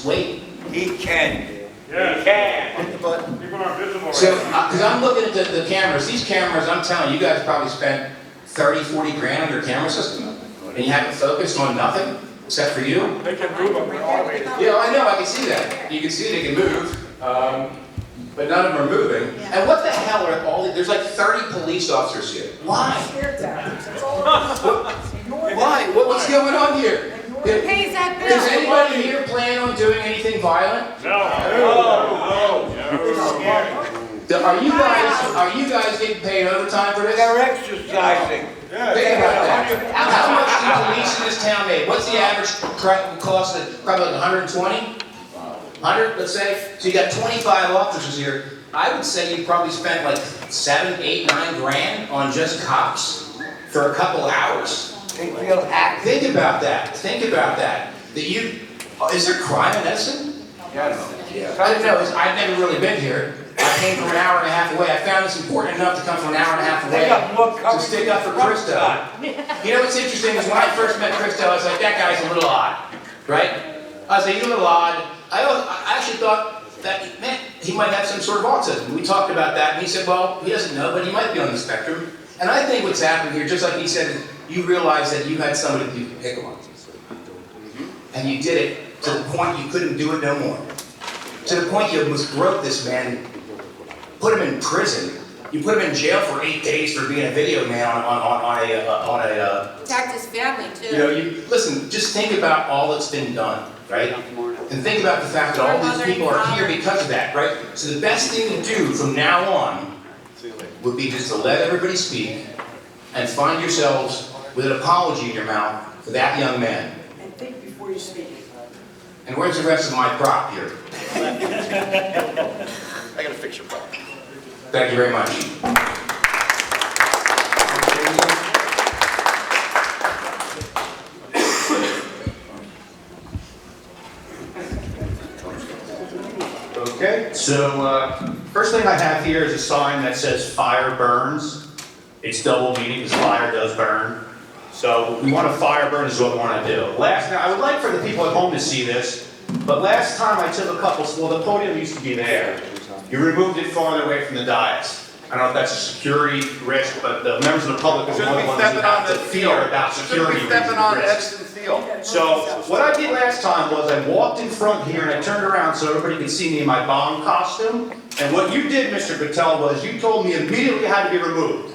wait. He can. Yes. He can. Hit the button. People are visible right So, now. because I'm looking at the cameras, these cameras, I'm telling you, you guys probably spent 30, 40 grand on your camera system, and you haven't focused on nothing except for you? They can move them, they're automated. Yeah, I know, I can see that. You can see they can move, but none of them are moving. And what the hell are all these, there's like 30 police officers here. Why? Why? What's going on here? Who pays that bill? Does anybody here plan on doing anything violent? No. Are you guys getting paid overtime for this? They're exercising. Think about that. How much do police in this town make? What's the average cost? Probably like 120? 100, let's say? So you got 25 officers here. I would say you probably spent like 7, 8, 9 grand on just cops for a couple hours. They feel happy. Think about that. Think about that. Is there crime in Edison? Yes. I didn't know. I've never really been here. I came from an hour and a half away. I found this important enough to come from an hour and a half away to stick up for Christo. You know what's interesting is when I first met Christo, I was like, that guy's a little odd, right? I was like, you're a little odd. I actually thought that, man, he might have some sort of autism. We talked about that, and he said, well, he doesn't know, but he might be on the spectrum. And I think what's happened here, just like he said, you realized that you had somebody that you could pick on. And you did it to the point you couldn't do it no more. To the point you almost broke this man, put him in prison. You put him in jail for 8 days for being a video man on a Attacked his family too. you know, listen, just think about all that's been done, right? And think about the fact that all these people are here because of that, right? So the best thing to do from now on would be just to let everybody speak and find yourselves with an apology in your mouth for that young man. And think before you speak. And where's the rest of my prop here? I gotta fix your prop. Thank you very much. Okay, so first thing I have here is a sign that says fire burns. It's double meaning because fire does burn. So we want to fire burn is what we want to do. Now I would like for the people at home to see this, but last time I took a couple, well the podium used to be there. You removed it farther away from the dais. I don't know if that's a security risk, but the members of the public are one of the ones who have to fear about security reasons. Stepping on Edison field. So what I did last time was I walked in front here and I turned around so everybody could see me in my bomb costume. And what you did, Mr. Patel, was you told me immediately it had to be removed.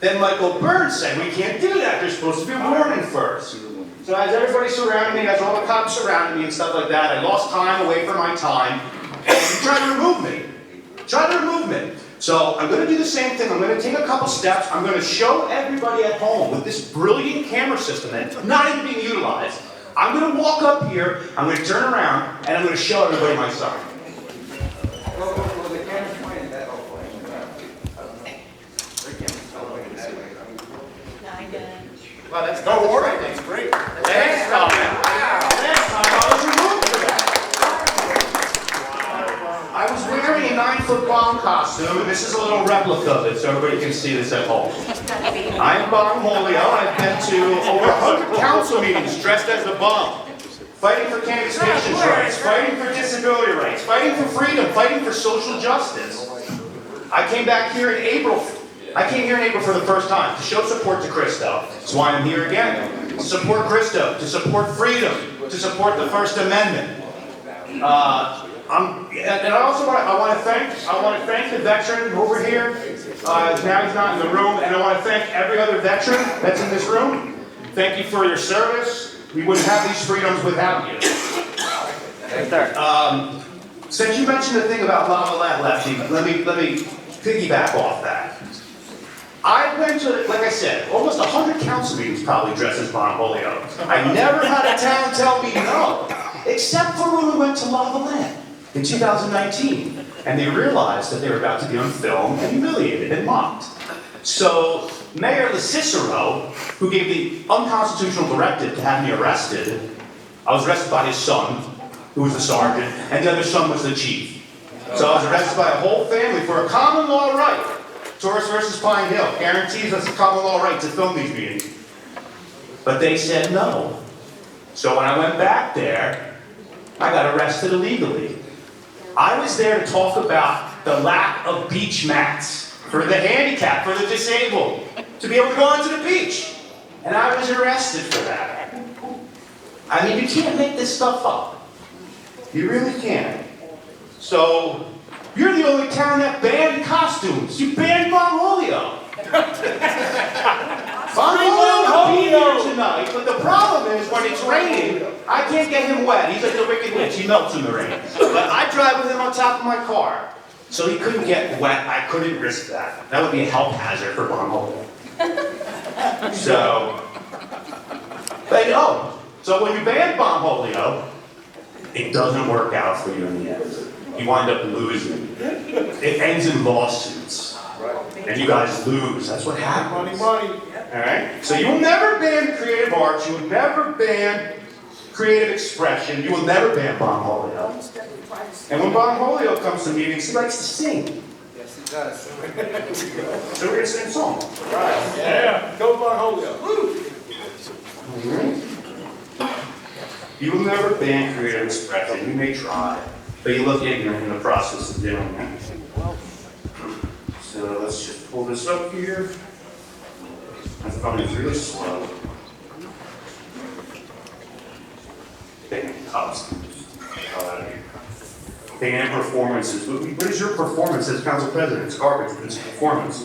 Then Michael Byrd said, we can't do that, there's supposed to be a warning first. So as everybody surrounded me, as all the cops surrounded me and stuff like that, I lost time away from my time, and you tried to remove me. Tried to remove me. So I'm going to do the same thing. I'm going to take a couple steps. I'm going to show everybody at home with this brilliant camera system that's not even being utilized. I'm going to walk up here, I'm going to turn around, and I'm going to show everybody my sign. Well, that's no warning. That's great. Last time I was removed for that. I was wearing a 9-foot bomb costume, and this is a little replica of it, so everybody can see this at home. I'm Bomb Holio. I've been to over 100 council meetings dressed as a bomb, fighting for candidates' patients' rights, fighting for disability rights, fighting for freedom, fighting for social justice. I came back here in April. I came here in April for the first time to show support to Christo. That's why I'm here again. To support Christo, to support freedom, to support the First Amendment. And I also want to thank the veteran over here. Now he's not in the room, and I want to thank every other veteran that's in this room. Thank you for your service. We wouldn't have these freedoms without you. Since you mentioned the thing about Lava Lad Lefty, let me piggyback off that. I went to, like I said, almost 100 council meetings probably dressed as Bomb Holio. I never had a town tell me no, except for when we went to Lava Land in 2019, and they realized that they were about to be on film and humiliated and mocked. So Mayor LaCicero, who gave the unconstitutional directive to have me arrested, I was arrested by his son, who was the sergeant, and the other son was the chief. So I was arrested by a whole family for a common law right. Taurus versus Pine Hill guarantees us a common law right to film these meetings. But they said no. So when I went back there, I got arrested illegally. I was there to talk about the lack of beach mats for the handicapped, for the disabled, to be able to go onto the beach. And I was arrested for that. I mean, you can't make this stuff up. You really can't. So, you're the only town that banned costumes. You banned Bomb Holio. Bomb Holio will be here tonight, but the problem is when it's raining, I can't get him wet. He's like the Wicked Witch. He melts in the rain. But I drive with him on top of my car, so he couldn't get wet. I couldn't risk that. That would be a health hazard for Bomb Holio. So, so when you ban Bomb Holio, it doesn't work out for you in the end. You wind up losing. It ends in lawsuits. And you guys lose. That's what happens. Money. Alright? So you will never ban creative arts. You will never ban creative expression. You will never ban Bomb Holio. And when Bomb Holio comes to meetings, he likes to sing. Yes, he does. So we're going to sing a song. Right. Yeah. Go Bomb Holio. Woo! You will never ban creative expression. You may try. But you look ignorant in the process of doing that. So let's just pull this up here. I'm probably really slow. Ban costumes. Ban performances. What is your performance as council president? It's garbage, but it's a performance.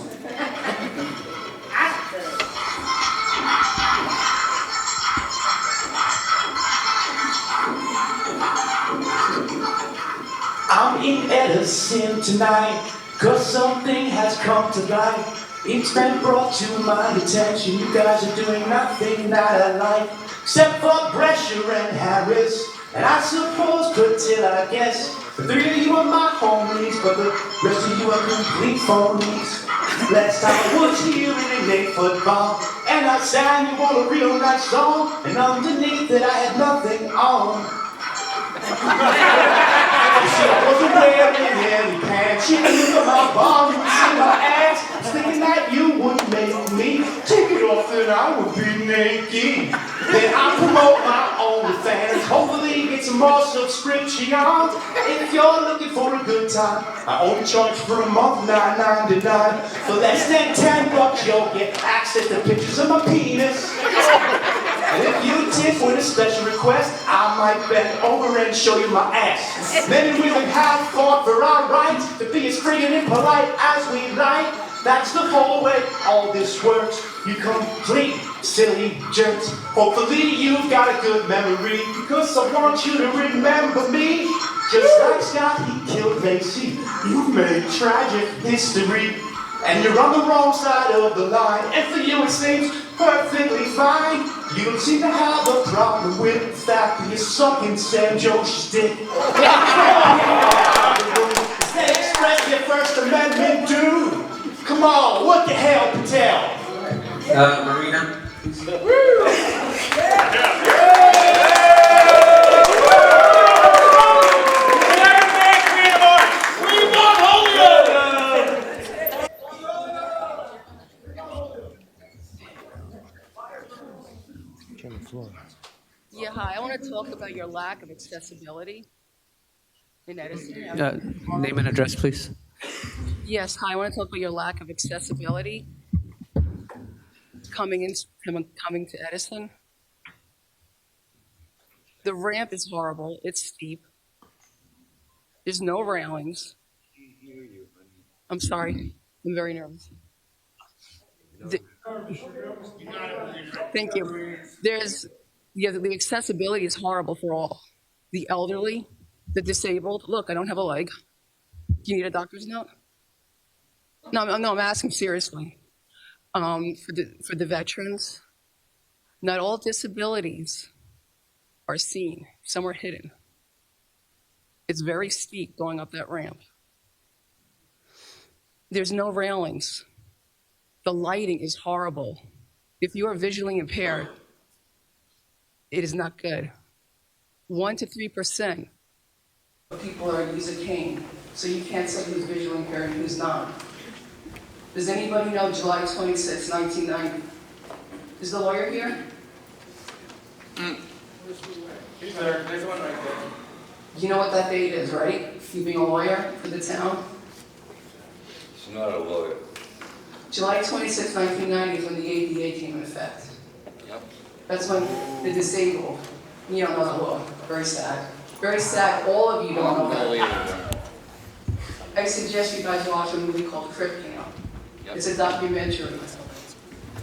I'm in Edison tonight, 'cause something has come to light. It's been brought to my attention, you guys are doing nothing that I like, except for Brescia and Harris, and I suppose Patilla, I guess. The three of you are my homies, but the rest of you are complete phonies. Last time I was here in a football, and I sang you all a real nice song, and underneath it I had nothing on. You see, I wasn't wearing any pants. You look at my ball, you see my ass. I was thinking that you would make me take it off and I would be naked. Then I promote my OnlyFans. Hopefully get some more subscriptions. If you're looking for a good time, I only charge for a month, $9.99. For less than $10, you'll get access to pictures of my penis. And if you tip with a special request, I might bend over and show you my ass. Men and women have fought for our right to be as free and impolite as we like. That's the whole way all this works. You complete silly jerks. Hopefully you've got a good memory, because I want you to remember me. Just like Scott, he killed Lacey. You've made tragic history. And you're on the wrong side of the line. And for you it seems perfectly fine. You don't seem to have a problem with the fact that you're sucking Sam Josh's dick. Instead, express your First Amendment, dude. Come on, what the hell, Patel? Marina? Yeah, hi, I want to talk about your lack of accessibility in Edison. Name and address, please. Yes, hi, I want to talk about your lack of accessibility coming to Edison. The ramp is horrible, it's steep. There's no railings. I'm sorry, I'm very nervous. Thank you. The accessibility is horrible for all. The elderly, the disabled. Look, I don't have a leg. Do you need a doctor's note? No, I'm asking seriously. For the veterans, not all disabilities are seen. Some are hidden. It's very steep going up that ramp. There's no railings. The lighting is horrible. If you are visually impaired, it is not good. 1% to 3% of people use a cane, so you can't say who's visually impaired and who's not. Does anybody know July 26, 1990? Is the lawyer here? He's there, there's one right there. You know what that date is, right? You being a lawyer for the town? She's not a lawyer. July 26, 1990 is when the ADA came in effect. Yep. That's when the disabled, you don't know the law. Very sad. Very sad, all of you don't know that. I suggest you guys watch a movie called Crip Camp. Yep. It's a documentary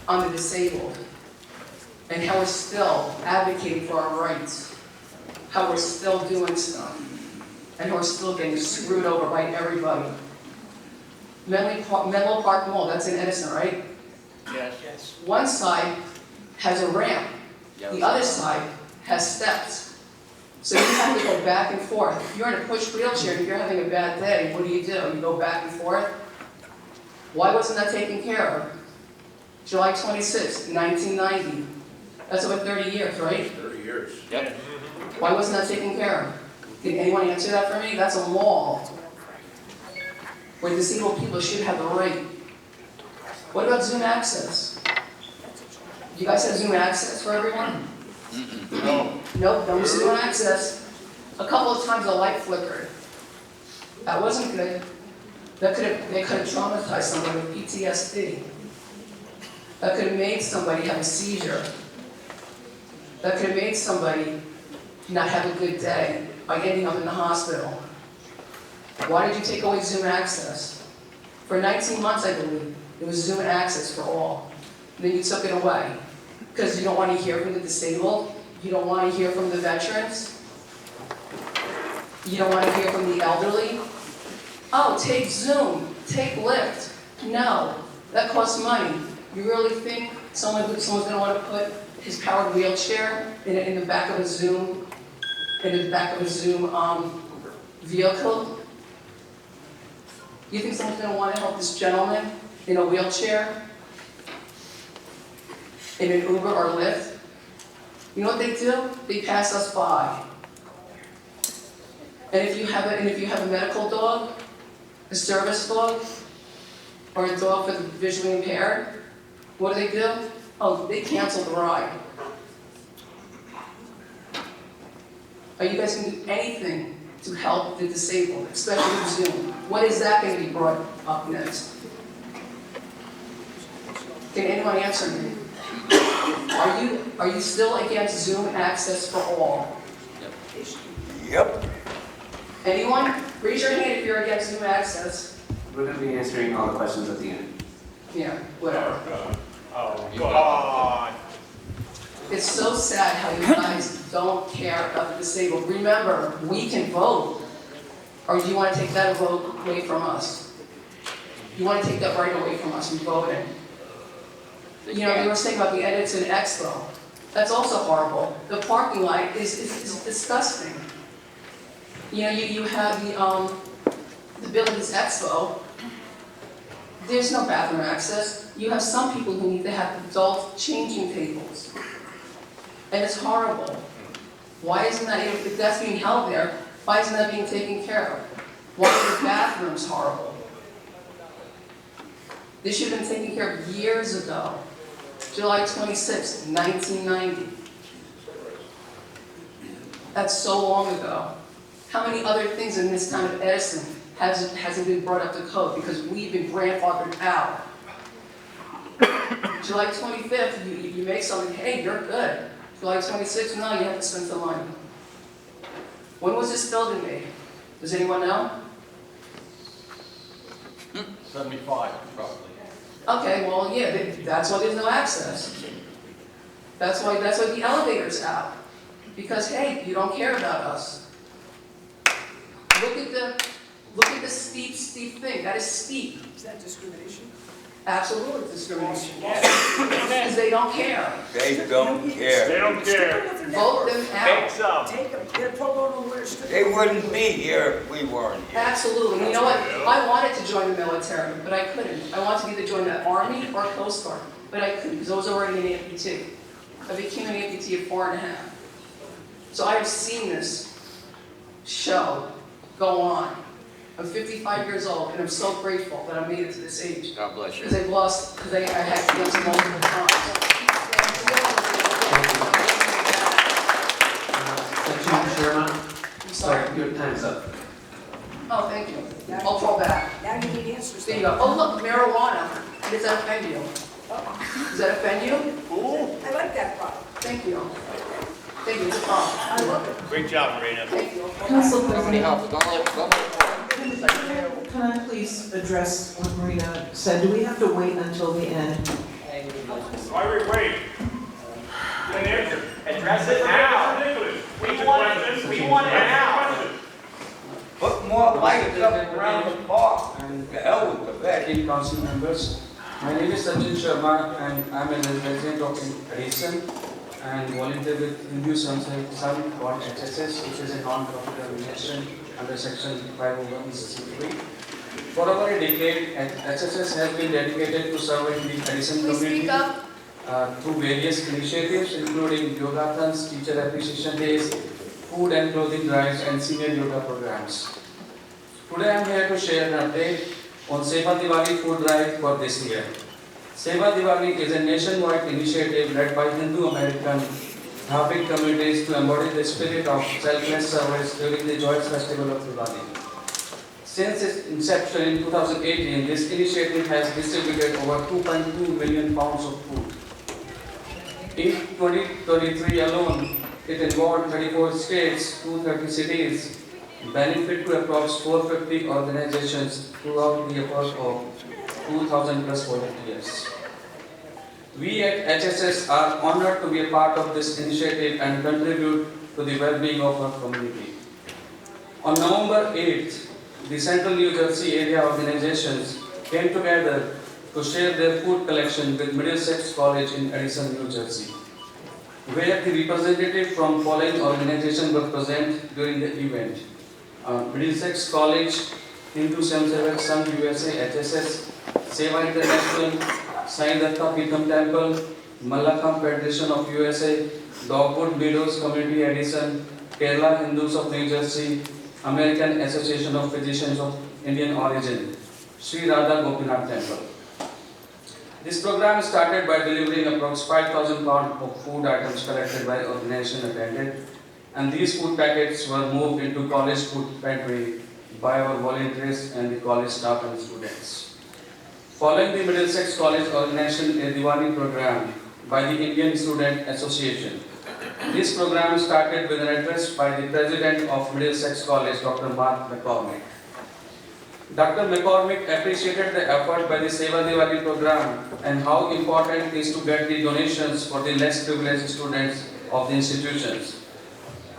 on the disabled and how we're still advocating for our rights, how we're still doing stuff, and how we're still getting screwed over by everybody. Menlo Park Mall, that's in Edison, right? Yes. One side has a ramp, the other side has steps. So you have to go back and forth. If you're in a push wheelchair and if you're having a bad day, what do? You go back and forth? Why wasn't that taken care of? July 26, 1990. That's over 30 years, right? 30 years. Yep. Why wasn't that taken care of? Did anyone answer that for me? That's a mall where disabled people should have the right. What about Zoom access? You guys have Zoom access for everyone? No. Nope, don't Zoom access. A couple of times the light flickered. That wasn't good. They could have traumatized somebody with PTSD. That could have made somebody have a seizure. That could have made somebody not have a good day by ending up in the hospital. Why did you take away Zoom access? For 19 months, I believe, it was Zoom access for all. And then you took it away. Because you don't want to hear from the disabled. You don't want to hear from the veterans. You don't want to hear from the elderly. Oh, take Zoom, take Lyft. No, That costs money. You really think someone's gonna wanna put his powered wheelchair in the back of a Zoom, vehicle? You think someone's gonna wanna help this gentleman in a wheelchair? In an Uber or Lyft? You know what they do? They pass us by. And if you have a medical dog, a service dog, or a dog for the visually impaired, what do? Oh, they cancel the ride. Are you guys gonna do anything to help the disabled, especially with Zoom? When is that gonna be brought up next? Can anyone answer me? Are you still against Zoom access for all? Yep. Anyone? Raise your hand if you're against Zoom access. We're going to be answering all the questions at the end. Yeah, whatever. Oh, God. It's so sad how you guys don't care about the disabled. Remember, we can vote. Or do you want to take that vote away from us? You want to take that right away from us from voting? You know, they were saying about the Edison Expo. That's also horrible. The parking lot is disgusting. You know, you have the Buildings Expo. There's no bathroom access. You have some people who need to have adult changing tables. And it's horrible. Why isn't that, if that's being held there, why isn't that being taken care of? Why are the bathrooms horrible? This should have been taken care of years ago. July 26, 1990. That's so long ago. How many other things in this town of Edison hasn't been brought up to code because we've been grandfathered out? July 25th, you make something, hey, you're good. July 26th, no, you have to spend some money. When was this building made? Does anyone know? 75, probably. Okay, well, yeah, that's why there's no access. That's why the elevator's out. Because, hey, you don't care about us. Look at the steep thing. That is steep. Is that discrimination? Absolutely discrimination. Because they don't care. They don't care. They don't care. Vote them out. Take them, get a pro bono lawyer, strip They wouldn't be here if we weren't here. Absolutely. You know what? I wanted to join the military, but I couldn't. I wanted to either join the Army or Coast Guard, but I couldn't because I was already an amputee. I became an amputee at 4.5. So I have seen this show go on. I'm 55 years old, and I'm so grateful that I made it to this age. God bless you. Because I had cancer multiple times. Section Chairman, I'm sorry. your time's up. Oh, thank you. I'll fall back. Now you need answers. There you go. Oh, look, marijuana. Does that offend you? Does that offend you? I like that product. Thank you. Thank you. It's a problem. I love it. Great job, Marina. Thank you. Council President, can I please address what Marina said? Do we have to wait until the end? Why we wait? Get an answer. Address it now. Ridiculous. We want it now. Put more lights up around the park. The hell with the vet. Council members, my name is Sanjay Sharma and I'm a resident of Edison and volunteer with Hindu Samsung called HSS, which is a non-profit organization under section 501(c)(3). For over a decade, HSS has been dedicated to serving the Edison community through various initiatives including yogathons, teacher appreciation days, food and clothing drives and senior yoga programs. Today I am here to share an update on Seva Diwali food drive for this year. Seva Diwali is a nationwide initiative led by Hindu American Dharbik communities to embody the spirit of selfless service during the joyous festival of Diwali. Since its inception in 2018, this initiative has distributed over 2.2 million pounds of food. In 2023 alone, it involved 34 states, 230 cities, benefit to approximately 450 organizations throughout the effort of 2,000 plus volunteers. We at HSS are honored to be a part of this initiative and contribute to the well-being of our community. On November 8th, the Central New Jersey area organizations came together to share their food collection with Middlesex College in Edison, New Jersey, where the representative from following organizations were present during the event. Middlesex College, Hindu Samsevak Sangh USA, HSS, Seva International, Sai Datta Peetham Temple, Mallakhamb Federation of USA, Dogwood Meadows Community Edison, Kerala Hindus of New Jersey, American Association of Physicians of Indian Origin, Sri Radha Gopinath Temple. This program started by delivering approximately 5,000 pounds of food items collected by organization attended, and these food packets were moved into college food pantry by our volunteers and the college staff and students. Following the Middlesex College organization a Diwali program by the Indian Student Association, this program started with an address by the President of Middlesex College, Dr. Mark McCormick. Dr. McCormick appreciated the effort by the Seva Diwali program and how important it is to get the donations for the less privileged students of the institutions.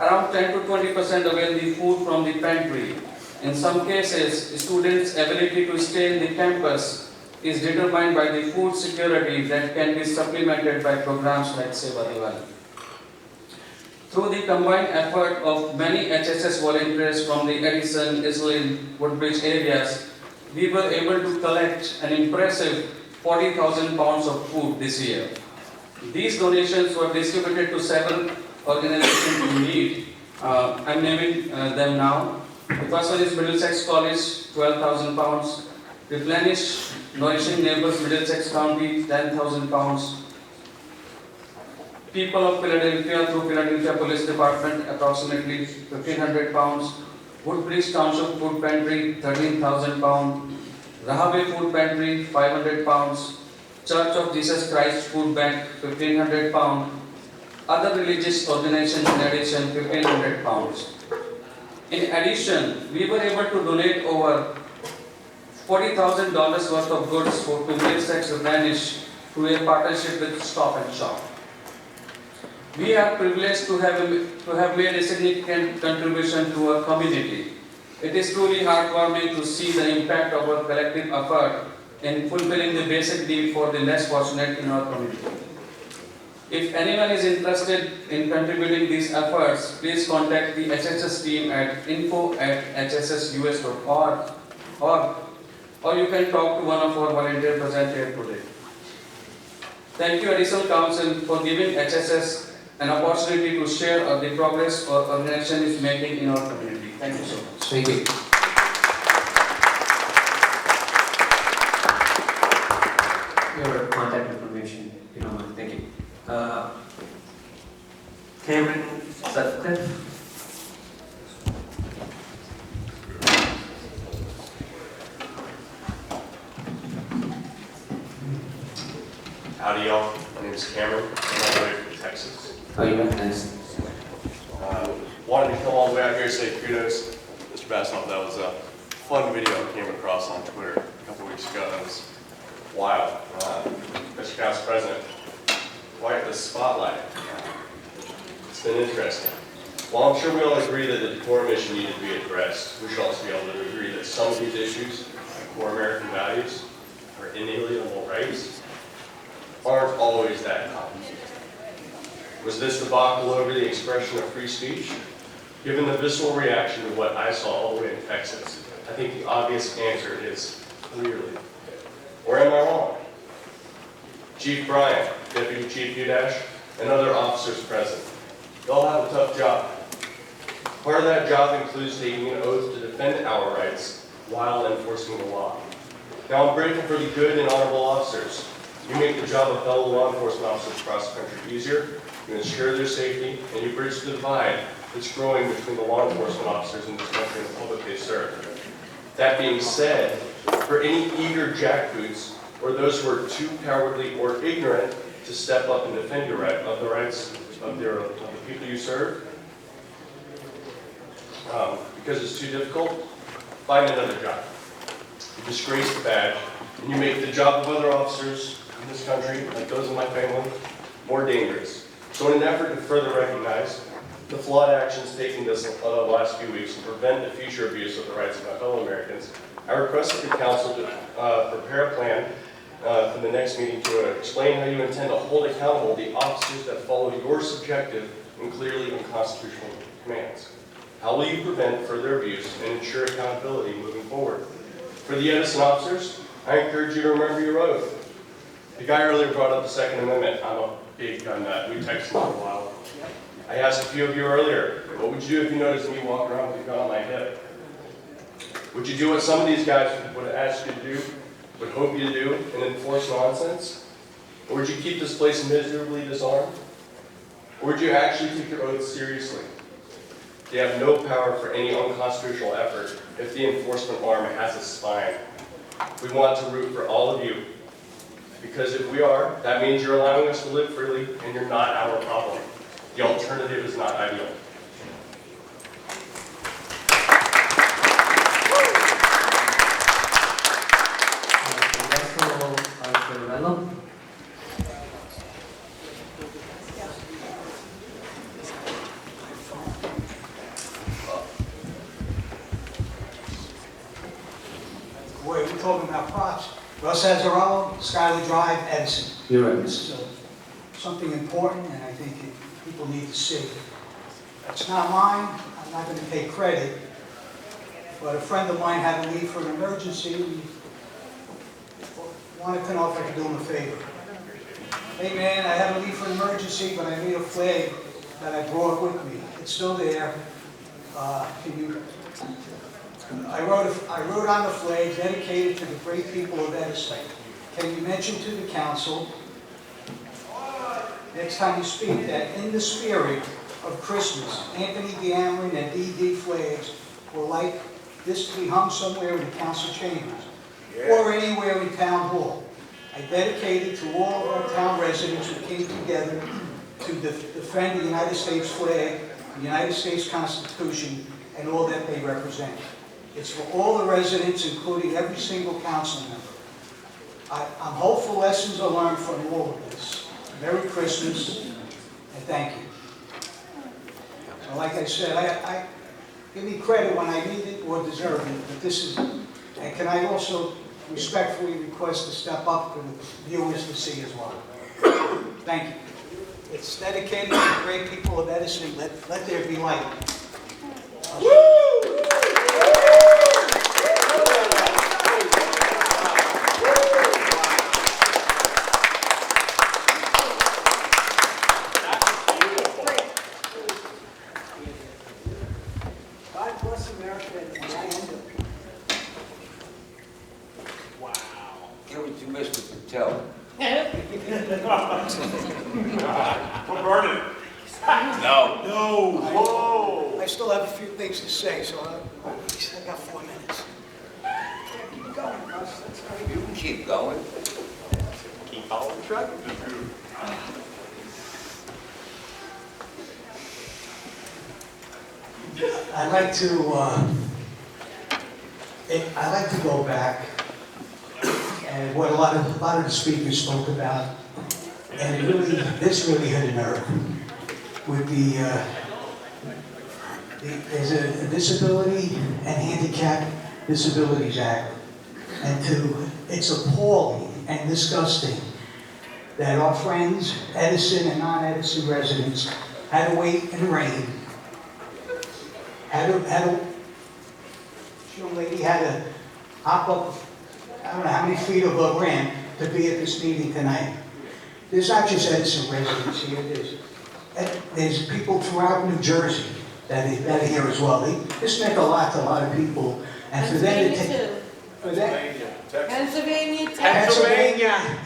Around 10 to 20% avail the food from the pantry. In some cases, students' ability to stay in the campus is determined by the food security that can be supplemented by programs like Seva Diwali. Through the combined effort of many HSS volunteers from the Edison, Islin, Woodbridge areas, we were able to collect an impressive 40,000 pounds of food this year. These donations were distributed to several organizations in need. I'm naming them now. The first one is Middlesex College, 12,000 pounds. Replenish Nourishing Neighbors Middlesex County, 10,000 pounds. People of Philadelphia through Philadelphia Police Department, approximately 1,500 pounds. Woodbridge Township Food Pantry, 13,000 pounds. Rahabe Food Pantry, 500 pounds. Church of Jesus Christ Food Bank, 1,500 pounds. Other religious organizations in addition, 1,500 pounds. In addition, we were able to donate over $40,000 worth of goods to Middlesex Replenish through a partnership with Stop and Shop. We are privileged to have made a significant contribution to our community. It is truly heartwarming to see the impact of our collective effort in fulfilling the basic need for the less fortunate in our community. If anyone is interested in contributing these efforts, please contact the HSS team at info@hssus.org or you can talk to one of our volunteers present here today. Thank you, Additional Council, for giving HSS an opportunity to share the progress our organization is making in our community. Thank you so much. Thank you. Your contact information, if you don't mind. Thank you. Cameron Sutcliffe. Howdy, y'all. My name is Cameron. I'm all the way from Texas. Oh, you recognize? Wanted to come all the way out here and say kudos. Mr. Basnoff, that was a fun video I came across on Twitter a couple weeks ago. That was wild. Mr. Council President, quite the spotlight. It's been interesting. While I'm sure we all agree that the decorum issue needed to be addressed, we should also be able to agree that some of these issues, like core American values, or inalienable rights, aren't always that complicated. Was this debacle over the expression of free speech? Given the visceral reaction to what I saw all the way in Texas, I think the obvious answer is clearly. Or am I wrong? Chief Bryant, Deputy Chief Udash, and other officers present, they all have a tough job. Part of that job includes taking an oath to defend our rights while enforcing the law. Now I'm grateful for the good and honorable officers. You make the job of fellow law enforcement officers across the country easier, you ensure their safety, and you bridge the divide that's growing between the law enforcement officers in this country and the public they serve. That being said, for any eager jackboots or those who are too cowardly or ignorant to step up and defend the rights of the people you serve, because it's too difficult, find another job. You disgrace the badge, and you make the job of other officers in this country, like those in my family, more dangerous. So in an effort to further recognize the flawed actions taken this last few weeks and prevent the future abuse of the rights of my fellow Americans, I request that the Council to prepare a plan for the next meeting to explain how you intend to hold accountable the officers that follow your subjective and clearly unconstitutional commands. How will you prevent further abuse and ensure accountability moving forward? For the Edison officers, I encourage you to remember your oath. The guy earlier brought up the Second Amendment. I'm a big gun nut. We texted for a while. I asked a few of you earlier, what would you do if you noticed me walking around with a gun on my hip? Would you do what some of these guys would ask you to do, would hope you to do, and enforce nonsense? Or would you keep this place miserably disarmed? Or would you actually take your oath seriously? They have no power for any unconstitutional effort if the enforcement arm has a spine. We want to root for all of you. Because if we are, that means you're allowing us to live freely and you're not our problem. The alternative is not ideal. Boy, we're talking about props. Russ Azarello, Skyler Drive, Edison. You're right. This is something important, and I think people need to see. It's not mine. I'm not going to take credit. But a friend of mine had to leave for an emergency. He wanted to know if I could do him a favor. Hey man, I had to leave for an emergency, but I made a flag that I brought with me. It's still there. Can you? I wrote on the flag, dedicated to the great people of Edison. Can you mention to the council, next time you speak, that in the spirit of Christmas, Anthony D'Amron and D.D. flags were like this to be hung somewhere in the council chambers, or anywhere in town hall. I dedicated to all of our town residents who came together to defend the United States flag, the United States Constitution, and all that they represent. It's for all the residents, including every single council member. I'm hopeful lessons are learned from all of this. Merry Christmas, and thank you. And like I said, I give me credit when I need it or deserve it, but this is, and can I also respectfully request to step up for the viewers to see as well. Thank you. It's dedicated to the great people of Edison. Let there be light. God bless America and the land of people. Get what you missed with Patel. We're burning. No. No. Whoa. I still have a few things to say, so I got 4 minutes. Keep going, Russ. That's great. You can keep going. Keep following the track. I'd like to go back and what a lot of the speakers spoke about, and this really hit a nerve with there's a Disability and Handicap Disabilities Act, and it's appalling and disgusting that our friends, Edison and non-Edison residents, had to wait in the rain. Young lady had to hop up, I don't know how many feet of a ramp to be at this meeting tonight. There's not just Edison residents here, there's people throughout New Jersey that are here as well. This meant a lot to a lot of people, and for them to take... Pennsylvania,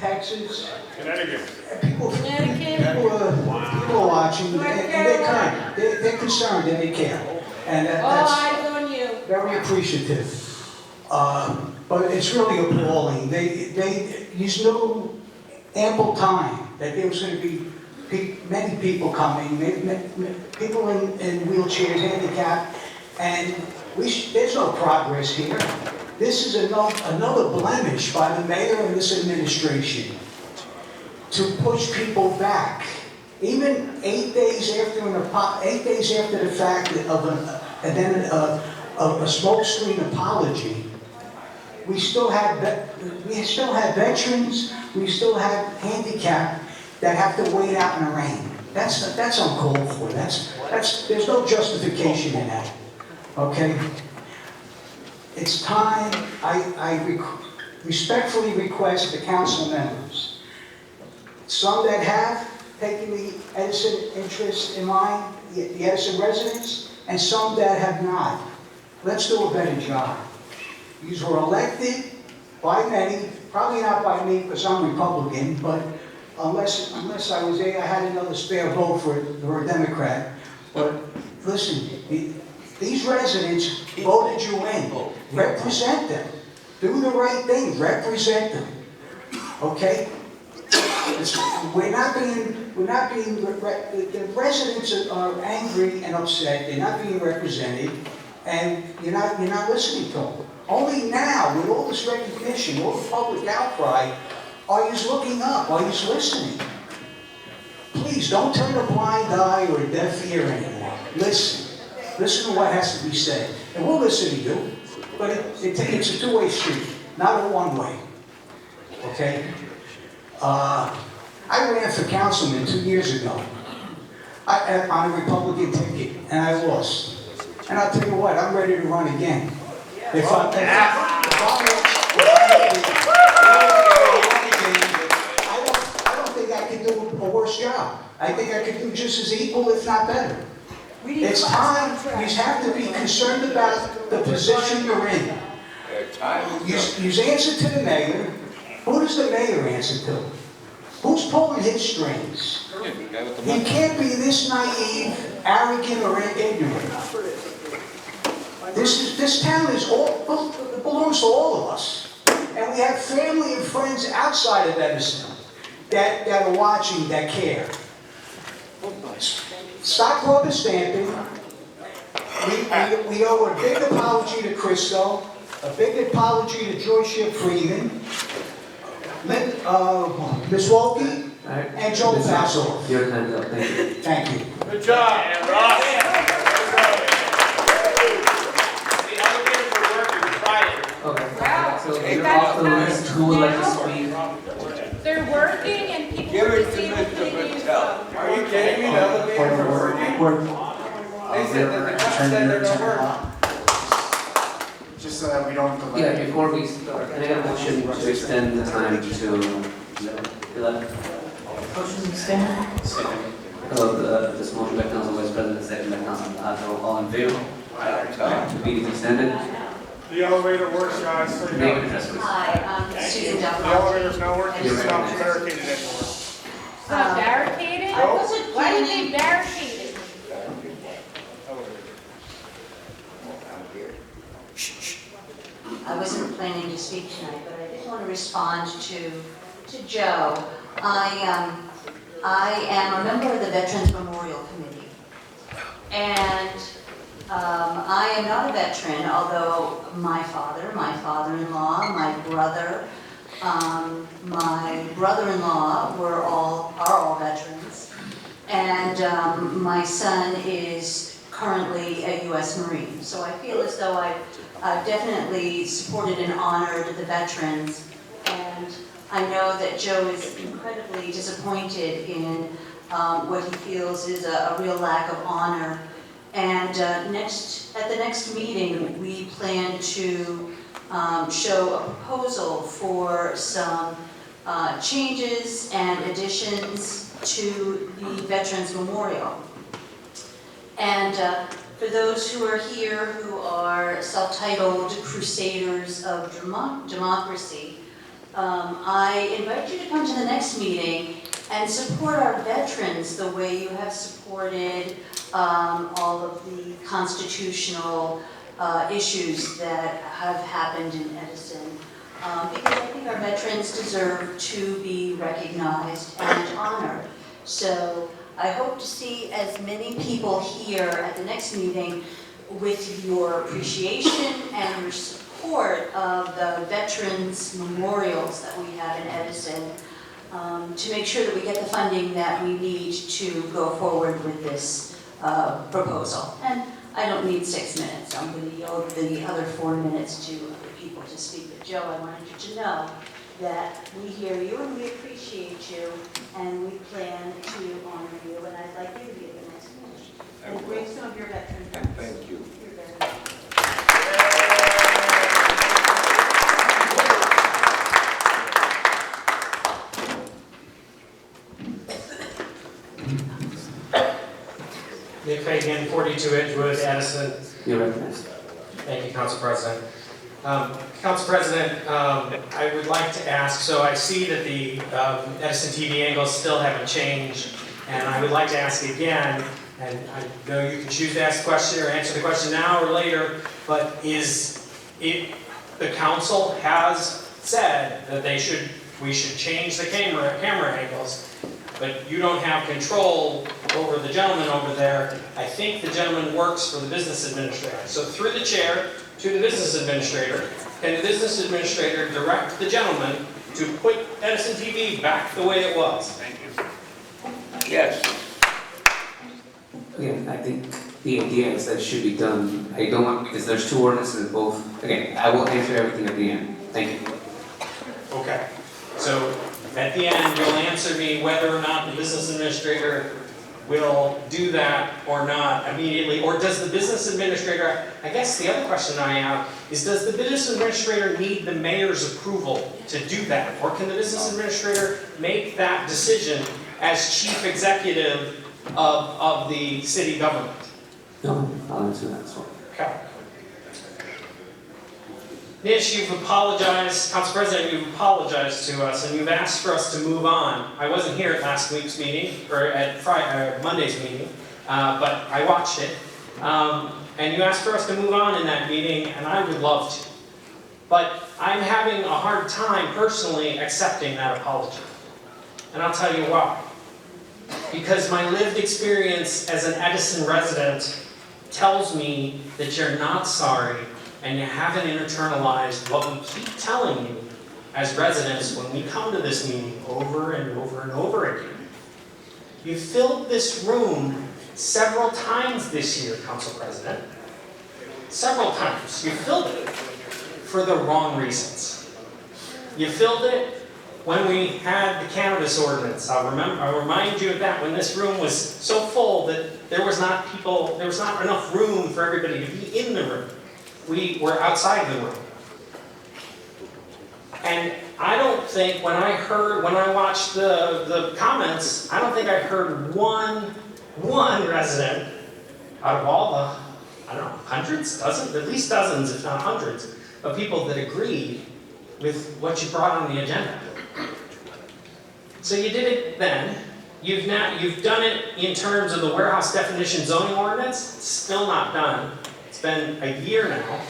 Texas, Connecticut. people are watching, and they're concerned, and they care. And all that's eyes on you. very appreciative. But it's really appalling. There's no ample time that there was going to be many people coming, people in wheelchairs, handicapped, and there's no progress here. This is another blemish by the mayor and this administration to push people back. Even 8 days after the fact of a smokescreen apology, we still have veterans, we still have handicapped that have to wait out in the rain. That's uncalled for. There's no justification in that. Okay? It's time. I respectfully request the council members, some that have taken the Edison interest in mind, the Edison residents, and some that have not. Let's do a better job. These were elected by many, probably not by me because I'm Republican, but unless I was there, I had another spare vote for a Democrat. But listen, these residents voted you in. Represent them. Do the right thing. Represent them. Okay? The residents are angry and upset. They're not being represented, and you're not listening to them. Only now, with all this recognition, all the public outcry, are you looking up? Are you listening? Please don't turn a blind eye or a deaf ear anymore. Listen. Listen to what has to be said, and we'll listen to you. But it's a two-way street, not a one-way. Okay? I ran for councilman 2 years ago on a Republican ticket, and I lost. And I'll tell you what, I'm ready to run again. I don't think I can do a worse job. I think I could do just as equal, if not better. It's time. You have to be concerned about the position you're in. You answer to the mayor. Who does the mayor answer to? Who's pulling his strings? He can't be this naive, arrogant, or ignorant. This town belongs to all of us. And we have family and friends outside of Edison that are watching, that care. Stop rubber stamping. We owe a big apology to Christo, a big apology to Joyce Freeman, Ms. Wolke, and Joe Passoff. Your time's up. Thank you. Thank you. Good job, Ross. The elevators are working Friday. Okay. Wow. So you're off the list. Who would like to speak? They're working and people Give it can to see what Mr. they use Patel. them. Are you kidding me? The elevators are working? They said that the cops said they're not working. Just so that we don't delay. Yeah, before we start, can I get a motion to extend the time to 11? Motion to extend? This motion by Council Vice President, second by Council Patel. All in favor? The meeting is extended. The elevator works, guys. So you Name know. and address, please. Hi, I'm Susan The Delphi. elevator's not working. It's not barricaded anymore. It's not barricaded? I wasn't Why would they planning, barricade it? I wasn't planning to speak tonight, but I did want to respond to Joe. I am a member of the Veterans Memorial Committee. And I am not a veteran, although my father, my father-in-law, my brother-in-law are all veterans. And my son is currently a U.S. Marine. So I feel as though I've definitely supported and honored the veterans. And I know that Joe is incredibly disappointed in what he feels is a real lack of honor. And at the next meeting, we plan to show a proposal for some changes and additions to the Veterans Memorial. And for those who are here who are self-titled crusaders of democracy, I invite you to come to the next meeting and support our veterans the way you have supported all of the constitutional issues that have happened in Edison. Because I think our veterans deserve to be recognized and honored. So I hope to see as many people here at the next meeting with your appreciation and your support of the veterans memorials that we have in Edison to make sure that we get the funding that we need to go forward with this proposal. And I don't need 6 minutes. I'm going to yield the other 4 minutes to other people to speak. Joe, I wanted you to know that we hear you and we appreciate you, and we plan to honor you, and I'd like you to be at the next meeting. And bring some of your veteran friends. Thank you. You're very welcome. Nick Fagan, 42 Edgewood, Edison. You're recognized. Thank you, Council President. Council President, I would like to ask, so I see that the Edison TV angles still haven't changed, and I would like to ask again, and I know you can choose to ask the question or answer the question now or later, but is it, the council has said that we should change the camera angles, but you don't have control over the gentleman over there. I think the gentleman works for the business administrator. So through the chair to the business administrator, can the business administrator direct the gentleman to put Edison TV back the way it was? Thank you. Yes. Again, I think the idea is that it should be done, I don't want, because there's two ordinances in both. Again, I will answer everything at the end. Thank you. Okay. So at the end, you'll answer me whether or not the business administrator will do that or not immediately, or does the business administrator, I guess the other question I have is, does the business administrator need the mayor's approval to do that? Or can the business administrator make that decision as chief executive of the city government? No, I'll answer that as well. Okay. Nish, you've apologized, Council President, you've apologized to us and you've asked for us to move on. I wasn't here at last week's meeting, or at Monday's meeting, but I watched it. And you asked for us to move on in that meeting, and I would love to. But I'm having a hard time personally accepting that apology. And I'll tell you why. Because my lived experience as an Edison resident tells me that you're not sorry and you haven't internalized what we keep telling you as residents when we come to this meeting over and over and over again. You filled this room several times this year, Council President. Several times. You filled it for the wrong reasons. You filled it when we had the cannabis ordinance. I'll remind you of that, when this room was so full that there was not enough room for everybody to be in the room. We were outside the room. And I don't think, when I watched the comments, I don't think I heard one resident out of all the, I don't know, hundreds, dozens, at least dozens, if not hundreds, of people that agreed with what you brought on the agenda. So you did it then. You've done it in terms of the warehouse definition zoning ordinance. It's still not done. It's been a year now.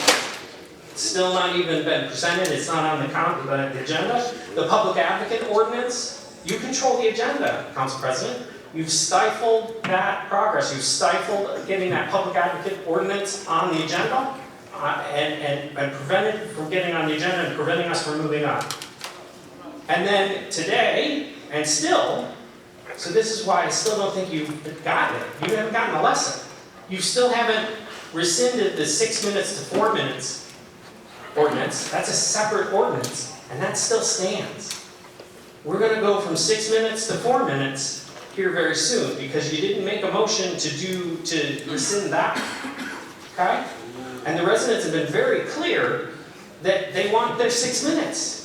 It's still not even been presented. It's not on the agenda. The public advocate ordinance, you control the agenda, Council President. You've stifled that progress. You've stifled getting that public advocate ordinance on the agenda and prevented it from getting on the agenda and preventing us from moving on. And then today, and still, so this is why I still don't think you've gotten it. You haven't gotten a lesson. You still haven't rescinded the 6 minutes to 4 minutes ordinance. That's a separate ordinance, and that still stands. We're going to go from 6 minutes to 4 minutes here very soon, because you didn't make a motion to rescind that. Okay? And the residents have been very clear that they want their 6 minutes.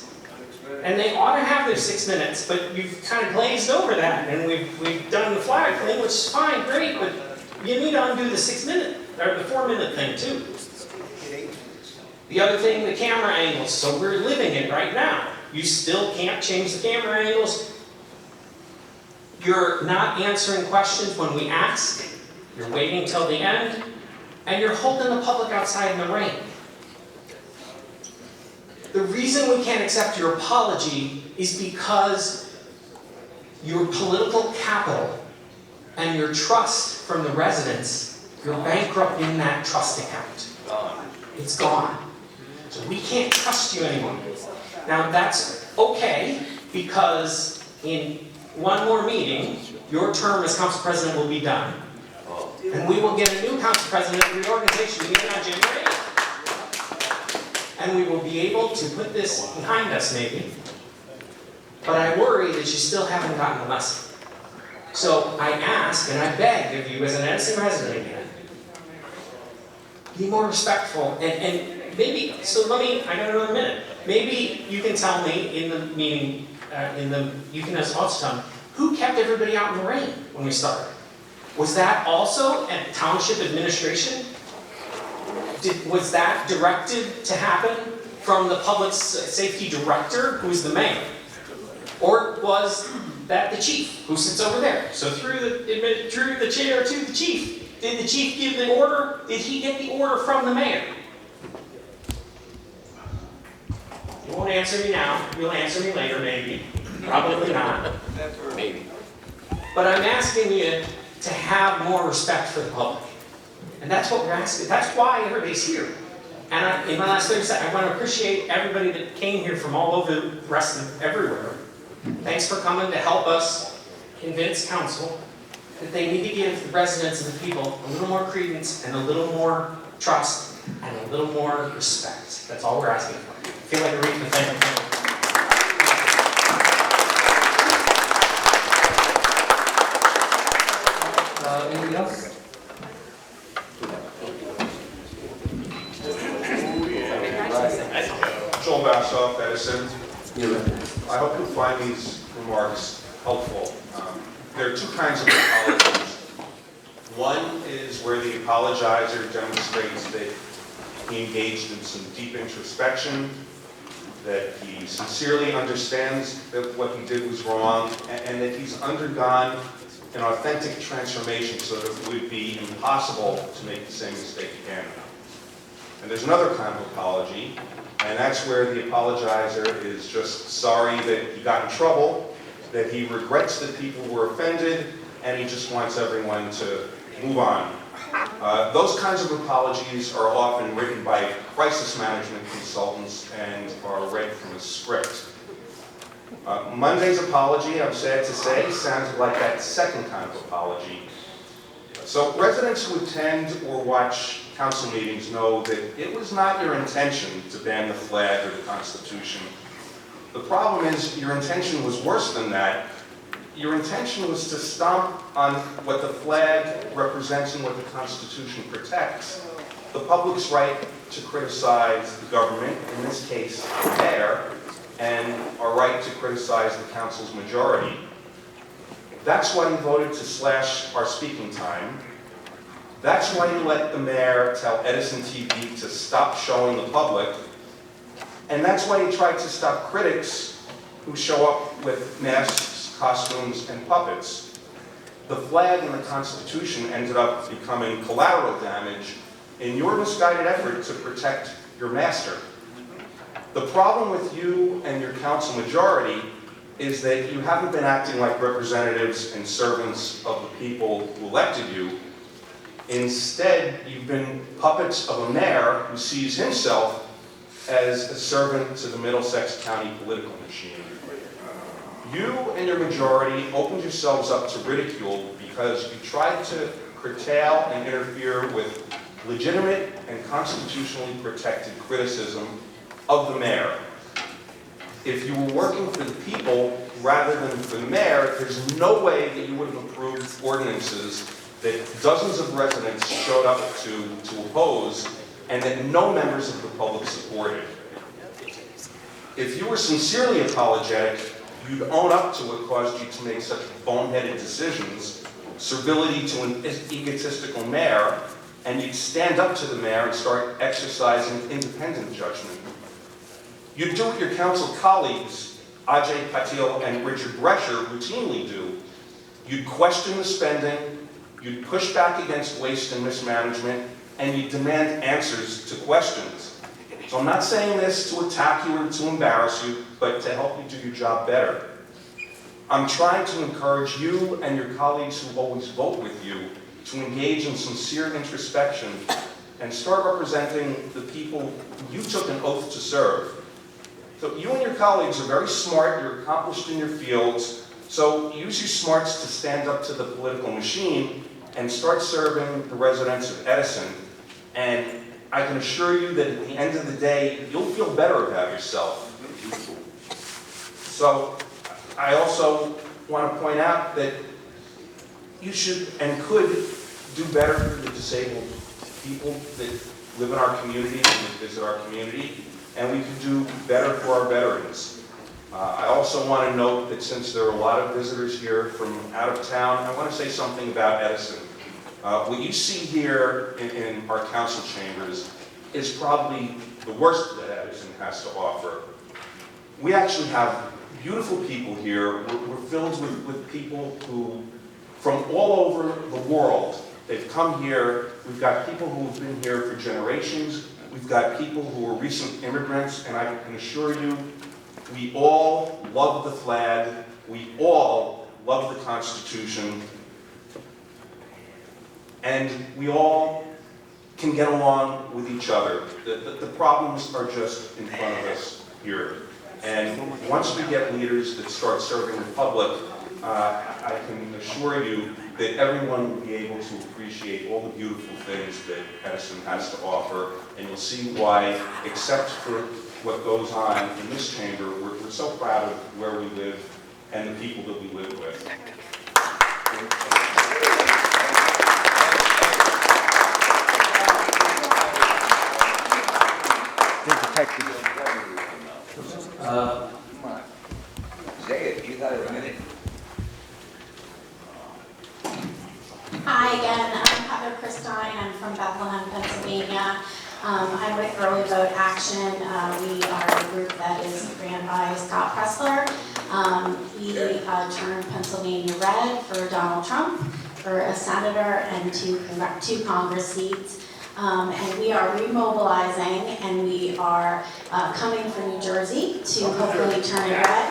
And they ought to have their 6 minutes, but you've kind of glazed over that, and we've done the flag thing, which is fine, great, but you need to undo the 6 minute, or the 4 minute thing too. The other thing, the camera angles, so we're living it right now. You still can't change the camera angles. You're not answering questions when we ask. You're waiting till the end, and you're holding the public outside in the rain. The reason we can't accept your apology is because your political capital and your trust from the residents, you're bankrupting that trust account. It's gone. So we can't trust you anymore. Now that's okay, because in one more meeting, your term as council president will be done. And we will get a new council president reorganization meeting on January 8th. and we will be able to put this behind us maybe. But I worry that you still haven't gotten the lesson. So I ask and I beg of you as an Edison resident again, be more respectful and maybe, so I got another minute. Maybe you can tell me in the meeting, you can also tell me, who kept everybody out in the rain when we started? Was that also at Township administration? Was that directed to happen from the public safety director, who's the mayor? Or was that the chief, who sits over there? So through the chair to the chief. Did the chief give the order? Did he get the order from the mayor? You won't answer me now. You'll answer me later, maybe. Probably not. Maybe. But I'm asking you to have more respect for the public. And that's what we're asking. That's why everybody's here. And in my last 30 seconds, I want to appreciate everybody that came here from all over the rest of everywhere. Thanks for coming to help us convince council that they need to give the residents and the people a little more credence and a little more trust and a little more respect. That's all we're asking for. I feel like a reading the thing. Anything else? Joel Bassoff, Edison. I hope you find these remarks helpful. There are two kinds of apologies. One is where the apologizer demonstrates that he engaged in some deep introspection, that he sincerely understands that what he did was wrong, and that he's undergone an authentic transformation so that it would be impossible to make the same mistake again. And there's another kind of apology, and that's where the apologizer is just sorry that he got in trouble, that he regrets that people were offended, and he just wants everyone to move on. Those kinds of apologies are often written by crisis management consultants and are read from a script. Monday's apology, I'm sad to say, sounds like that second kind of apology. So residents who attend or watch council meetings know that it was not your intention to ban the flag or the Constitution. The problem is your intention was worse than that. Your intention was to stomp on what the flag represents and what the Constitution protects. The public's right to criticize the government, in this case the mayor, and our right to criticize the council's majority. That's why you voted to slash our speaking time. That's why you let the mayor tell Edison TV to stop showing the public. And that's why you tried to stop critics who show up with masks, costumes, and puppets. The flag and the Constitution ended up becoming collateral damage in your misguided effort to protect your master. The problem with you and your council majority is that you haven't been acting like representatives and servants of the people who elected you. Instead, you've been puppets of a mayor who sees himself as a servant to the Middlesex County political machine. You and your majority opened yourselves up to ridicule because you tried to curtail and interfere with legitimate and constitutionally protected criticism of the mayor. If you were working for the people rather than for the mayor, there's no way that you would have approved ordinances that dozens of residents showed up to oppose and that no members of the public supported. If you were sincerely apologetic, you'd own up to what caused you to make such boneheaded decisions, servility to an egotistical mayor, and you'd stand up to the mayor and start exercising independent judgment. You'd do what your council colleagues, Ajay Patil and Richard Brescher, routinely do. You'd question the spending, you'd push back against waste and mismanagement, and you'd demand answers to questions. So I'm not saying this to attack you or to embarrass you, but to help you do your job better. I'm trying to encourage you and your colleagues who always vote with you to engage in sincere introspection and start representing the people you took an oath to serve. So you and your colleagues are very smart, you're accomplished in your fields, so use your smarts to stand up to the political machine and start serving the residents of Edison. And I can assure you that at the end of the day, you'll feel better about yourself. So I also want to point out that you should and could do better for the disabled people that live in our community and that visit our community, and we could do better for our veterans. I also want to note that since there are a lot of visitors here from out of town, I want to say something about Edison. What you see here in our council chambers is probably the worst that Edison has to offer. We actually have beautiful people here. We're filled with people who, from all over the world, they've come here. We've got people who have been here for generations. We've got people who are recent immigrants, and I can assure you, we all love the flag. We all love the Constitution. And we all can get along with each other. The problems are just in front of us here. And once we get leaders that start serving the public, I can assure you that everyone will be able to appreciate all the beautiful things that Edison has to offer. And you'll see why, except for what goes on in this chamber, we're so proud of where we live and the people that we live with. Say it, you got a minute. Hi again, I'm Heather Christine, I'm from Bethlehem, Pennsylvania. I'm with Early Vote Action. We are a group that is ran by Scott Pressler. He turned Pennsylvania red for Donald Trump, for a senator and two Congress seats. And we are remobilizing, and we are coming for New Jersey to hopefully turn it red.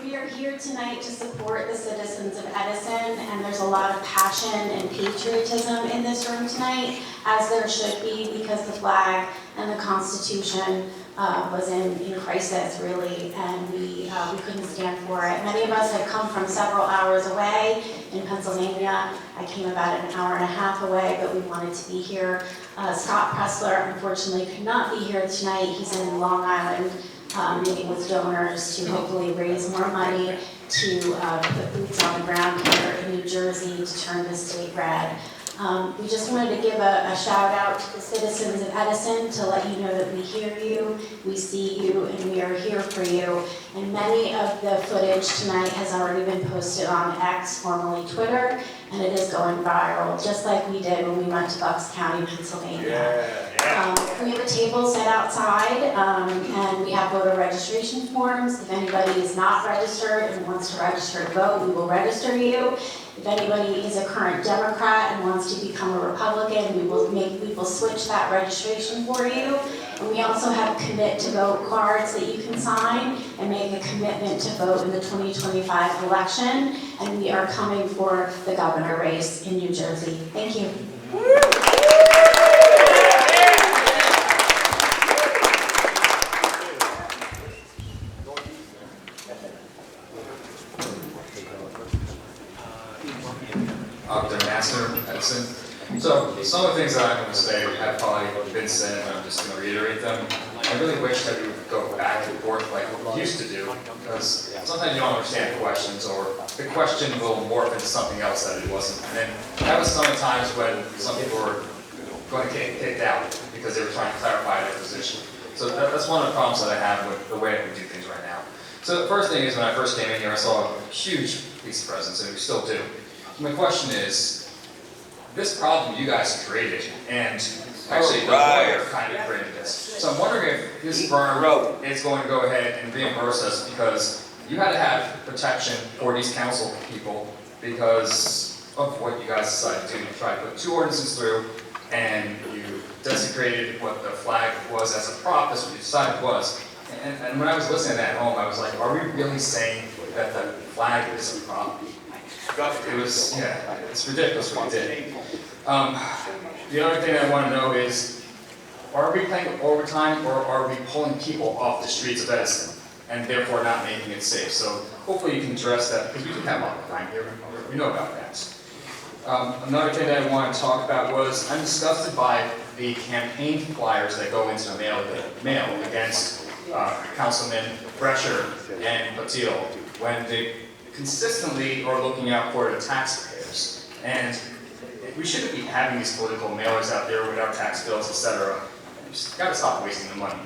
We are here tonight to support the citizens of Edison, and there's a lot of passion and patriotism in this room tonight, as there should be, because the flag and the Constitution was in crisis, really, and we couldn't stand for it. Many of us have come from several hours away in Pennsylvania. I came about an hour and a half away, but we wanted to be here. Scott Pressler, unfortunately, could not be here tonight. He's in Long Island meeting with donors to hopefully raise more money to put boots on the ground here in New Jersey to turn the state red. We just wanted to give a shout out to the citizens of Edison to let you know that we hear you, we see you, and we are here for you. And many of the footage tonight has already been posted on X, formerly Twitter, and it is going viral, just like we did when we went to Bucks County, Pennsylvania. We have a table set outside, and we have voter registration forms. If anybody is not registered and wants to register to vote, we will register you. If anybody is a current Democrat and wants to become a Republican, we will switch that registration for you. And we also have commit to vote cards that you can sign and make a commitment to vote in the 2025 election. And we are coming for the governor race in New Jersey. Thank you. Edison. So some of the things that I'm going to say have probably been said, and I'm just going to reiterate them. I really wish that we would go back and forth like we used to do, because sometimes you don't understand questions, or the question will morph into something else that it wasn't. And then that was some of the times when some people were going to get kicked out because they were trying to clarify their position. So that's one of the problems that I have with the way that we do things right now. So the first thing is, when I first came in here, I saw a huge police presence, and we still do. My question is, this problem you guys created, and actually the lawyer kind of created this. So I'm wondering if this firm is going to go ahead and reimburse us, because you had to have protection for these council people because of what you guys decided to do. You tried to put 2 ordinances through, and you desecrated what the flag was as a prop. That's what you decided it was. And when I was listening to that at home, I was like, are we really saying that the flag is a prop? It was, yeah, it's ridiculous what you did. The other thing I want to know is, are we playing overtime, or are we pulling people off the streets of Edison and therefore not making it safe? So hopefully you can address that, because we do have a lot of crime here, we know about that. Another thing that I want to talk about was, I'm disgusted by the campaign flyers that go into the mail against Councilman Brescher and Patil, when they consistently are looking out for the taxpayers. And we shouldn't be having these political mailers out there with our tax bills, etc. We just gotta stop wasting the money.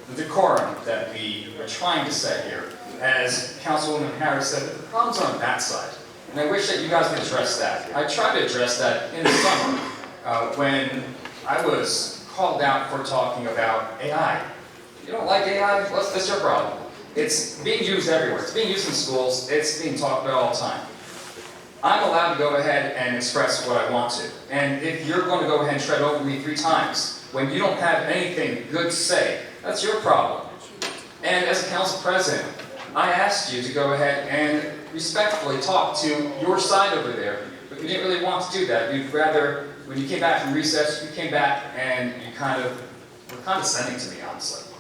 The decorum that we are trying to set here, as Councilwoman Harris said, the problems are on that side. And I wish that you guys could address that. I tried to address that in the summer when I was called out for talking about AI. You don't like AI? That's your problem. It's being used everywhere. It's being used in schools. It's being talked about all the time. I'm allowed to go ahead and express what I want to. And if you're going to go ahead and tread over me 3 times when you don't have anything good to say, that's your problem. And as a council president, I asked you to go ahead and respectfully talk to your side over there, but you didn't really want to do that. You'd rather, when you came back from recess, you came back and you kind of were condescending to me, honestly.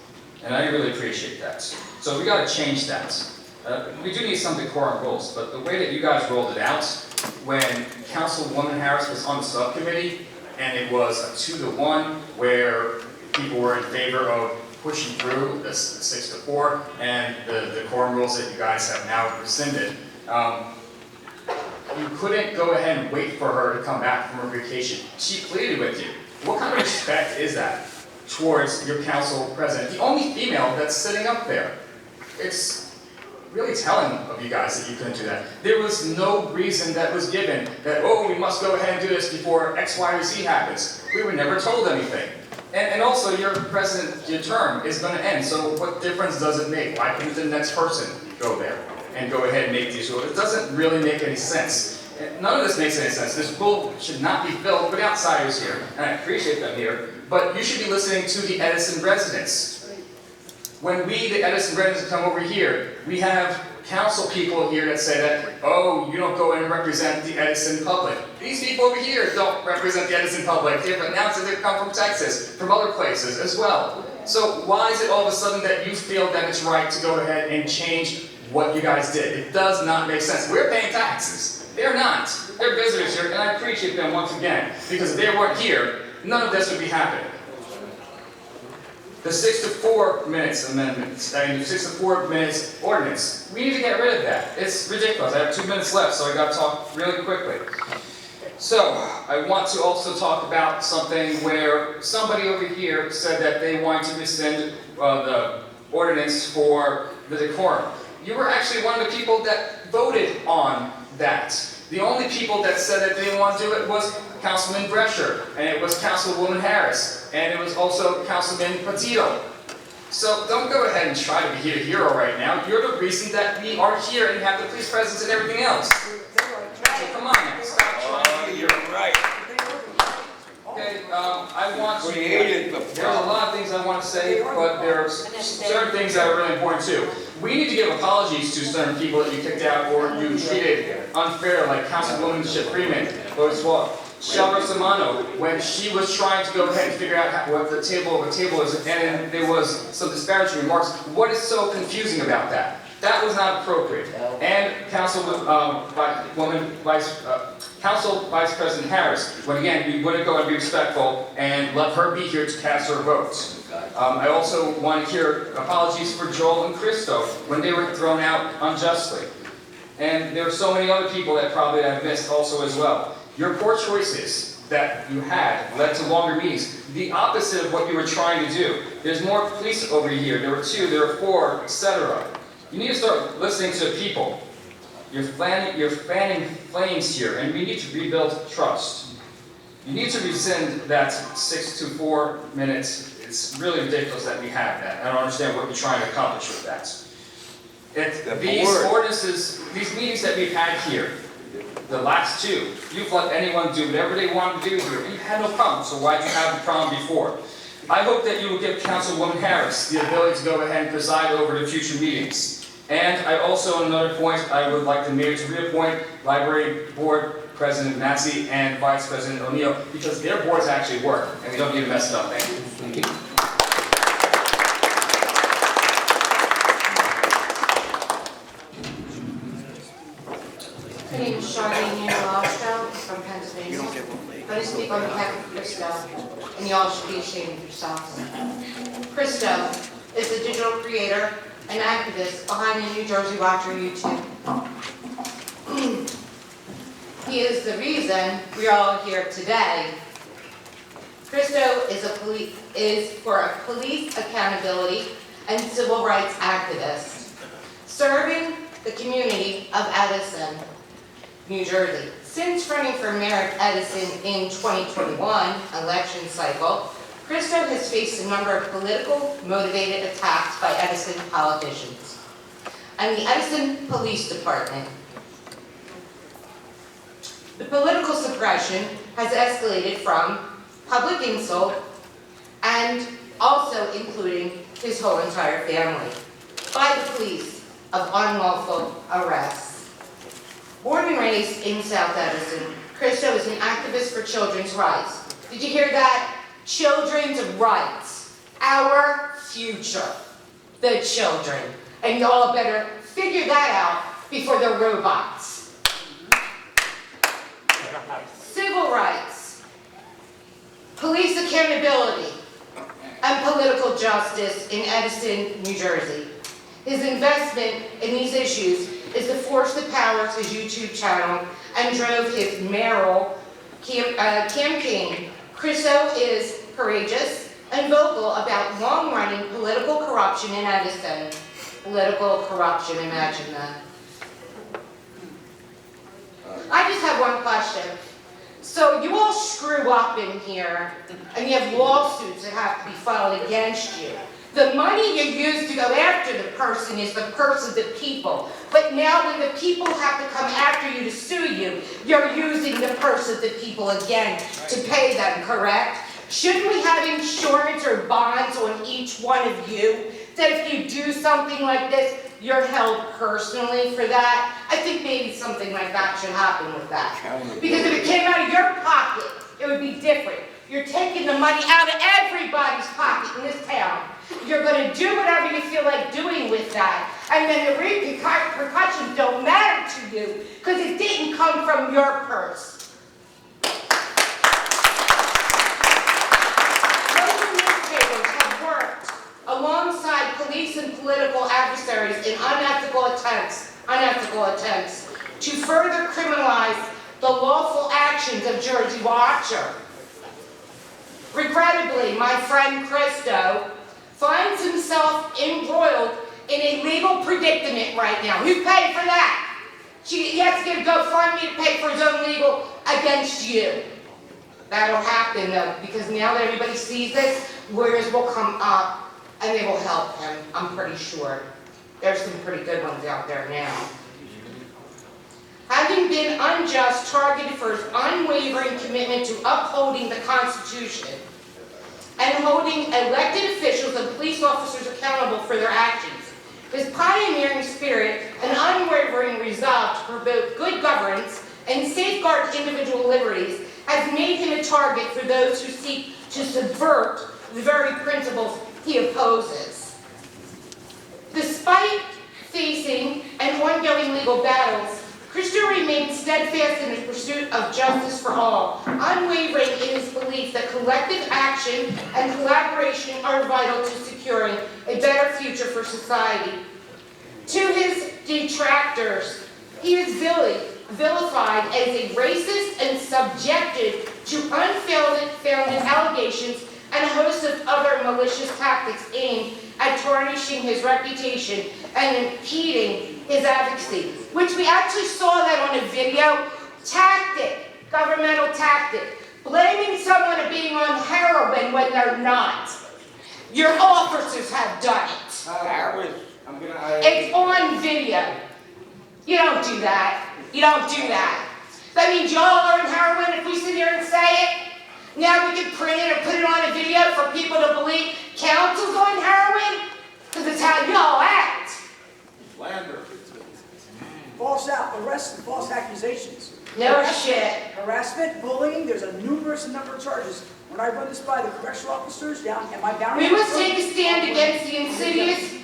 And I really appreciate that. So we got to change that. We do need some decorum rules, but the way that you guys rolled it out, when Councilwoman Harris was on the subcommittee, and it was a 2-to-1, where people were in favor of pushing through the 6-to-4, and the decorum rules that you guys have now rescinded, you couldn't go ahead and wait for her to come back from her vacation. She pleaded with you. What kind of respect is that towards your council president, the only female that's sitting up there? It's really telling of you guys that you couldn't do that. There was no reason that was given that, oh, we must go ahead and do this before X, Y, or Z happens. We were never told anything. And also, your term is going to end, so what difference does it make? Why couldn't the next person go there and go ahead and make these rules? It doesn't really make any sense. None of this makes any sense. This pool should not be filled with outsiders here, and I appreciate them here, but you should be listening to the Edison residents. When we, the Edison residents, come over here, we have council people here that say that, oh, you don't go in and represent the Edison public. These people over here don't represent the Edison public. They've announced that they've come from Texas, from other places as well. So why is it all of a sudden that you feel that it's right to go ahead and change what you guys did? It does not make sense. We're paying taxes. They're not. They're visitors here, and I appreciate them once again, because if they weren't here, none of this would be happening. The 6-to-4 minutes amendments, the 6-to-4 minutes ordinance, we need to get rid of that. It's ridiculous. I have 2 minutes left, so I got to talk really quickly. So, I want to also talk about something where somebody over here said that they wanted to rescind the ordinance for the decorum. You were actually one of the people that voted on that. The only people that said that they didn't want to do it was Councilman Brescher, and it was Councilwoman Harris, and it was also Councilman Patil. So don't go ahead and try to be a hero right now. You're the reason that we are here and have the police presence and everything else. So come on now, stop trying to be You're right. Okay, I want to, there's a lot of things I want to say, but there's certain things that are really important too. We need to give apologies to certain people that you kicked out or you treated unfair, like Councilwoman Freeman, or Shelra Samano, when she was trying to go ahead and figure out what the table is, and there was some disparaging remarks. What is so confusing about that? That was not appropriate. And Council Vice President Harris, when again, we wouldn't go and be respectful and let her be here to cast her votes. I also want to hear apologies for Joel and Christo when they were thrown out unjustly. And there are so many other people that probably I've missed also as well. Your poor choices that you had led to longer meetings. The opposite of what you were trying to do. There's more police over here. There were 2, there were 4, etc. You need to start listening to the people. You're fanning flames here, and we need to rebuild trust. You need to rescind that 6-to-4 minutes. It's really ridiculous that we have that. I don't understand what you're trying to accomplish with that. These ordinances, these meetings that we've had here, the last 2, you've let anyone do whatever they want to do here, and you had no problem, so why did you have the problem before? I hope that you will give Councilwoman Harris the ability to go ahead and preside over the future meetings. And I also, on another point, I would like the mayor to reappoint Library Board President Massey and Vice President O'Neill, because their boards actually work, and we don't need to mess it up. Thank you. Thank you. My name is Charlene Angelostro from Pennsylvania. I'm going to speak on behalf of Christo, and you all should be ashamed of yourselves. Christo is the digital creator and activist behind the New Jersey Watcher YouTube. He is the reason we're all here today. Christo is for a police accountability and civil rights activist, serving the community of Edison, New Jersey. Since running for mayor of Edison in 2021 election cycle, Christo has faced a number of political motivated attacks by Edison politicians and the Edison Police Department. The political suppression has escalated from public insult and also including his whole entire family by the police of unlawful arrests. Born and raised in South Edison, Christo is an activist for children's rights. Did you hear that? Children's rights. Our future. The children. And y'all better figure that out before they're robots. Civil rights, police accountability, and political justice in Edison, New Jersey. His investment in these issues is the force that powers his YouTube channel and drove his mayoral campaign. Christo is courageous and vocal about long-running political corruption in Edison. Political corruption, imagine that. I just have one question. So you all screw up in here, and you have lawsuits that have to be filed against you. The money you use to go after the person is the purse of the people. But now when the people have to come after you to sue you, you're using the purse of the people again to pay them, correct? Shouldn't we have insurance or bonds on each one of you? That if you do something like this, you're held personally for that? I think maybe something like that should happen with that. Because if it came out of your pocket, it would be different. You're taking the money out of everybody's pocket in this town. You're going to do whatever you feel like doing with that. And then the repercussions don't matter to you because it didn't come from your purse. Local newspapers have worked alongside police and political adversaries in unethical attempts to further criminalize the lawful actions of Jersey Watcher. Regrettably, my friend Christo finds himself embroiled in a legal predicament right now. Who's paying for that? He has to get a GoFundMe to pay for his own legal against you. That'll happen though, because now that everybody sees this, lawyers will come up and they will help him, I'm pretty sure. There's some pretty good ones out there now. Having been unjust, targeted for his unwavering commitment to upholding the Constitution and holding elected officials and police officers accountable for their actions, his pioneering spirit and unwavering resolve to promote good governance and safeguard individual liberties has made him a target for those who seek to subvert the very principles he opposes. Despite facing and ongoing legal battles, Christo remained steadfast in his pursuit of justice for all, unwavering in his belief that collective action and collaboration are vital to securing a better future for society. To his detractors, he is vilified as a racist and subjected to unfounded allegations and a host of other malicious tactics aimed at tarnishing his reputation and impeding his advocacy, which we actually saw that on a video. Tactic, governmental tactic, blaming someone of being on heroin when they're not. Your officers have done it. It's on video. You don't do that. You don't do that. That means y'all are on heroin if we sit here and say it. Now we can print it or put it on a video for people to believe council's on heroin? Because it's how y'all act. Slander. False arrests and false accusations. No shit. Harassment, bullying, there's a numerous number of charges. When I run this by the correctional officers down, am I down? We must take a stand against the insidious...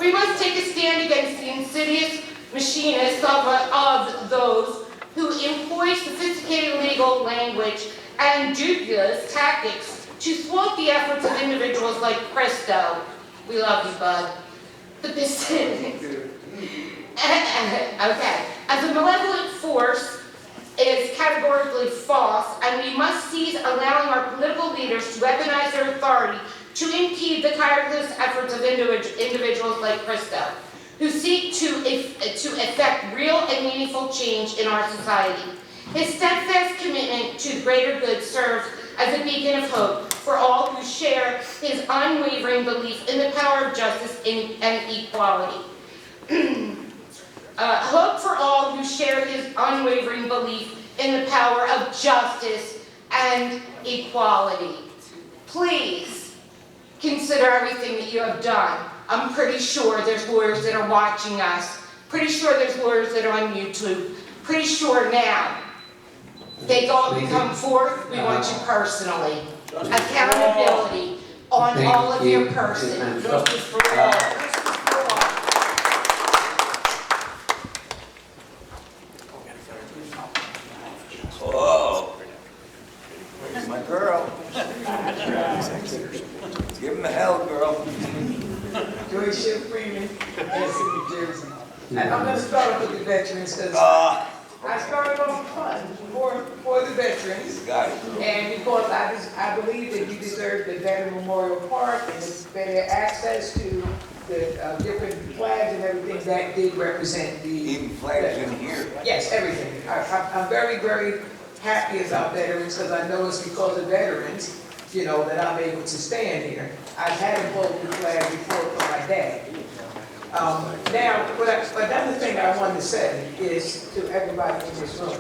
We must take a stand against the insidious machinists of those who employ sophisticated legal language and dubious tactics to thwart the efforts of individuals like Presto. We love you, bud. The petitions. Okay. As a malevolent force, it is categorically false, and we must cease allowing our political leaders to weaponize their authority to impede the tireless efforts of individuals like Presto, who seek to effect real and meaningful change in our society. His steadfast commitment to greater good serves as a beacon of hope for all who share his unwavering belief in the power of justice and equality. Hope for all who share his unwavering belief in the power of justice and equality. Please consider everything that you have done. I'm pretty sure there's lawyers that are watching us. Pretty sure there's lawyers that are on YouTube. Pretty sure now. They all come forth. We want you personally. Accountability on all of your person. Justice for all. Whoa. Where's my girl? Give him the hell, girl. Joyce Freeman, Edison, New Jersey. And I'm going to start off with the veterans because I started off fun for the veterans. Got it. And because I believe that you deserve the Veteran Memorial Park and better access to the different flags and everything that did represent the... Even flags in here. Yes, everything. I'm very, very happy about veterans because I know it's because of veterans, you know, that I'm able to stand here. I've had a hold the flag before for my dad. Now, another thing I wanted to say is to everybody in this room.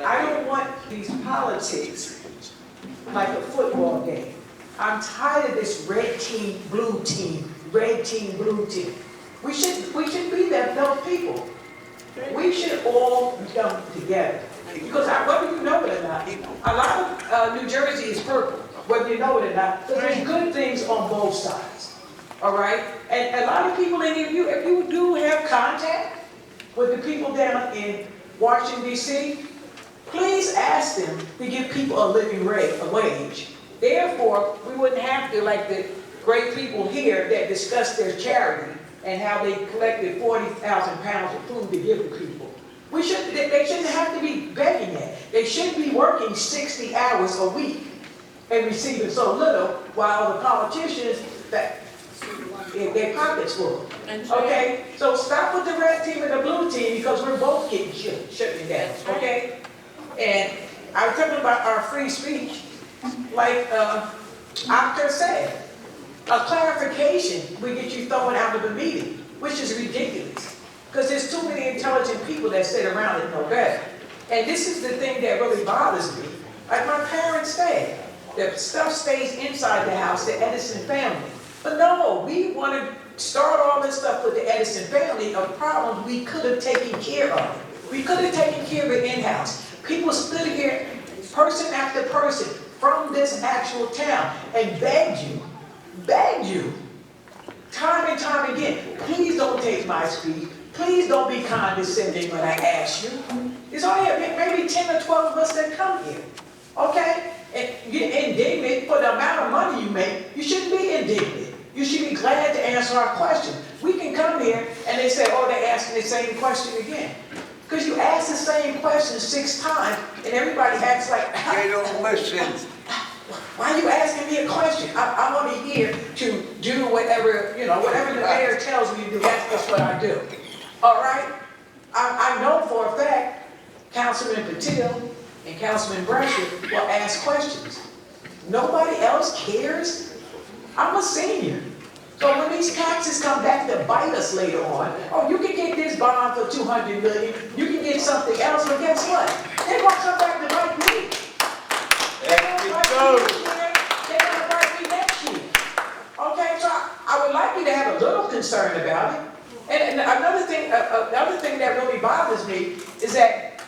I don't want these politics like a football game. I'm tired of this red team, blue team, red team, blue team. We should be those people. We should all come together. Because whether you know it or not, a lot of New Jersey is purple, whether you know it or not, because there's good things on both sides. All right? And a lot of people in here, if you do have contact with the people down in Washington, D.C., please ask them to give people a living wage. Therefore, we wouldn't have to, like the great people here that discuss their charity and how they collected 40,000 pounds of food to give to people. They shouldn't have to be begging that. They should be working 60 hours a week and receiving so little, while the politicians, their pockets full. Okay? So stop with the red team and the blue team because we're both getting shut down. Okay? And I was talking about our free speech, like Octa said. A clarification will get you thrown out of the meeting, which is ridiculous. Because there's too many intelligent people that sit around and know better. And this is the thing that really bothers me. Like my parents said, the stuff stays inside the house, the Edison family. But no, we want to start all this stuff with the Edison family of problems we could have taken care of. We could have taken care of it in-house. People stood here, person after person, from this actual town, and begged you, time and time again, please don't take my speech. Please don't be condescending when I ask you. There's only maybe 10 or 12 of us that come here, okay? And you're indignant for the amount of money you make. You shouldn't be indignant. You should be glad to answer our questions. We can come here and they say, oh, they're asking the same question again. Because you ask the same question 6 times and everybody acts like, they don't listen. Why are you asking me a question? I'm only here to do whatever, whatever the mayor tells me to do, that's what I do. All right? I know for a fact, Councilman Patil and Councilman Brunswick will ask questions. Nobody else cares? I'm a senior. So when these taxes come back to bite us later on, oh, you can get this bond for $200 million, you can get something else, but guess what? They're going to come back to bite me. They're going to bite me next year. Okay, so I would like you to have a little concern about it. And another thing that really bothers me is that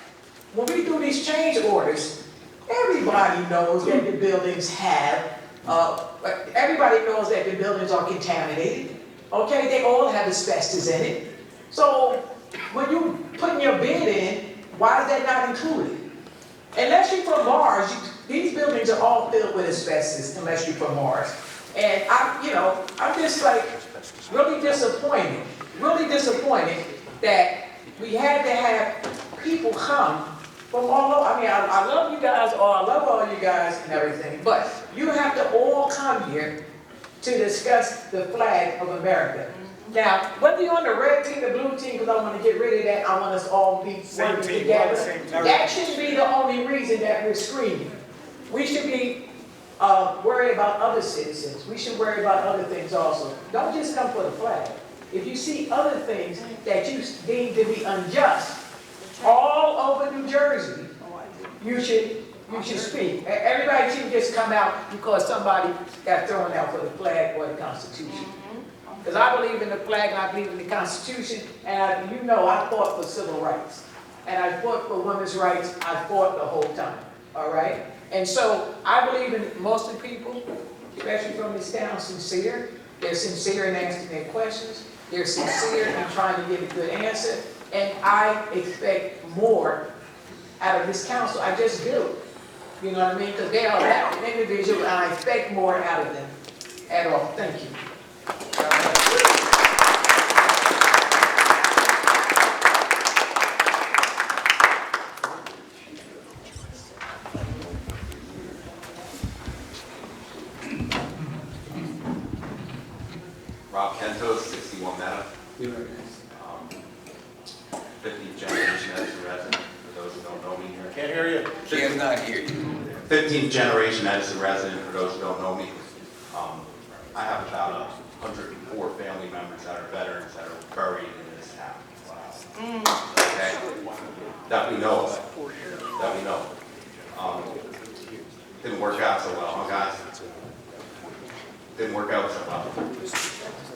when we do these change orders, everybody knows that the buildings have, everybody knows that the buildings are contaminated. Okay, they all have asbestos in it. So when you putting your bid in, why is that not included? Unless you're from Mars, these buildings are all filled with asbestos unless you're from Mars. And I'm just like really disappointed that we had to have people come from all over. I mean, I love you guys, or I love all you guys and everything, but you have to all come here to discuss the flag of America. Now, whether you're on the red team, the blue team, because I want to get rid of that, I want us all to be working together. That shouldn't be the only reason that we're screaming. We should be worried about other citizens. We should worry about other things also. Don't just come for the flag. If you see other things that you deem to be unjust all over New Jersey, you should speak. Everybody shouldn't just come out because somebody got thrown out for the flag or the Constitution. Because I believe in the flag and I believe in the Constitution, and I fought for civil rights. And I fought for women's rights, I fought the whole time, all right? And so I believe in most of the people, especially from this town, sincere. They're sincere in asking their questions. They're sincere in trying to get a good answer. And I expect more out of this council. I just do. You know what I mean? Because they are that individual, and I expect more out of them at all. Thank you. Rob Kentos, 61 Meadow. 15th generation Edison resident, for those who don't know me here. Can't hear you. Cannot hear you. 15th generation Edison resident, for those who don't know me. I have about 104 family members that are veterans that are buried in this town. Okay? That we know of. That we know. Didn't work out so well, huh, guys? Didn't work out so well.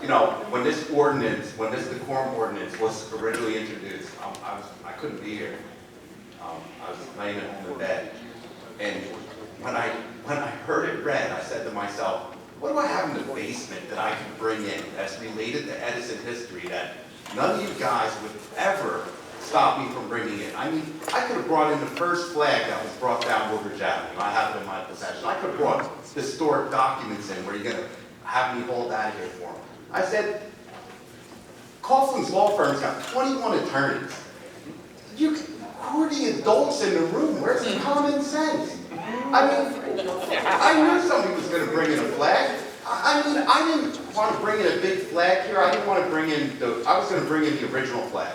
You know, when this decorum ordinance was originally introduced, I couldn't be here. I was laying at home in bed, and when I heard it read, I said to myself, what do I have in the basement that I can bring in that's related to Edison history that none of you guys would ever stop me from bringing in? I mean, I could have brought in the first flag that was brought down Woodbridge Avenue. I have it in my possession. I could have brought historic documents in where you're going to have me hold that here for them. I said, Coughlin's Law Firm's got 21 attorneys. Who are the adults in the room? Where's the common sense? I mean, I knew somebody was going to bring in a flag. I mean, I didn't want to bring in a big flag here. I didn't want to bring in I was going to bring in the original flag,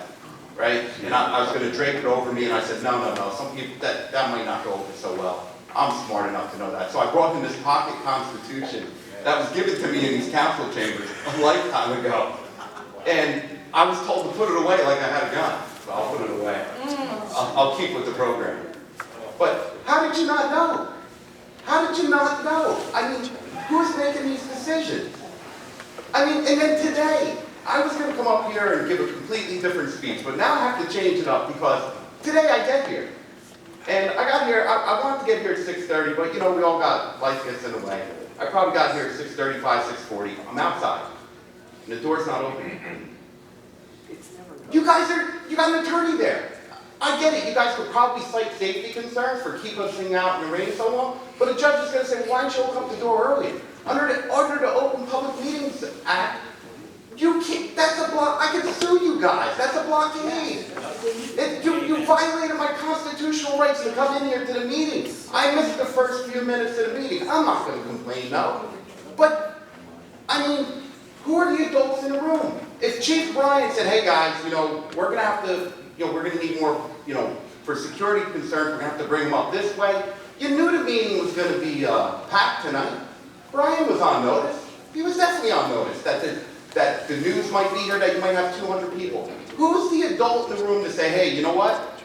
right? And I was going to drape it over me, and I said, no. Some people, that might not go over so well. I'm smart enough to know that. So I brought in this pocket Constitution that was given to me in these council chambers a lifetime ago. And I was told to put it away like I had a gun. So I'll put it away. I'll keep with the program. But how did you not know? How did you not know? I mean, who's making these decisions? I mean, and then today, I was going to come up here and give a completely different speech, but now I have to change it up because today I get here. And I got here, I wanted to get here at 6:30, but you know, we all got, life gets in the way. I probably got here at 6:35, 6:40. I'm outside, and the door's not open. You got an attorney there. I get it, you guys could probably cite safety concerns for keeping us hanging out in the rain so long, but a judge is going to say, why don't you open up the door early? Under the Open Public Meetings Act, you can't, that's a block, I can sue you guys, that's a blockade. You violated my constitutional rights to come in here to the meeting. I missed the first few minutes of the meeting. I'm not going to complain, no. But, I mean, who are the adults in the room? If Chief Bryan said, hey guys, you know, we're going to have to, you know, we're going to need more, you know, for security concerns, we're going to have to bring them up this way. You knew the meeting was going to be packed tonight. Bryan was on notice. He was definitely on notice that the news might be here, that you might have 200 people. Who's the adult in the room to say, hey, you know what?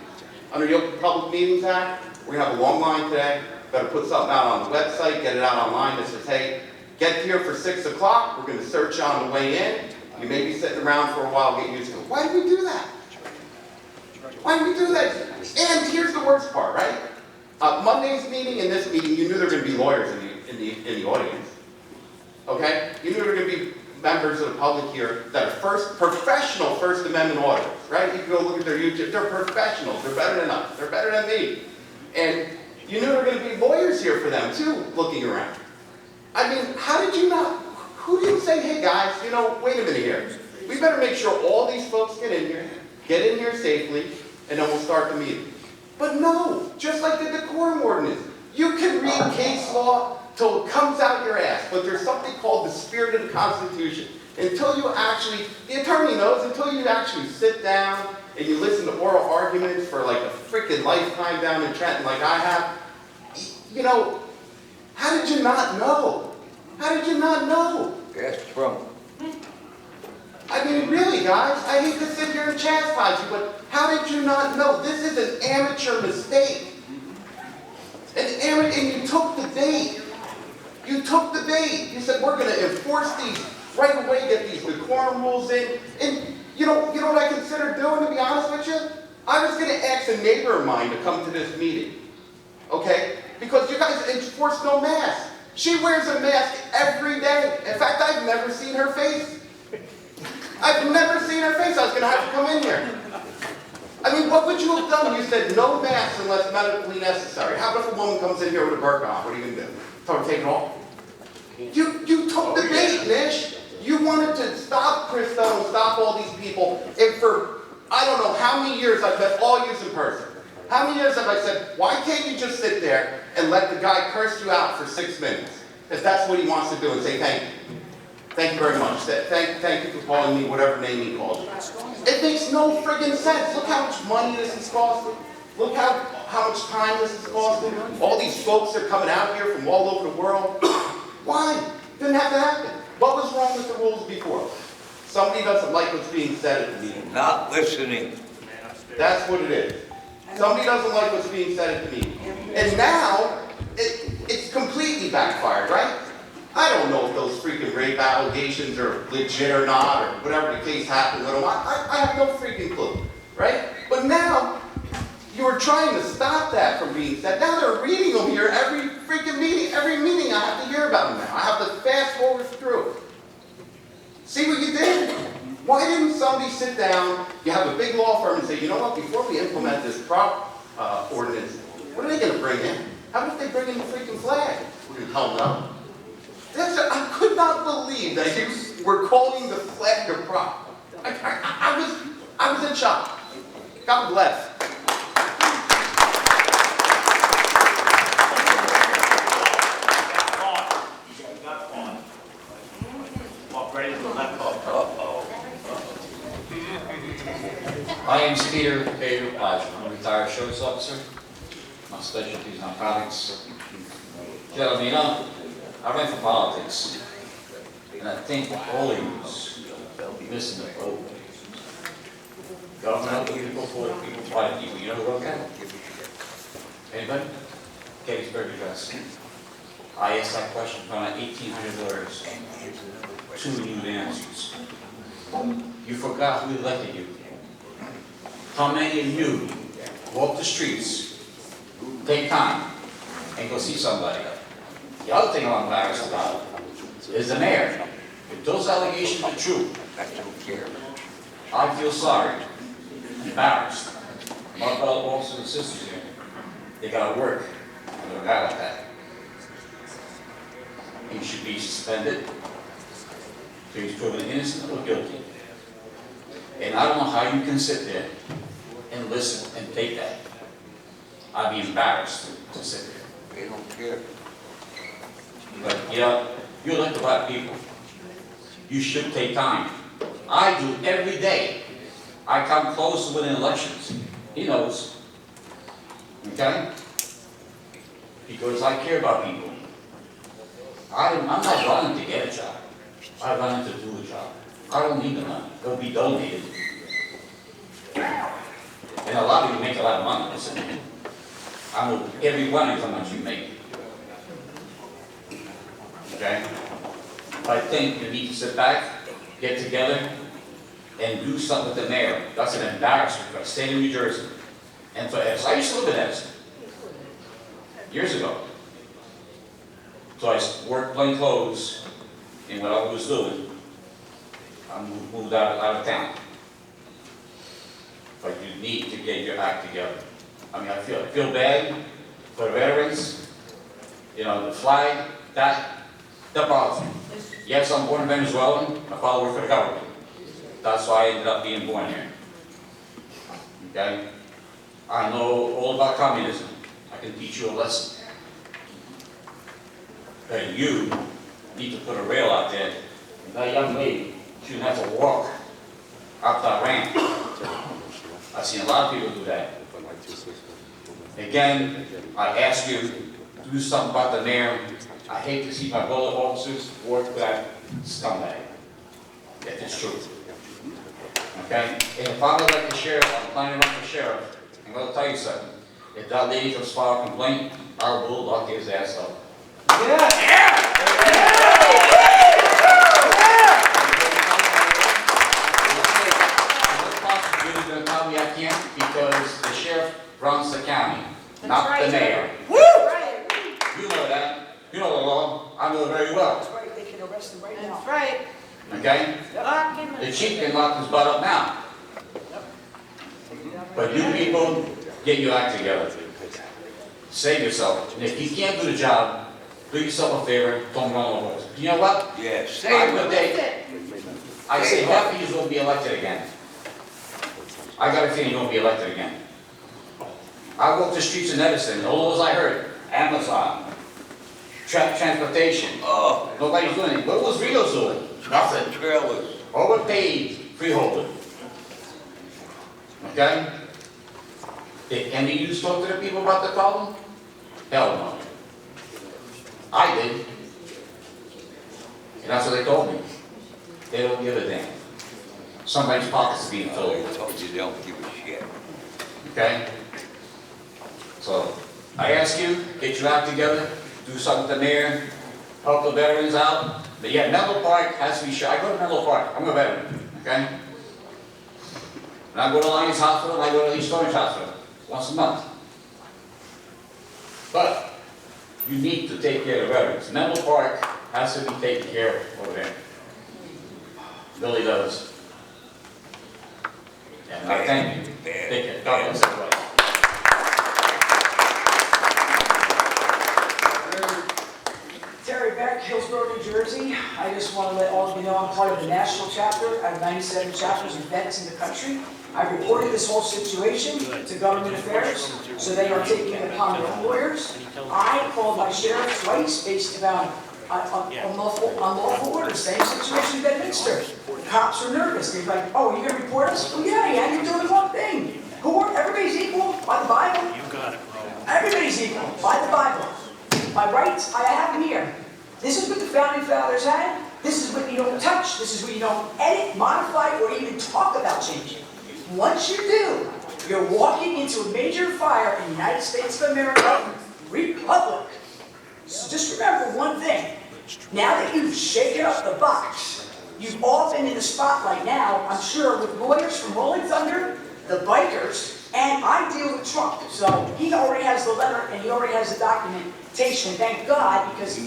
Under the Open Public Meetings Act, we're going to have a long line today. Better put something out on the website, get it out online that says, hey, get here for 6 o'clock. We're going to search you on the way in. You may be sitting around for a while, get used to it. Why did we do that? Why did we do that? And here's the worst part, right? Monday's meeting and this meeting, you knew there were going to be lawyers in the audience. Okay? You knew there were going to be members of the public here that are professional First Amendment auditors, right? You can go look at their YouTube, they're professionals, they're better than us, they're better than me. And you knew there were gonna be lawyers here for them too, looking around. I mean, how did you not, who didn't say, hey guys, you know, wait a minute here. We better make sure all these folks get in here safely, and then we'll start the meeting. But no, just like the decorum ordinance, you can read case law till it comes out your ass, but there's something called the spirit of the Constitution. Until you actually, the attorney knows, until you actually sit down and you listen to oral arguments for like a freaking lifetime down in Trenton like I have, you know, how did you not know? How did you not know? Ask Trump. I mean, really, guys, I hate to sit here and chastise you, but how did you not know? This is an amateur mistake. And you took the bait. You took the bait. You said, we're going to enforce these right away, get these decorum rules in. And you know what I considered doing, to be honest with you? I was going to ask a neighbor of mine to come to this meeting. Okay? Because you guys enforce no mask. She wears a mask every day. In fact, I've never seen her face. I've never seen her face. I was going to have to come in here. I mean, what would you have done? You said no masks unless medically necessary. How about if a woman comes in here with a burqa on? What are you going to do? Tell her to take it off? You took the bait, Nish. You wanted to stop Christo and stop all these people. And for, I don't know how many years I've met all you in person. How many years have I said, why can't you just sit there and let the guy curse you out for 6 minutes? If that's what he wants to do, and say thank you. Thank you very much. Thank you for calling me whatever name he called you. It makes no friggin' sense. Look how much money this is costing. Look how much time this is costing. All these folks are coming out here from all over the world. Why? Didn't have to happen. What was wrong with the rules before? Somebody doesn't like what's being said at the meeting. Not listening. That's what it is. Somebody doesn't like what's being said at the meeting. And now, it's completely backfired, right? I don't know if those freaking rape allegations are legit or not, or whatever the case happened with them. I have no freaking clue, right? But now, you were trying to stop that from being said. Now they're reading them here every freaking meeting. Every meeting I have to hear about them now. I have to fast forward through. See what you did? Why didn't somebody sit down, you have a big law firm, and say, you know what, before we implement this ordinance, what are they going to bring in? How about if they bring in the freaking flag? Hell no. I could not believe that you were calling the flag a prop. I was in shock. God bless. My name is Peter Plaza. I'm a retired sheriff's officer. My specialty is narcotics. Gentlemen, I ran for politics, and I think all of you missing the boat. Government, people, people, private people. You know who wrote that? Anybody? Gettysburg Address. I asked that question from 1,800 lawyers. 2 new answers. You forgot who elected you. How many of you walk the streets, take time, and go see somebody? The other thing I'm embarrassed about is the mayor. If those allegations are true, I feel sorry, embarrassed. My fellow officers and sisters here, they gotta work under a guy like that. He should be suspended till he's proven innocent or guilty. And I don't know how you can sit there and listen and take that. I'd be embarrassed to sit there. They don't care. But yeah, you elect the right people. You should take time. I do every day. I come close to winning elections. He knows. Okay? Because I care about people. I'm not running to get a job. I run to do a job. I don't need the money. It'll be donated. And a lot of you make a lot of money. Listen, I know every one of you how much you make. Okay? I think you need to sit back, get together, and do something with the mayor. That's an embarrassment for the state of New Jersey. And for Edison. I used to live in Edison. Years ago. So I worked plain clothes in what I was doing. I moved out of town. But you need to get your act together. I mean, I feel bad for the veterans. You know, the flag, that bothers me. Yes, I'm born Venezuelan. My father worked for the government. That's why I ended up being born here. Okay? I know all about communism. I can teach you a lesson. But you need to put a rail out there. And that young lady shouldn't have to walk up that ramp. I've seen a lot of people do that. Again, I ask you to do something about the mayor. I hate to see my fellow officers work with that scumbag. If it's true. Okay? And if I'm elected sheriff, I'm planning to run for sheriff, I'm going to tell you something. If that lady comes file a complaint, I will lock his ass up. Prosecutor's going to tell me I can't because the sheriff runs the county, not the mayor. You know that. You know the law. I know it very well. That's right, they can arrest him right now. That's right. Okay? The chief can lock his butt up now. But you people, get your act together. Save yourself. And if you can't do the job, do yourself a favor, don't run over us. You know what? Yeah, I say half of you will be elected again. I got a feeling you won't be elected again. I walked the streets in Edison, all those I heard, Amazon, transportation, nobody's doing it. What was Rio's doing? Nothing. Trailers. Overpaid freeholder. Okay? Did any of you talk to the people about the problem? Hell no. I did. And that's what they told me. They don't give a damn. Somebody's pockets are being filled. I told you they don't give a shit. Okay? So, I ask you, get your act together, do something with the mayor, help the veterans out. But yeah, Menlo Park has to be sure. I go to Menlo Park, I'm a veteran, okay? And I go to Lions Hospital, and I go to East Orange Hospital, once a month. But, you need to take care of the veterans. Menlo Park has to be taken care of over there. Really does. And I thank you. Take care. God bless everybody. Terry Beck, Hillsborough, New Jersey. I just want to let all of you know I'm part of the national chapter. I have 97 chapters of vets in the country. I reported this whole situation to Government Affairs, so they are taking it upon their own lawyers. I called my sheriff twice based about unlawful orders, same situation in Bedminster. Cops are nervous. They're like, oh, are you going to report us? Well, yeah, you're doing the wrong thing. Everybody's equal by the Bible. You got it, bro. Everybody's equal by the Bible. My rights, I have them here. This is what the Founding Fathers had. This is what you don't touch. This is what you don't edit, modify, or even talk about changing. Once you do, you're walking into a major fire in the United States of America, Republic. So just remember one thing. Now that you've shaken up the box, you've all been in the spotlight now, I'm sure, with lawyers from Rolling Thunder, the bikers, and I deal with Trump. So he already has the letter and he already has the documentation, thank God, because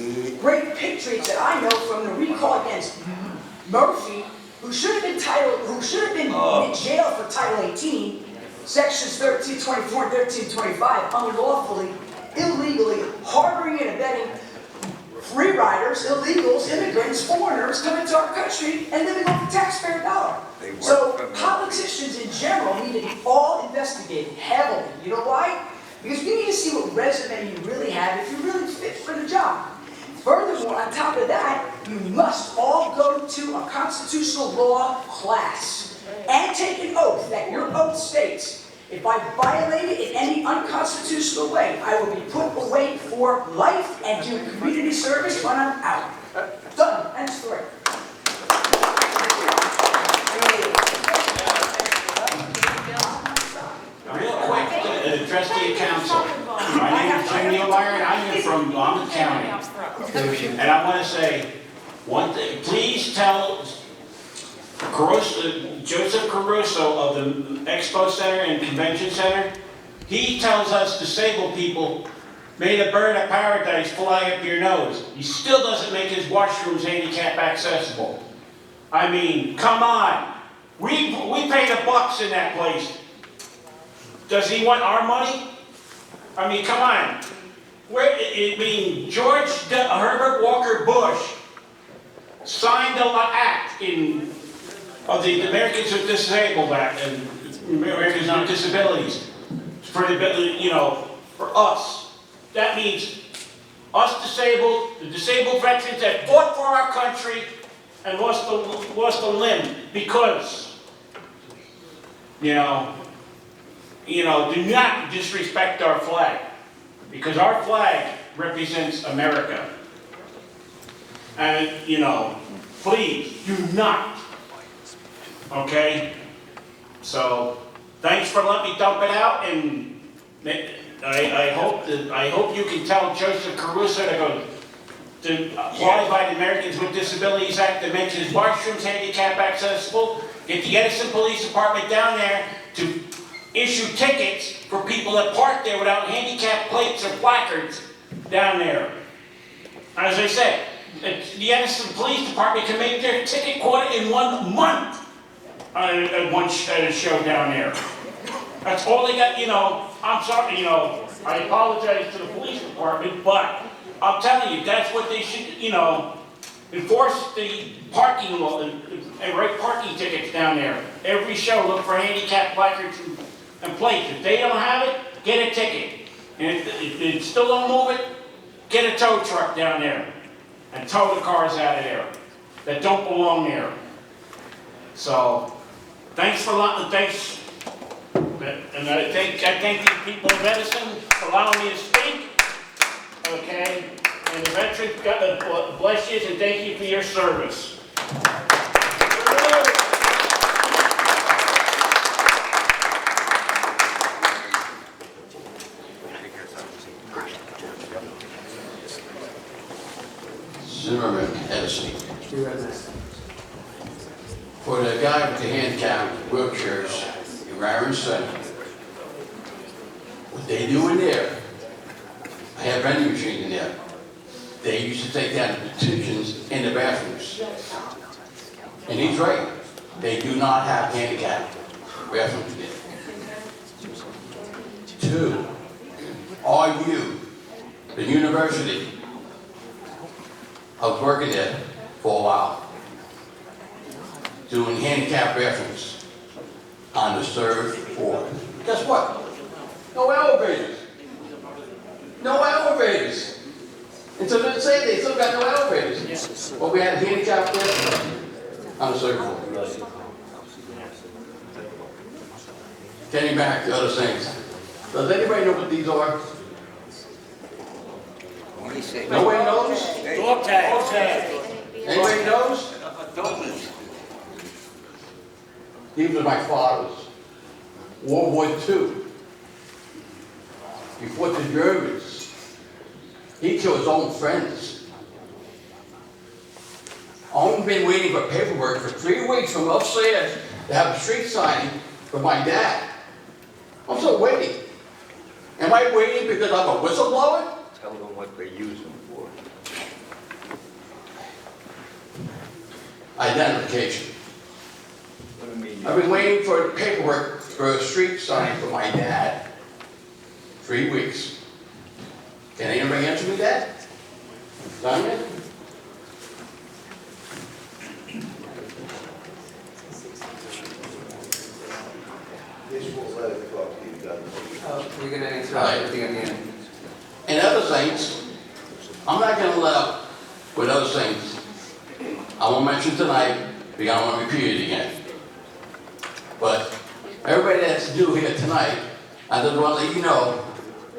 great patriots that I know from the recall against Murphy, who should have been in jail for Title 18, Sections 1324 and 1325, unlawfully, illegally, harboring and abetting free riders, illegals, immigrants, foreigners coming to our country and living off the taxpayer dollar. So politicians in general need to be all investigated heavily. You know why? Because we need to see what resume you really have if you really fit for the job. Furthermore, on top of that, you must all go to a constitutional law class and take an oath that your oath states, if I violate it in any unconstitutional way, I will be put away for life and do community service when I'm out. Done. End story. Real quick, to address the council. My name is Jim Nealmeyer, and I'm from Monmouth County. And I want to say one thing. Please tell Joseph Caruso of the Expo Center and Convention Center, he tells us disabled people, may the bird of paradise fly up your nose. He still doesn't make his washrooms handicap accessible. I mean, come on. We pay the bucks in that place. Does he want our money? I mean, come on. George Herbert Walker Bush signed the act of the Americans with Disabled Act and Americans with Disabilities for for us. That means us the disabled veterans that fought for our country and lost a limb because, do not disrespect our flag, because our flag represents America. And, please do not, okay? So, thanks for letting me dump it out, and I hope you can tell Joseph Caruso to apply by the Americans with Disabilities Act that mentions washrooms handicap accessible, get the Edison Police Department down there to issue tickets for people that park there without handicap plates or placards down there. As I said, the Edison Police Department can make their ticket quota in 1 month at a show down there. That's all they got, I'm sorry, I apologize to the police department, but I'm telling you, that's what they should, enforce the parking law and write parking tickets down there. Every show, look for handicap placards and plates. If they don't have it, get a ticket. And if they still don't move it, get a tow truck down there and tow the cars out of there that don't belong there. So, thanks. And I thank the people of Edison for allowing me to speak. Okay? And the veterans, God bless you and thank you for your service. Zimmerman, Edison. For the guy with the handicap wheelchairs in Raritan Center, what they do in there, I have vending machines in there. They used to take down the petitions in the bathrooms. And he's right. They do not have handicap bathrooms there. 2, RU, the university. I was working there for a while, doing handicap bathrooms on the 3rd floor. Guess what? No elevators. No elevators. And so they say they still got no elevators. Well, we had a handicap bathroom on the 3rd floor. Getting back to other things. Does anybody know what these are? Nobody knows? Dog tag. Anybody knows? These are my father's. World War II. He fought the Germans. He killed his own friends. I've been waiting for paperwork for 3 weeks from upstairs to have a street signing for my dad. I'm still waiting. Am I waiting because I'm a whistleblower? Tell them what they use them for. Identification. I've been waiting for paperwork for a street sign for my dad. 3 weeks. Can anybody answer me that? Done yet? We're going to answer everything at the end. And other things, I'm not going to let up with other things I won't mention tonight because I don't want to repeat it again. But everybody that's new here tonight, I just want to let you know,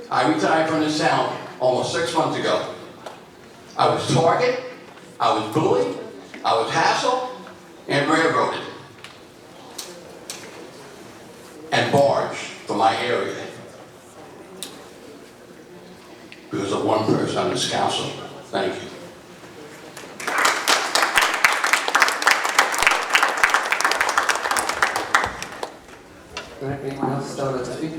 I retired from this town almost 6 months ago. I was targeted, I was bullied, I was hassled, and railroaded. And barged from my area. Because of one person on this council. Thank you. All right, anyone else still want to speak?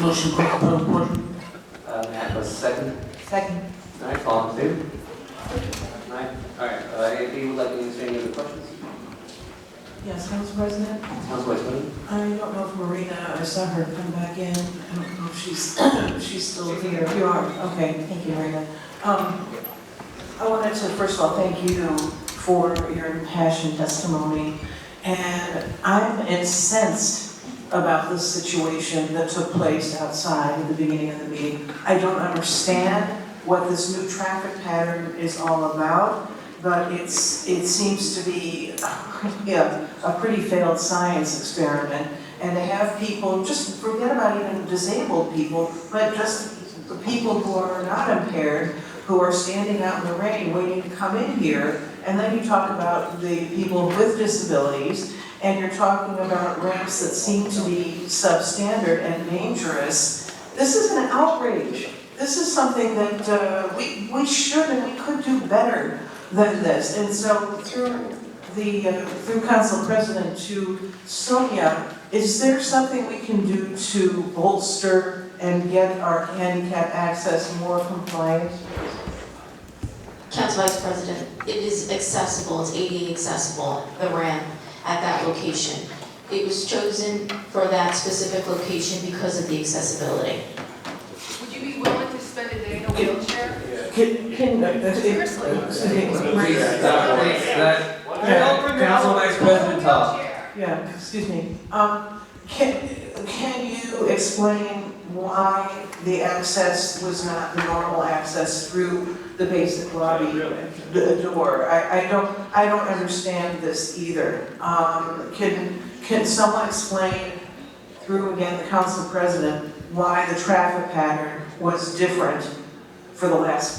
Motion to call the report. May I have a second? Second. All right, all in favor? All right, Anybody would like to answer any other questions? Yes, Council President? Council Vice President? I don't know if Marina, I saw her come back in. I don't know if she's still here. You are, okay, thank you, Marina. I wanted to, first of all, thank you for your impassioned testimony. And I'm incensed about this situation that took place outside at the beginning of the meeting. I don't understand what this new traffic pattern is all about, but it seems to be a pretty failed science experiment. And to have people, just forget about even disabled people, but just the people who are not impaired, who are standing out in the rain waiting to come in here, and then you talk about the people with disabilities, and you're talking about ramps that seem to be substandard and dangerous. This is an outrage. This is something that we should and we could do better than this. And so through Council President to Sonia, is there something we can do to bolster and get our handicap access more compliant? Council Vice President, it is accessible, it's ADA accessible, the ramp at that location. It was chosen for that specific location because of the accessibility. Would you be willing to spend a day in a wheelchair? Seriously? Council Vice President talk. Yeah, excuse me. Can you explain why the access was not the normal access through the basic lobby door? I don't understand this either. Can someone explain through again the council president why the traffic pattern was different for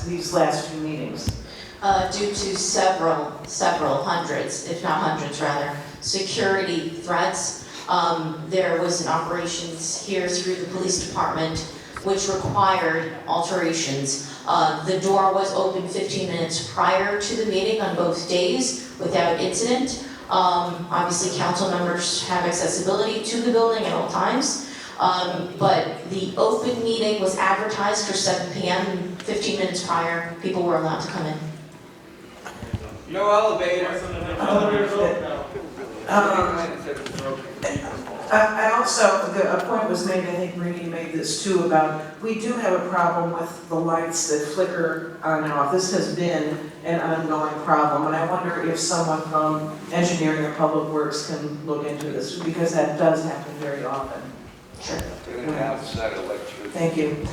these last two meetings? Due to several hundreds, if not hundreds rather, security threats. There was an operations here through the police department which required alterations. The door was open 15 minutes prior to the meeting on both days without incident. Obviously council members have accessibility to the building at all times. But the open meeting was advertised for 7 p.m. 15 minutes prior, people were allowed to come in. No elevator. I also, a point was made, I think Marie made this too, about we do have a problem with the lights that flicker on and off. This has been an ongoing problem, and I wonder if someone from engineering or public works can look into this, because that does happen very often. Sure. Thank you.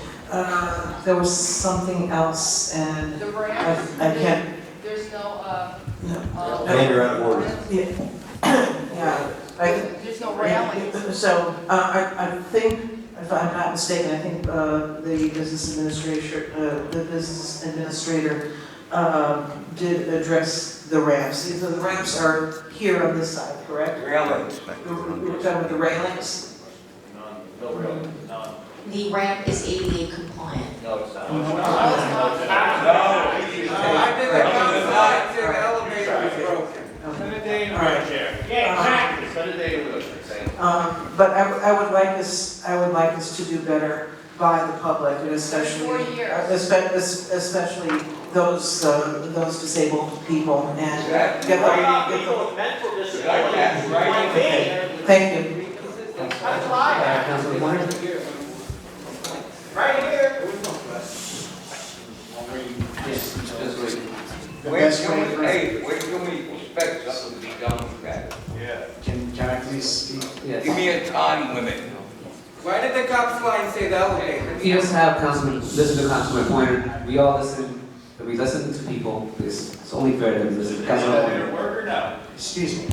There was something else, and The ramp? I can't. There's no, And you're out of order. Yeah. There's no railings. So, I think, if I'm not mistaken, I think the business administrator did address the ramps. So the ramps are here on this side, correct? Railings. We're talking about the railings? No railings. The ramp is ADA compliant. No, it's not. I did the council, the elevator was broken. Spend a day in a wheelchair. Yeah, exactly. Spend a day in a wheelchair. But I would like us to do better by the public, and especially, 4 years. especially those disabled people, and get People with mental disabilities. Thank you. That's why. Councilman Warner? Right here. When can we expect something to be done with that? Yeah. Can I please speak? Yes. Give me a time limit. Why did the cops fly and say the elevator? You just have Councilman, listen to Councilman Pointer. We all listen, we listen to people. It's only fair that we listen to Councilman Pointer. Work or no? Excuse me,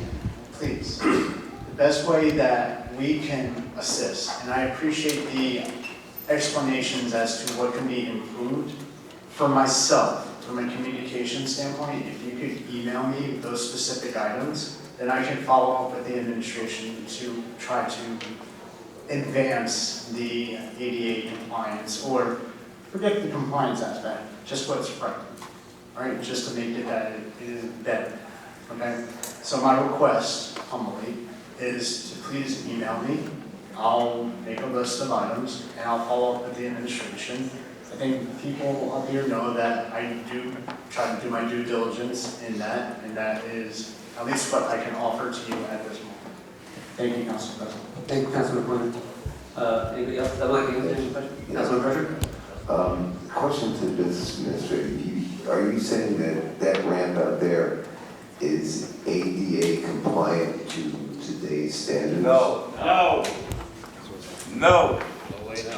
please. The best way that we can assist, and I appreciate the explanations as to what can be improved. For myself, from a communication standpoint, if you could email me those specific items, then I can follow up with the administration to try to advance the ADA compliance, or forget the compliance aspect, just what's right, right? Just to make it that it is better, okay? So my request, humbly, is to please email me. I'll make a list of items, and I'll follow up with the administration I think people up here know that I do try to do my due diligence in that, and that is at least what I can offer to you at this moment. Thank you, Council President. Thank you, Councilman Quinn. Anybody else that would like to answer any question? Councilman Frederick? Question to the business administrator. Are you saying that that ramp out there is ADA compliant to today's standards?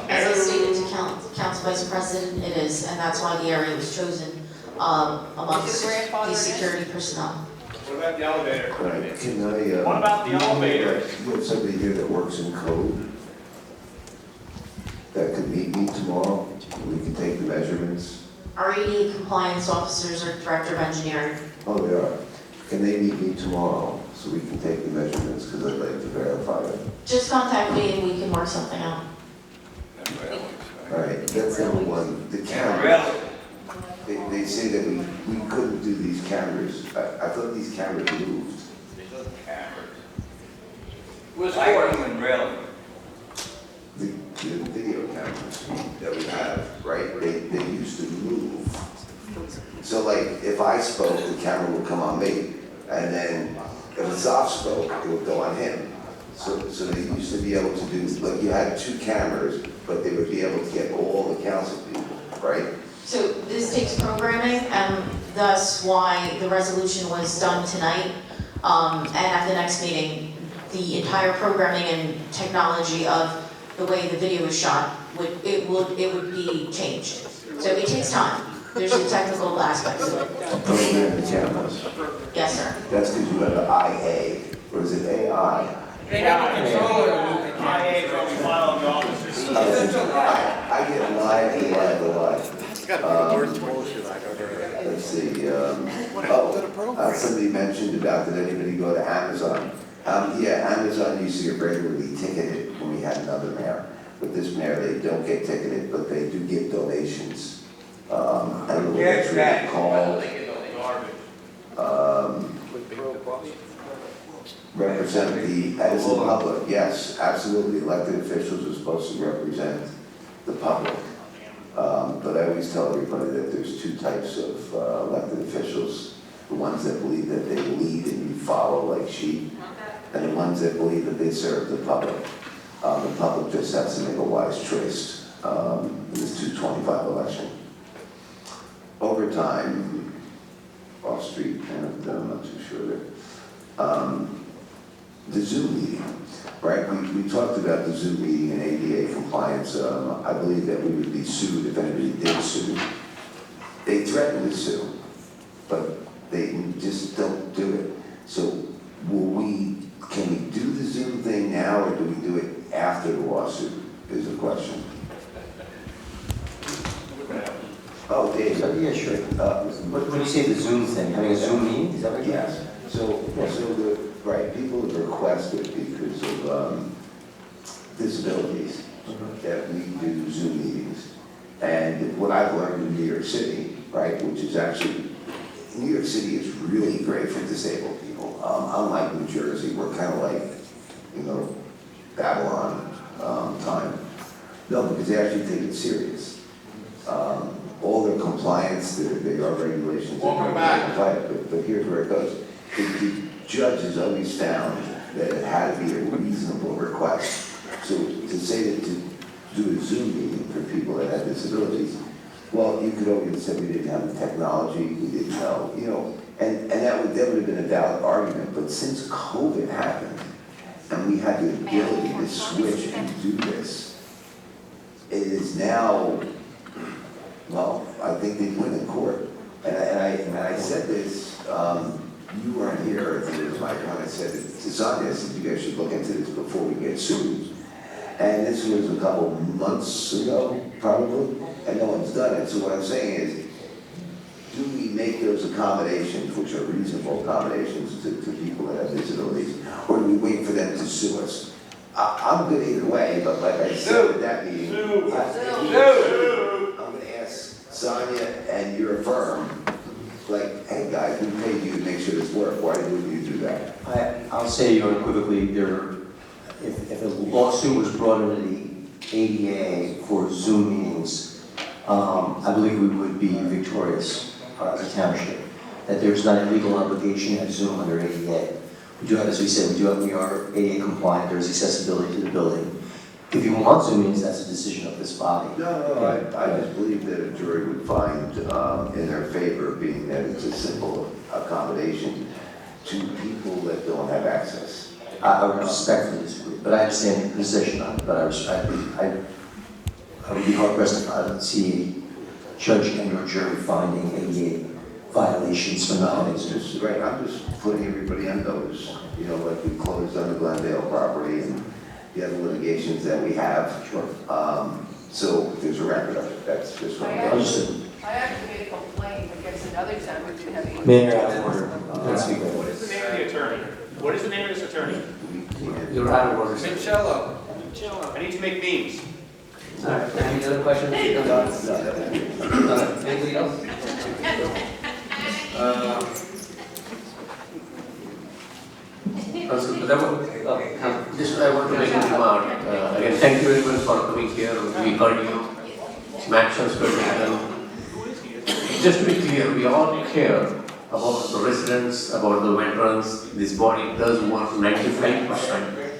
As I stated to Council Vice President, it is, and that's why the area was chosen amongst the security personnel. What about the elevator? Right, can I, What about the elevator? You have somebody here that works in code that could meet me tomorrow, we can take the measurements. Our ADA compliance officers are Director of Engineering. Oh, they are. Can they meet me tomorrow so we can take the measurements, because I'd like to verify it? Just contact me and we can work something out. All right, that's number one. The cameras. They say that we couldn't do these cameras. I thought these cameras moved. Who's for rail? The video cameras that we have, right? They used to move. So like, if I spoke, the camera would come on me, and then if Zaf spoke, it would go on him. So they used to be able to do, like you had two cameras, but they would be able to get all the council people, right? So this takes programming, and thus why the resolution was done tonight. And at the next meeting, the entire programming and technology of the way the video is shot, would be changed. So it takes time. There's a technical aspect to it. Program the cameras. Yes, sir. That's because you have an IA, or is it AI? They have a controller. IA, but we file in the office. I get live. Let's see, somebody mentioned about, did anybody go to Amazon? Yeah, Amazon used to get regularly ticketed when we had another mayor. With this mayor, they don't get ticketed, but they do get donations. I don't know what it's really called. Represent the Edison public, yes, absolutely. Elected officials are supposed to represent the public. But I always tell everybody that there's two types of elected officials. The ones that believe that they lead and you follow like sheep, and the ones that believe that they serve the public. The public just has to make a wise choice in this 225 election. Over time, off street, and I'm not too sure there. The Zoom meeting, right? We talked about the Zoom meeting and ADA compliance. I believe that we would be sued if anybody did sue. They threatened to sue, but they just don't do it. So can we do the Zoom thing now, or do we do it after the lawsuit, is the question. Oh, Dave. Yeah, sure. What do you say the Zoom thing? Having a Zoom meeting? Is that what you're asking? Right, people have requested because of disabilities that we do Zoom meetings. And what I've learned in New York City, right, which is actually, New York City is really great for disabled people. Unlike New Jersey, we're kind of like, Babylon time. No, because they actually take it serious. All their compliance, there are regulations. Welcome back. But here's where it goes. The judge has always found that it had to be a reasonable request. So to say that to do a Zoom meeting for people that had disabilities, well, you could always say we didn't have the technology, we didn't know, and that would have been a valid argument. But since COVID happened, and we had the ability to switch and do this, it is now, well, I think they win in court. And I said this, you weren't here, it was Mike, when I said it to Sonia, I said, you guys should look into this before we get sued. And this was a couple months ago, probably, and no one's done it. So what I'm saying is, do we make those accommodations, which are reasonable accommodations to people that have disabilities, or do we wait for them to sue us? I'm good either way, but like I said at that meeting, I'm going to ask Sonia and your firm, like, hey guys, we paid you to make sure this worked. Why didn't you do that? I'll say unequivocally, if a lawsuit was brought into the ADA for Zoom meetings, I believe we would be victorious as a township. That there's not a legal obligation to Zoom under ADA. We do have, as we said, we are ADA compliant, there's accessibility to the building. If you want Zoomings, that's a decision of this body. No, I just believe that a jury would find in their favor, being that it's a simple accommodation to people that don't have access. I would respectfully disagree, but I understand your position on it, but I would be hard pressed to see a judge and or jury finding ADA violations for not having Zoom. Right, I'm just putting everybody on notice, you know, like we closed on the Glendale property and the other litigations that we have. Sure. So there's a record of it, that's just what I'm Understood. I actually made a complaint against another town who didn't have any. Mayor, out of order. What is the name of the attorney? What is the name of this attorney? You're out of order. Michello. I need to make memes. All right, any other questions? Anybody else? Just I want to make a remark. Again, thank you very much for coming here. We heard you. Some actions were taken. Just to be clear, we all care about the residents, about the veterans. This body does work 95%.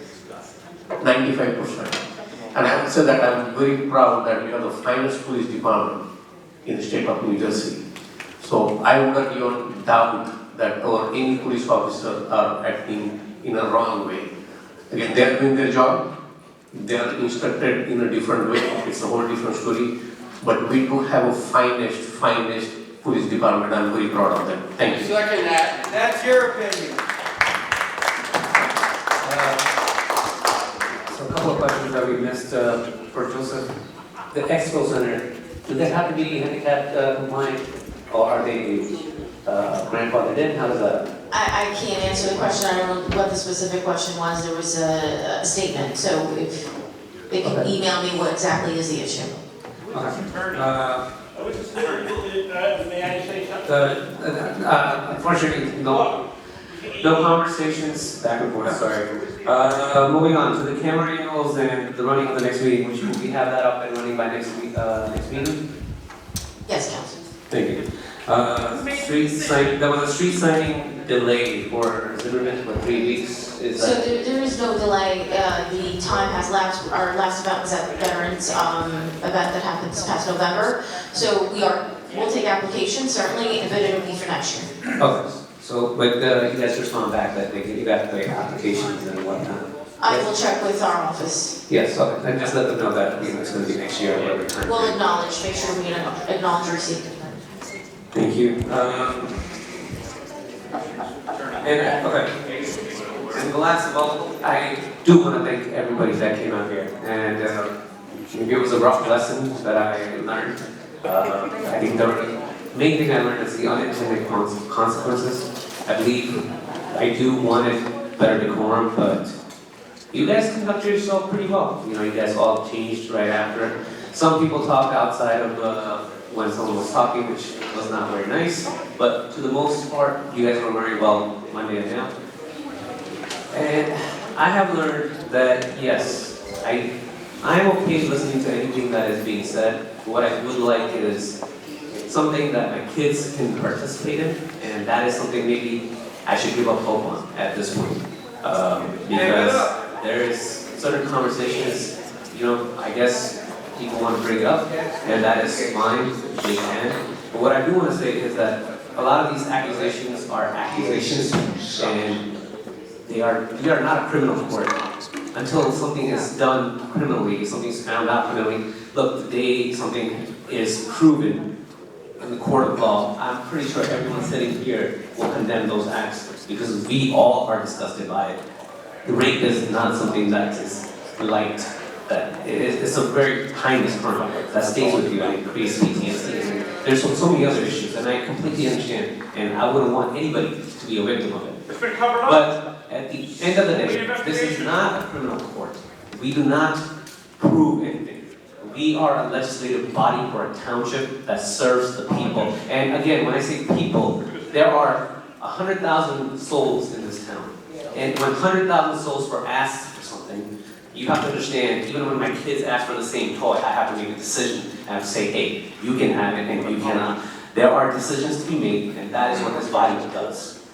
95%. And I would say that I'm very proud that we are the finest police department in the state of New Jersey. So I would not even doubt that any police officer are acting in a wrong way. Again, they are doing their job. They are instructed in a different way. It's a whole different story. But we do have a finest police department. I'm very proud of them. Thank you. Second that. That's your opinion. So a couple of questions that we missed for Joseph. The expo center, do they have to be handicap compliant, or are they grandfathered in? How does that? I can't answer the question. I don't know what the specific question was. There was a statement, so if they can email me what exactly is the issue. May I say something? Unfortunately, no conversations back and forth, sorry. Moving on to the camera angles and the running of the next meeting, which we have that up and running by next meeting? Yes, Council. Thank you. There was a street signing delay for Zimmerman for 3 weeks. Is So that? there is no delay. The time has lapsed. Our last event was at the Veterans event that happened this past November. So we'll take applications, certainly, but it'll be for next year. Okay. So, but you guys respond back that you got the applications and whatnot? I will check with our office. Yes, okay. And just let them know that it's going to be next year or whatever time. We'll acknowledge, make sure we acknowledge receipt. Thank you. Okay. And the last of all, I do want to thank everybody that came out here. And maybe it was a rough lesson that I learned. I think the main thing I learned is the unintended consequences. I believe I do want it better decorum, but you guys conduct yourself pretty well. You know, you guys all changed right after. Some people talk outside of when someone was talking, which was not very nice, but to the most part, you guys were very well Monday and now. And I have learned that, yes, I am okay listening to anything that is being said. What I would like is something that my kids can participate in, and that is something maybe I should give up hope on at this point. Because there is certain conversations, you know, I guess people want to bring it up, and that is fine, they can. But what I do want to say is that a lot of these accusations are accusations, and we are not a criminal court. Until something is done criminally, something's found out criminally, look, the day something is proven in the court of law, I'm pretty sure everyone sitting here will condemn those acts, because we all are disgusted by it. The rape is not something that is light. That it's a very heinous crime that stays with you and it creates PTSD. And there's so many other issues, and I completely understand, and I wouldn't want anybody to be a victim of it. It's been covered up. But at the end of the day, this is not a criminal court. We do not prove anything. We are a legislative body for a township that serves the people. And again, when I say people, there are 100,000 souls in this town. And when 100,000 souls were asked for something, You have to understand, even when my kids ask for the same toy, I have to make a decision. I have to say, hey, you can have it and you cannot. There are decisions to be made, and that is what this body does.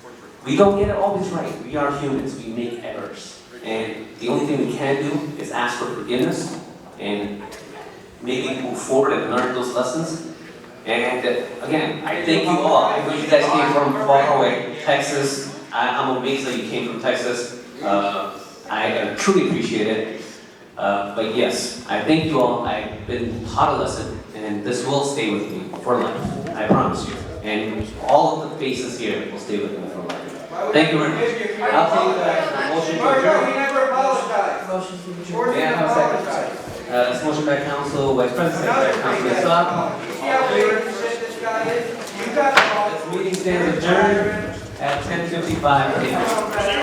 We don't get it always right. We are humans. We make errors. And the only thing we can do is ask for forgiveness and maybe move forward and learn those lessons. And again, I thank you all. I know you guys came from far away, Texas. I'm amazed that you came from Texas. I truly appreciate it. But yes, I thank you all. I've been taught a lesson, and this will stay with me for life. I promise you. And all of the faces here will stay with me for life. Thank you very much. I'll take the motion to adjourn. He never apologized. Motion to adjourn. May I have a second? This motion by Council Vice President, second by Councilman Saab. See how clear this guy is? You got the ball. This meeting stands adjourned at 10:55 a.m.